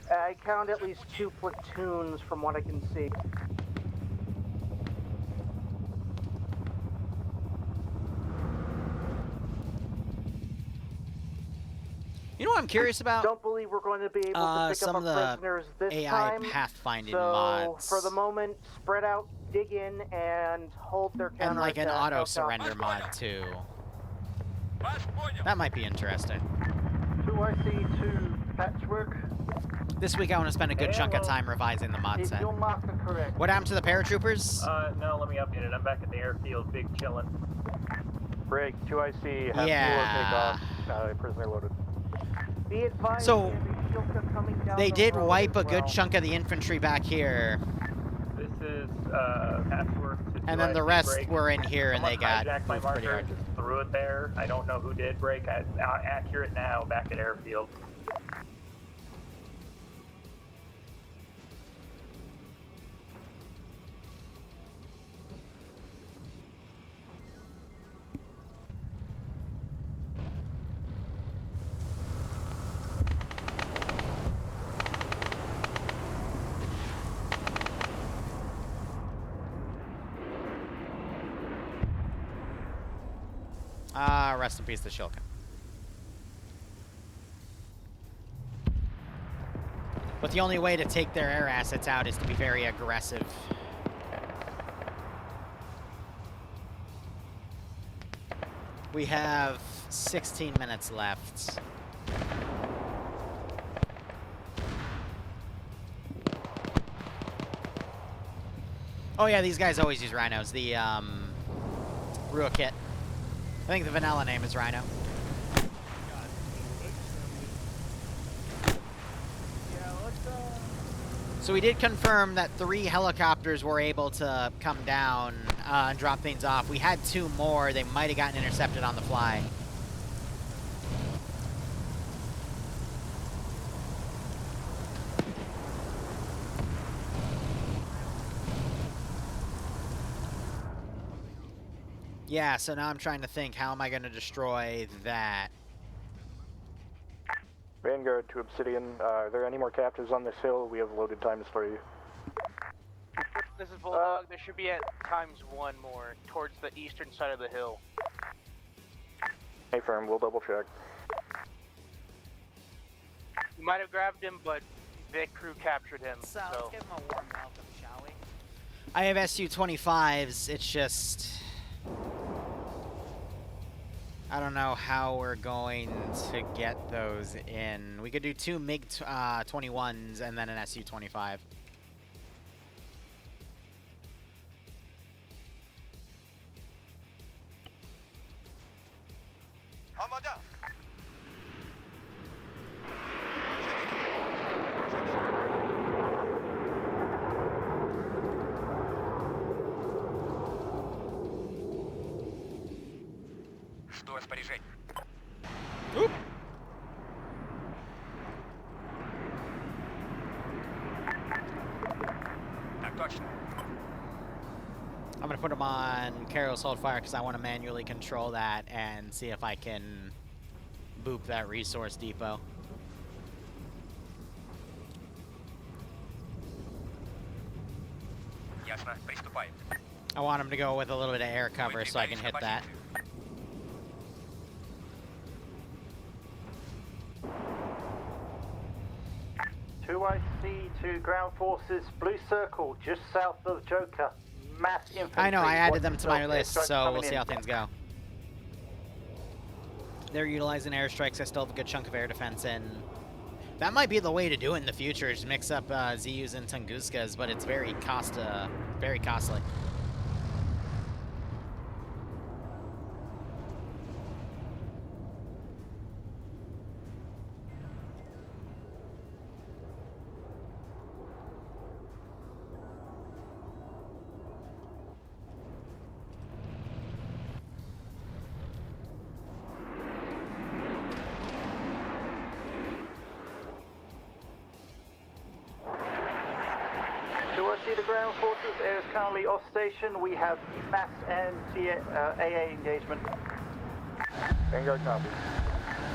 Speaker 10: I count at least 2 platoons from what I can see.
Speaker 1: You know what I'm curious about?
Speaker 10: Don't believe we're going to be able to pick
Speaker 1: some
Speaker 10: up
Speaker 1: of
Speaker 10: our
Speaker 1: the
Speaker 10: prisoners this
Speaker 1: AI
Speaker 10: time.
Speaker 1: pathfinding
Speaker 10: So
Speaker 1: mods.
Speaker 10: for the moment, spread out, dig in, and hold their counterattack.
Speaker 1: And like an auto surrender mod too. That might be interesting.
Speaker 5: 2IC to patchwork.
Speaker 1: This week I want to spend a good chunk of time revising the mod
Speaker 5: Is
Speaker 1: set.
Speaker 5: your marker correct?
Speaker 1: What happened to the paratroopers?
Speaker 9: No, let me update it. I'm back at the airfield, big chillin'.
Speaker 3: Brig, 2IC, have
Speaker 1: Yeah.
Speaker 3: fuel takeoff, prisoner loaded.
Speaker 10: Be advised,
Speaker 1: So,
Speaker 10: coming down
Speaker 1: they
Speaker 10: the
Speaker 1: did
Speaker 10: road
Speaker 1: wipe
Speaker 10: as
Speaker 1: a good
Speaker 10: well.
Speaker 1: chunk of the infantry back here.
Speaker 9: This is patchwork to
Speaker 1: And then the
Speaker 9: 2IC
Speaker 1: rest
Speaker 9: break.
Speaker 1: were in here and they
Speaker 9: Someone
Speaker 1: got
Speaker 9: hijacked my
Speaker 1: moved pretty
Speaker 9: marker,
Speaker 1: hard.
Speaker 9: just threw it there. I don't know who did break. Accurate now, back at airfield.
Speaker 1: Rest in peace to Shilkin. But the only way to take their air assets out is to be very aggressive. We have 16 minutes left. Oh yeah, these guys always use rhinos. The Rua kit. I think the vanilla name is Rhino. So we did confirm that 3 helicopters were able to come down and drop things off. We had 2 more. They might have gotten intercepted on the fly. Yeah, so now I'm trying to think, how am I going to destroy that?
Speaker 3: Vanguard to Obsidian, are there any more captives on this hill? We have loaded times for you.
Speaker 11: This is Bulldog. There should be at ×1 more towards the eastern side of the hill.
Speaker 3: Hey, firm, we'll double check.
Speaker 11: We might have grabbed him, but Vic crew captured him.
Speaker 17: So let's give him a warm welcome, shall we?
Speaker 1: I have Su-25s, it's just... I don't know how we're going to get those in. We could do 2 MiG-21s and then an Su-25.
Speaker 2: Жду распоряжений. Так точно.
Speaker 1: I'm going to put them on Careless Hold Fire because I want to manually control that and see if I can boop that resource depot.
Speaker 2: Ясно. Приступаем.
Speaker 1: I want them to go with a little bit of air cover so I can hit that.
Speaker 5: IC to ground forces, blue circle, just south of Joker. Mass infantry.
Speaker 1: I know, I added them to my
Speaker 5: Watch
Speaker 1: list,
Speaker 5: yourself,
Speaker 1: so
Speaker 5: coming
Speaker 1: we'll see
Speaker 5: in.
Speaker 1: how things go. They're utilizing airstrikes. I still have a good chunk of air defense in. That might be the way to do it in the future, is mix up ZUs and Tunguskas, but it's very costly.
Speaker 5: OSC to ground forces. Air is currently off station. We have mass and AA engagement.
Speaker 3: Vanguard copies.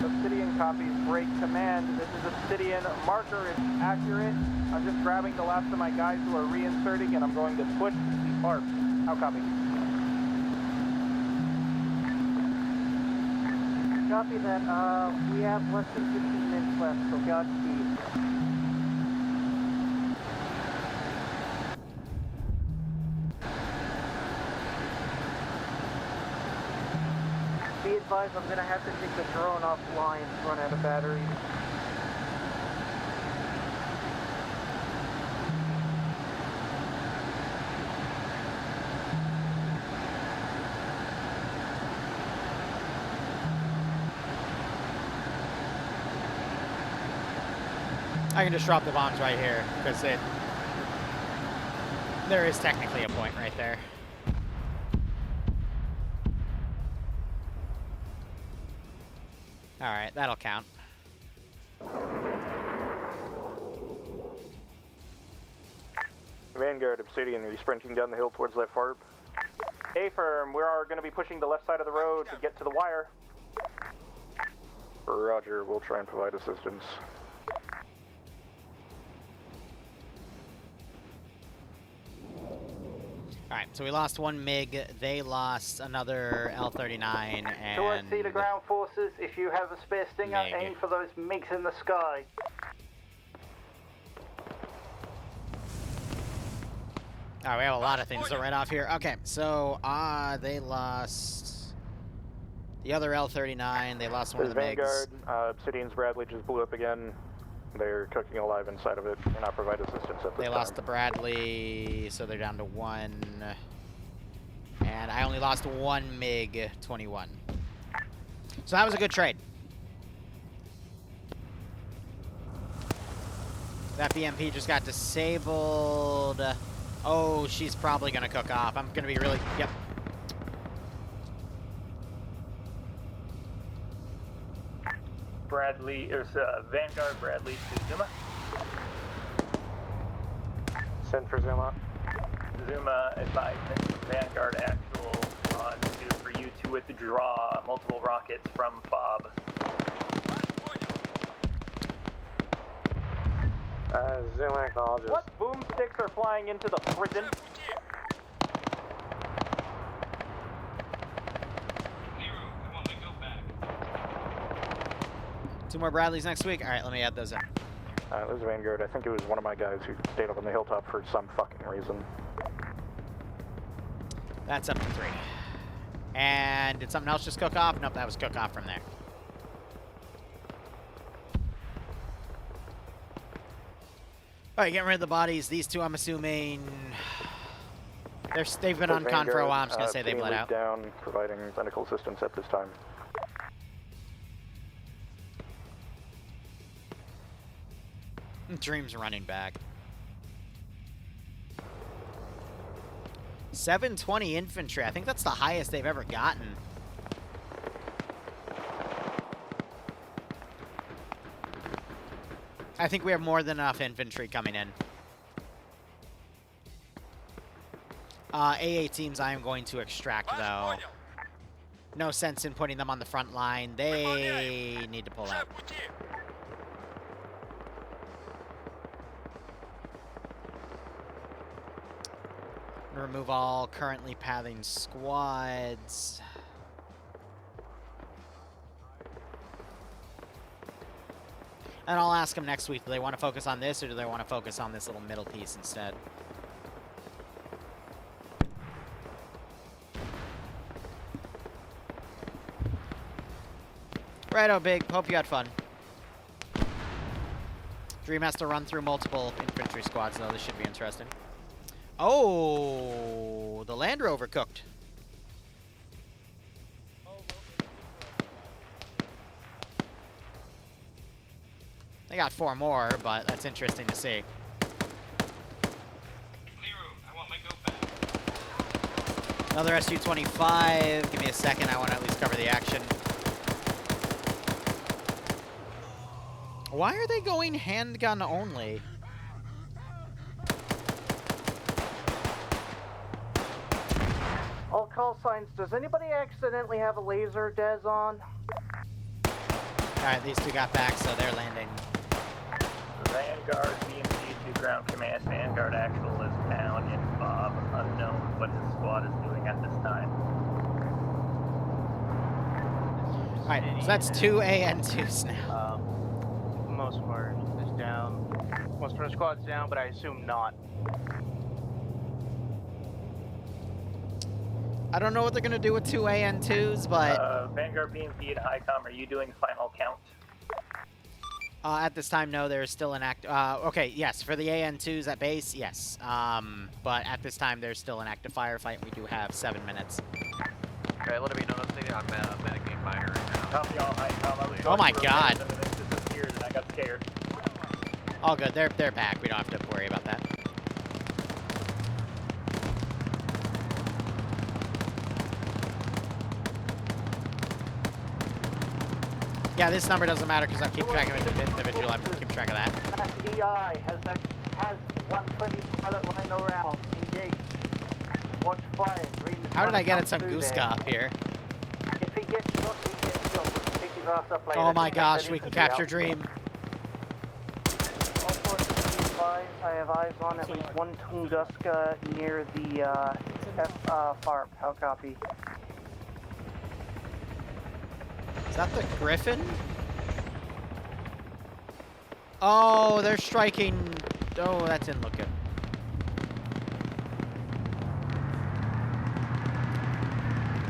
Speaker 7: Obsidian copies. Break command. This is Obsidian. Marker is accurate. I'm just grabbing the last of my guys who are reinserting, and I'm going to push the ARP. How copy?
Speaker 10: Copy that. We have less than 15 minutes left, so Godspeed. Be advised, I'm gonna have to take the drone offline to run out of batteries.
Speaker 1: I can just drop the bombs right here, because there is technically a point right there. Alright, that'll count.
Speaker 3: Vanguard, Obsidian, are you sprinting down the hill towards that farb?
Speaker 7: A-firm, we are going to be pushing the left side of the road to get to the wire.
Speaker 3: Roger, we'll try and provide assistance.
Speaker 1: Alright, so we lost one MiG, they lost another L-39, and...
Speaker 5: OSC to ground forces, if you have a spare Stinger,
Speaker 1: MiG.
Speaker 5: aim for those MiGs in the sky.
Speaker 1: Alright, we have a lot of things to write off here. Okay, so, they lost the other L-39, they lost one of the MiGs.
Speaker 3: Vanguard, Obsidian's Bradley just blew up again. They're cooking alive inside of it. Cannot provide assistance at this time.
Speaker 1: They lost the Bradley, so they're down to one. And I only lost one MiG-21. So that was a good trade. That BMP just got disabled. Oh, she's probably going to cook off. I'm going to be really... Yep.
Speaker 9: Bradley, or Vanguard Bradley to Zuma.
Speaker 12: Send for Zuma.
Speaker 9: Zuma advising Vanguard actual for you to withdraw multiple rockets from FOB.
Speaker 12: Zuma acknowledges.
Speaker 7: What boomsticks are flying into the prison?
Speaker 1: Two more Bradleys next week. All right, let me add those in.
Speaker 3: This is Vanguard. I think it was one of my guys who stayed up on the hilltop for some fucking reason.
Speaker 1: That's up to 3. And did something else just cook off? Nope, that was cook off from there. All right, getting rid of the bodies. These two, I'm assuming, they've been on con for a while. I'm just gonna say they bled out.
Speaker 3: Down, providing medical assistance at this time.
Speaker 1: Dream's running back. 720 infantry. I think that's the highest they've ever gotten. I think we have more than enough infantry coming in. AA teams I am going to extract, though. No sense in putting them on the front line. They need to pull out. Remove all currently pathing squads. And I'll ask them next week, do they want to focus on this or do they want to focus on this little middle piece instead? Righto, Big. Hope you had fun. Dream has to run through multiple infantry squads, though. This should be interesting. Oh, the Land Rover cooked. They got 4 more, but that's interesting to see.
Speaker 6: Liru, I want my goat back.
Speaker 1: Another Su-25. Give me a second. I want to at least cover the action. Why are they going handgun only?
Speaker 10: call signs. Does anybody accidentally have a laser des on?
Speaker 1: Alright, these two got back, so they're landing.
Speaker 9: Vanguard, BMC to ground command. Vanguard actual is down in Bob. Unknown what his squad is doing at this time.
Speaker 1: Alright, so that's 2 AN2s now.
Speaker 11: Most of our is down. Most of our squad's down, but I assume not.
Speaker 1: I don't know what they're gonna do with 2 AN2s, but
Speaker 9: Vanguard, BMP, and ICOM, are you doing final count?
Speaker 1: at this time, no, there's still an active. Okay, yes, for the AN2s at base, yes. But at this time, there's still an active firefight. We do have 7 minutes.
Speaker 16: Okay, let me know. I'm medicing miner right now.
Speaker 9: Copy all, ICOM. I was
Speaker 1: Oh my
Speaker 9: going for a
Speaker 1: God.
Speaker 9: minute and then it disappeared and I got scared.
Speaker 1: All good. They're back. We don't have to worry about that. Yeah, this number doesn't matter because I'm keeping track of individual. I'm keeping track of that.
Speaker 5: EI has 120 pilot line around. Engage. Watch fire. Green is
Speaker 1: How did I get at
Speaker 5: come through
Speaker 1: Tunguska
Speaker 5: there.
Speaker 1: up here?
Speaker 5: If he gets shot, he gets shot. We'll pick his ass up later.
Speaker 1: Oh my gosh,
Speaker 5: That
Speaker 1: we
Speaker 5: is
Speaker 1: can
Speaker 5: the
Speaker 1: capture
Speaker 5: out.
Speaker 1: Dream.
Speaker 10: All forces be advised, I have eyes on at least one Tunguska near the FARP. How copy?
Speaker 1: Is that the Griffin? Oh, they're striking. Oh, that didn't look good.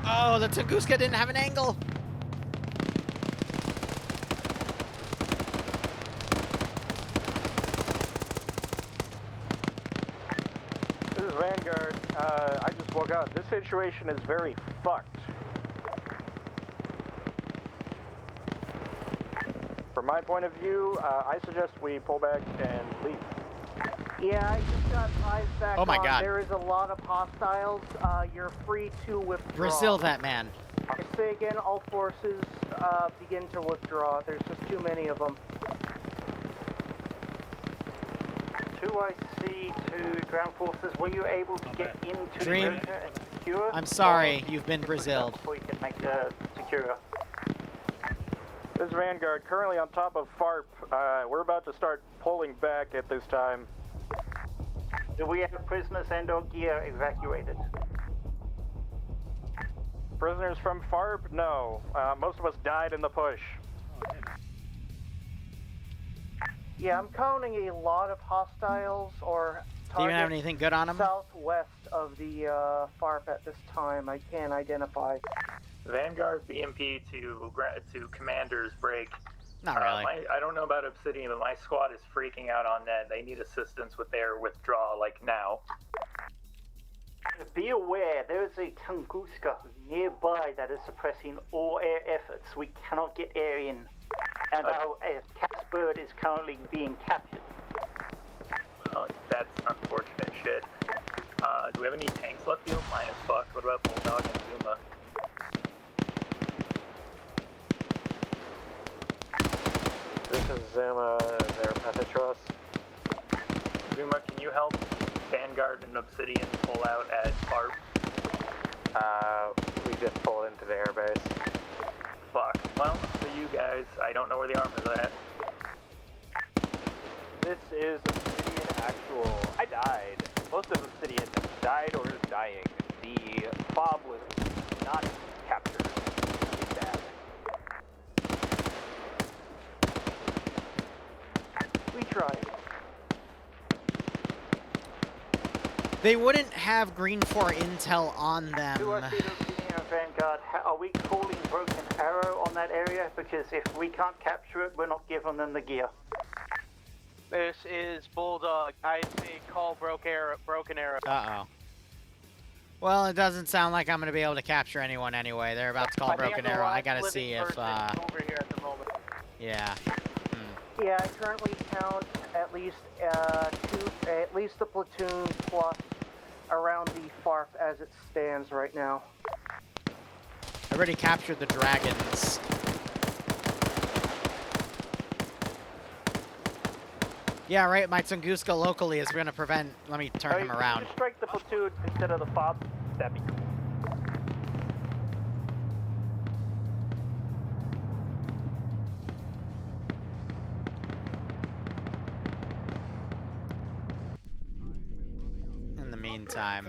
Speaker 1: Oh, the Tunguska didn't have an angle.
Speaker 3: This is Vanguard. I just woke up. This situation is very fucked. From my point of view, I suggest we pull back and leave.
Speaker 10: Yeah, I just got eyes back
Speaker 1: Oh my
Speaker 10: on.
Speaker 1: God.
Speaker 10: There is a lot of hostiles. You're free to withdraw.
Speaker 1: Brazil that man.
Speaker 10: I say again, all forces begin to withdraw. There's just too many of them.
Speaker 5: 2IC to ground forces. Were you able to get into
Speaker 1: Dream.
Speaker 5: the area and secure?
Speaker 1: I'm sorry, you've been Braziled.
Speaker 5: Before you can make secure.
Speaker 3: This is Vanguard, currently on top of FARP. We're about to start pulling back at this time.
Speaker 5: Do we have prisoners and/or gear evacuated?
Speaker 3: Prisoners from FARP? No. Most of us died in the push.
Speaker 10: Yeah, I'm counting a lot of hostiles or
Speaker 1: Do you even have
Speaker 10: targets
Speaker 1: anything good on them?
Speaker 10: southwest of the FARP at this time. I can't identify.
Speaker 9: Vanguard, BMP to Commander's break.
Speaker 1: Not really.
Speaker 9: I don't know about Obsidian, but my squad is freaking out on net. They need assistance with their withdrawal, like now.
Speaker 5: Be aware, there is a Tunguska nearby that is suppressing all air efforts. We cannot get air in. And our Catbird is currently being captured.
Speaker 9: Oh, that's unfortunate shit. Do we have any tanks left here? Mine is fucked. What about Bulldog and Zuma?
Speaker 12: This is Zuma, their message to us.
Speaker 9: Zuma, can you help Vanguard and Obsidian pull out at FARP?
Speaker 12: We just pulled into the airbase.
Speaker 9: Fuck. Well, for you guys, I don't know where the arm is at.
Speaker 7: This is Obsidian actual. I died. Most of Obsidian died or is dying. The Bob was not captured. It's bad.
Speaker 10: We tried.
Speaker 1: They wouldn't have Green 4 intel on them.
Speaker 5: 2IC to Obsidian and Vanguard, are we calling Broken Arrow on that area? Because if we can't capture it, we're not giving them the gear.
Speaker 11: This is Bulldog. I say call Broken Arrow.
Speaker 1: Uh-oh. Well, it doesn't sound like I'm going to be able to capture anyone anyway. They're about to call Broken Arrow. I got to see if,
Speaker 11: over here at the moment.
Speaker 1: yeah.
Speaker 10: Yeah, I currently count at least at least a platoon plus around the FARP as it stands right now.
Speaker 1: I already captured the dragons. Yeah, right, my Tunguska locally is going to prevent... Let me turn him around.
Speaker 7: Just strike the platoon instead of the FOB. That'd be cool.
Speaker 1: meantime.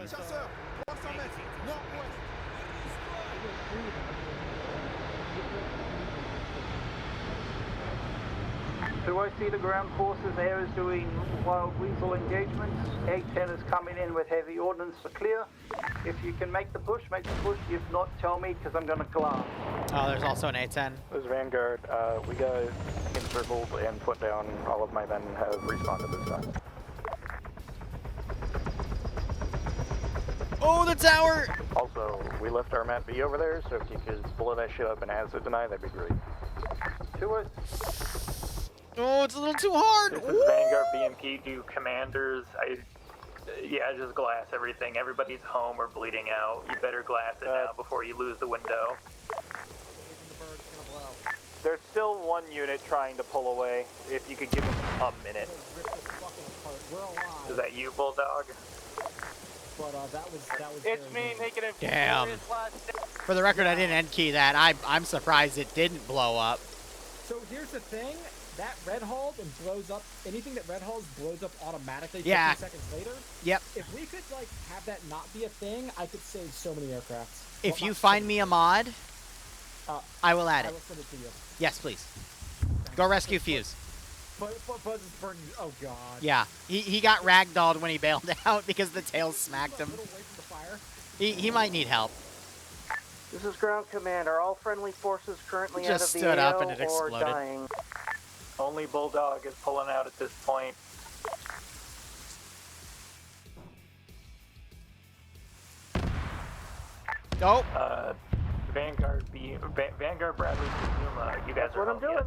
Speaker 5: Do I see the ground forces there is doing wild weasel engagements? A10 is coming in with heavy ordnance to clear. If you can make the push, make the push. If not, tell me, because I'm going to glass.
Speaker 1: Oh, there's also an A10.
Speaker 3: This is Vanguard. We got encircled and put down. All of my men have responded this time.
Speaker 1: Oh, the tower!
Speaker 3: Also, we left our Mat B over there, so if you could blow that shit up and acid deny, that'd be great.
Speaker 5: To us.
Speaker 1: Oh, it's a little too hard.
Speaker 9: This is Vanguard BMP. Do commanders? Yeah, just glass everything. Everybody's home or bleeding out. You better glass it now before you lose the window.
Speaker 7: There's still one unit trying to pull away. If you could give them a minute.
Speaker 9: Is that you, Bulldog?
Speaker 12: But that was
Speaker 11: It's me, negative.
Speaker 1: Damn. For the record, I didn't end key that. I'm surprised it didn't blow up.
Speaker 12: So here's the thing. That red hull and blows up. Anything that red hulls blows up automatically 15
Speaker 1: Yeah.
Speaker 12: seconds later.
Speaker 1: Yep.
Speaker 12: If we could like have that not be a thing, I could save so many aircrafts.
Speaker 1: If you find me a mod, I will add
Speaker 12: I
Speaker 1: it.
Speaker 12: will send it to you.
Speaker 1: Yes, please. Go rescue Fuse.
Speaker 12: Buzz is burning. Oh god.
Speaker 1: Yeah, he got ragdolled when he bailed out because the tail smacked him. He might need help.
Speaker 10: This is ground command. Are all friendly forces currently out of
Speaker 1: Just
Speaker 10: the
Speaker 1: stood
Speaker 10: AO
Speaker 1: up and it
Speaker 10: or
Speaker 1: exploded.
Speaker 10: dying?
Speaker 9: Only Bulldog is pulling out at this point.
Speaker 1: Nope.
Speaker 9: Vanguard Bradley Zuma. You guys
Speaker 10: That's
Speaker 9: are
Speaker 10: what I'm
Speaker 9: home
Speaker 10: doing.
Speaker 9: yet?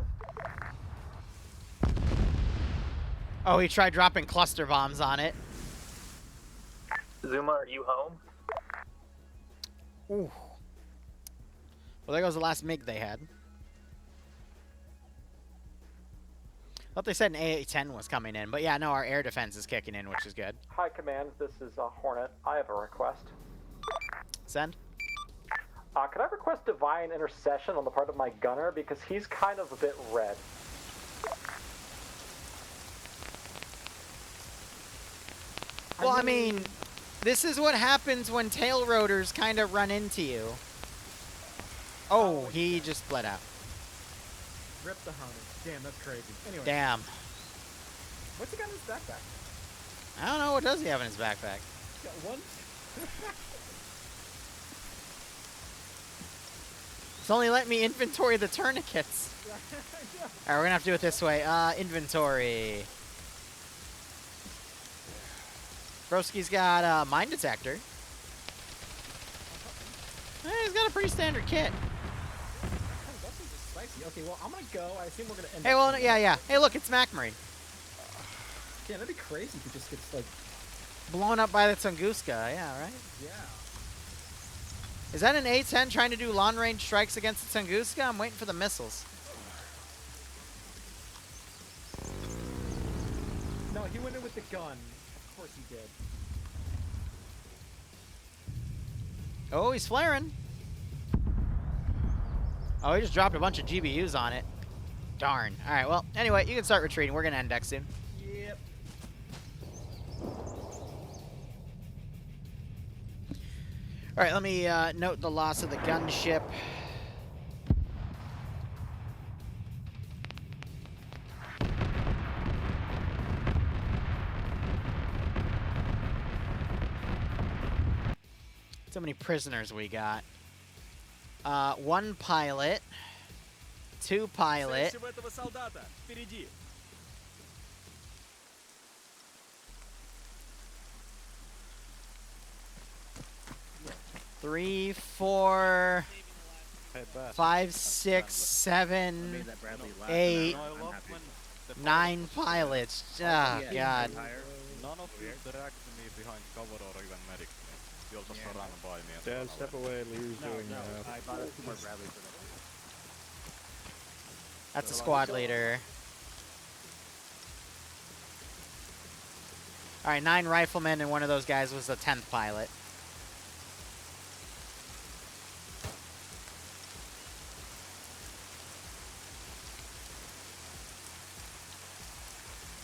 Speaker 1: Oh, he tried dropping cluster bombs on it.
Speaker 9: Zuma, are you home?
Speaker 1: Ooh. Well, there goes the last MiG they had. Thought they said an A-10 was coming in, but yeah, no, our air defense is kicking in, which is good.
Speaker 12: Hi, command. This is Hornet. I have a request.
Speaker 1: Send.
Speaker 12: Could I request divine intercession on the part of my gunner because he's kind of a bit red.
Speaker 1: Well, I mean, this is what happens when tail rotors kind of run into you. Oh, he just bled out.
Speaker 12: Rip the honey. Damn, that's crazy. Anyway.
Speaker 1: Damn.
Speaker 12: What's he got in his backpack?
Speaker 1: I don't know. What does he have in his backpack?
Speaker 12: He's got one.
Speaker 1: It's only let me inventory the tourniquets. Alright, we're gonna have to do it this way. Inventory. Broski's got a mine detector. He's got a pretty standard kit.
Speaker 12: Spicy. Okay, well, I'm gonna go. I assume we're gonna end
Speaker 1: Hey,
Speaker 12: up
Speaker 1: well,
Speaker 12: somewhere.
Speaker 1: yeah. Hey, look, it's MacMarine.
Speaker 12: Yeah, that'd be crazy if it just gets, like...
Speaker 1: Blown up by the Tunguska, yeah, right?
Speaker 12: Yeah.
Speaker 1: Is that an A-10 trying to do long-range strikes against the Tunguska? I'm waiting for the missiles.
Speaker 12: No, he went in with the gun. Of course he did.
Speaker 1: Oh, he's flaring. Oh, he just dropped a bunch of GBUs on it. Darn. All right, well, anyway, you can start retreating. We're going to end deck soon.
Speaker 12: Yep.
Speaker 1: All right, let me note the loss of the gunship. So many prisoners we got. 1 pilot, 2 pilot, 3, 4, 5, 6, 7, 8, 9 pilots. Oh, God.
Speaker 18: None of you dragged me behind cover or even medic. You'll just run by me.
Speaker 19: Dad, step away. Liru's doing
Speaker 18: I bought 2 more Bradley for them.
Speaker 1: That's a squad leader. All right, 9 riflemen, and one of those guys was the 10th pilot.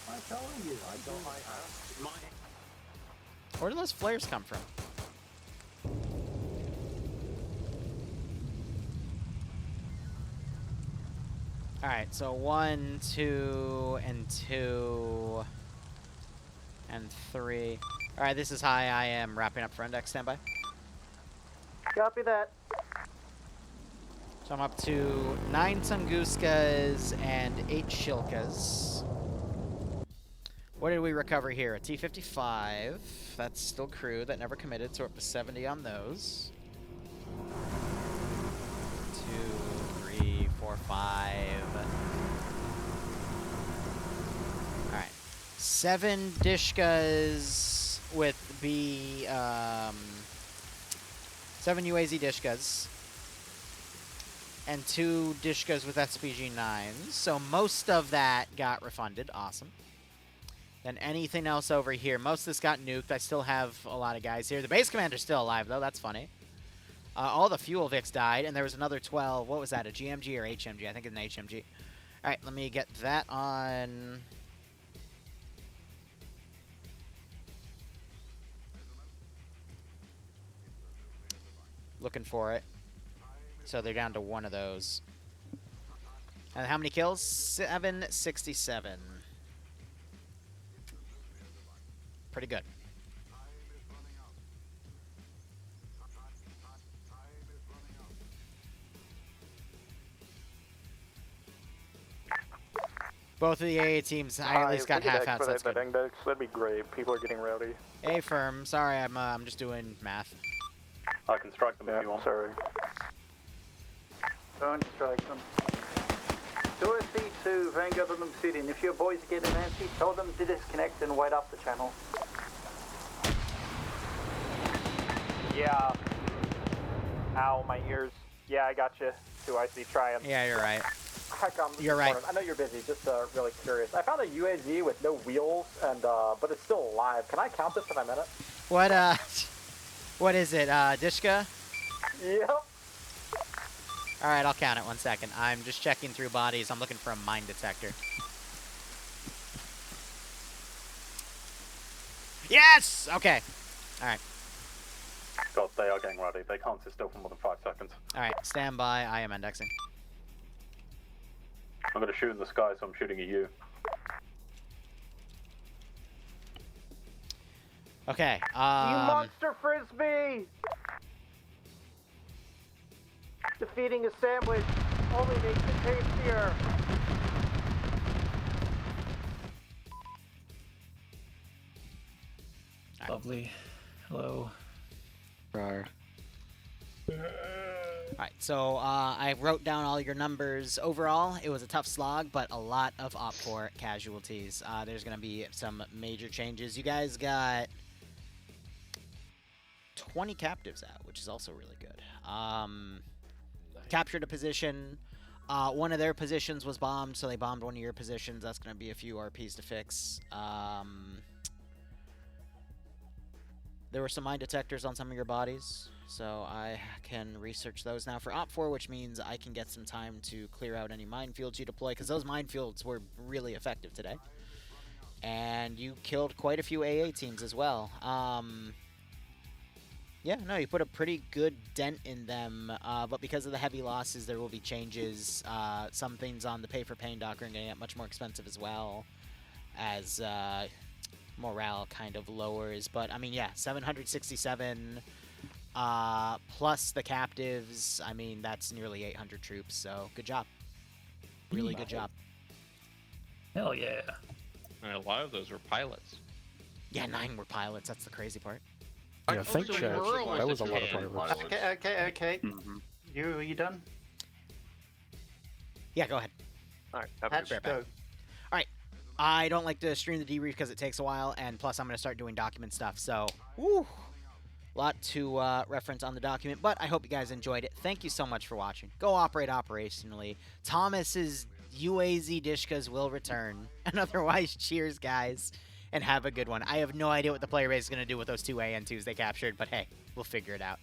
Speaker 20: I'm telling you, I don't like
Speaker 1: Where do those flares come from? Alright, so 1, 2, and 2, and 3. Alright, this is high. I am wrapping up front deck. Standby.
Speaker 10: Copy that.
Speaker 1: So I'm up to 9 Tunguskas and 8 Shilkas. What did we recover here? A T-55. That's still crew. That never committed, so we're up to 70 on those. 2, 3, 4, 5. Alright. 7 Dishkas with 7 UAZ Dishkas. And 2 Dishkas with SPG-9s. So most of that got refunded. Awesome. Then anything else over here. Most of this got nuked. I still have a lot of guys here. The base commander's still alive, though. That's funny. All the fuel Vics died, and there was another 12. What was that, a GMG or HMG? I think it's an HMG. All right, let me get that on. Looking for it. So they're down to 1 of those. And how many kills? 767. Pretty good. Both of the AA teams, I at least got half outs. That's good.
Speaker 3: That'd be great. People are getting rowdy.
Speaker 1: A firm. Sorry, I'm just doing math.
Speaker 15: I can strike them if you want.
Speaker 3: Sorry.
Speaker 5: Don't strike them. 2SC2, Vanguard and Obsidian. If your boys get an antsy, tell them to disconnect and wait up the channel.
Speaker 7: Yeah. Ow, my ears. Yeah, I got you. 2IC, try them.
Speaker 1: Yeah, you're right.
Speaker 12: Heck,
Speaker 1: You're right.
Speaker 12: I know you're busy, just really curious. I found a UAZ with no wheels, and but it's still alive. Can I count this in a minute?
Speaker 1: What, what is it, Dishka?
Speaker 12: Yep.
Speaker 1: Alright, I'll count it. 1 second. I'm just checking through bodies. I'm looking for a mine detector. Yes! Okay. Alright.
Speaker 15: God, they are getting rowdy. They can't sit still for more than 5 seconds.
Speaker 1: Alright, stand by. I am indexing.
Speaker 15: I'm going to shoot in the sky, so I'm shooting at you.
Speaker 1: Okay,
Speaker 10: You monster frisbee! Defeating a sandwich only makes it tastier.
Speaker 20: Lovely. Hello.
Speaker 19: Rar.
Speaker 1: Alright, so I wrote down all your numbers. Overall, it was a tough slog, but a lot of OPFOR casualties. There's going to be some major changes. You guys got 20 captives out, which is also really good. Captured a position. One of their positions was bombed, so they bombed one of your positions. That's going to be a few RPs to fix. There were some mine detectors on some of your bodies, so I can research those now for OPFOR, which means I can get some time to clear out any minefields you deploy, because those minefields were really effective today. And you killed quite a few AA teams as well. Yeah, no, you put a pretty good dent in them, but because of the heavy losses, there will be changes. Some things on the pay-for-pain dock are going to get much more expensive as well, as morale kind of lowers. But, I mean, yeah, 767 plus the captives. I mean, that's nearly 800 troops, so good job. Really good job.
Speaker 20: Hell yeah.
Speaker 6: And a lot of those were pilots.
Speaker 1: Yeah, 9 were pilots. That's the crazy part.
Speaker 19: Yeah, think check. That was a lot of pilots.
Speaker 5: Okay. You done?
Speaker 1: Yeah, go ahead.
Speaker 4: Alright,
Speaker 5: Hatch, go.
Speaker 1: Alright, I don't like to stream the debrief because it takes a while, and plus I'm going to start doing document stuff, so, woo! A lot to reference on the document, but I hope you guys enjoyed it. Thank you so much for watching. Go operate operationally. Thomas's UAZ Dishkas will return. And otherwise, cheers, guys, and have a good one. I have no idea what the player base is going to do with those 2 AN2s they captured, but hey, we'll figure it out.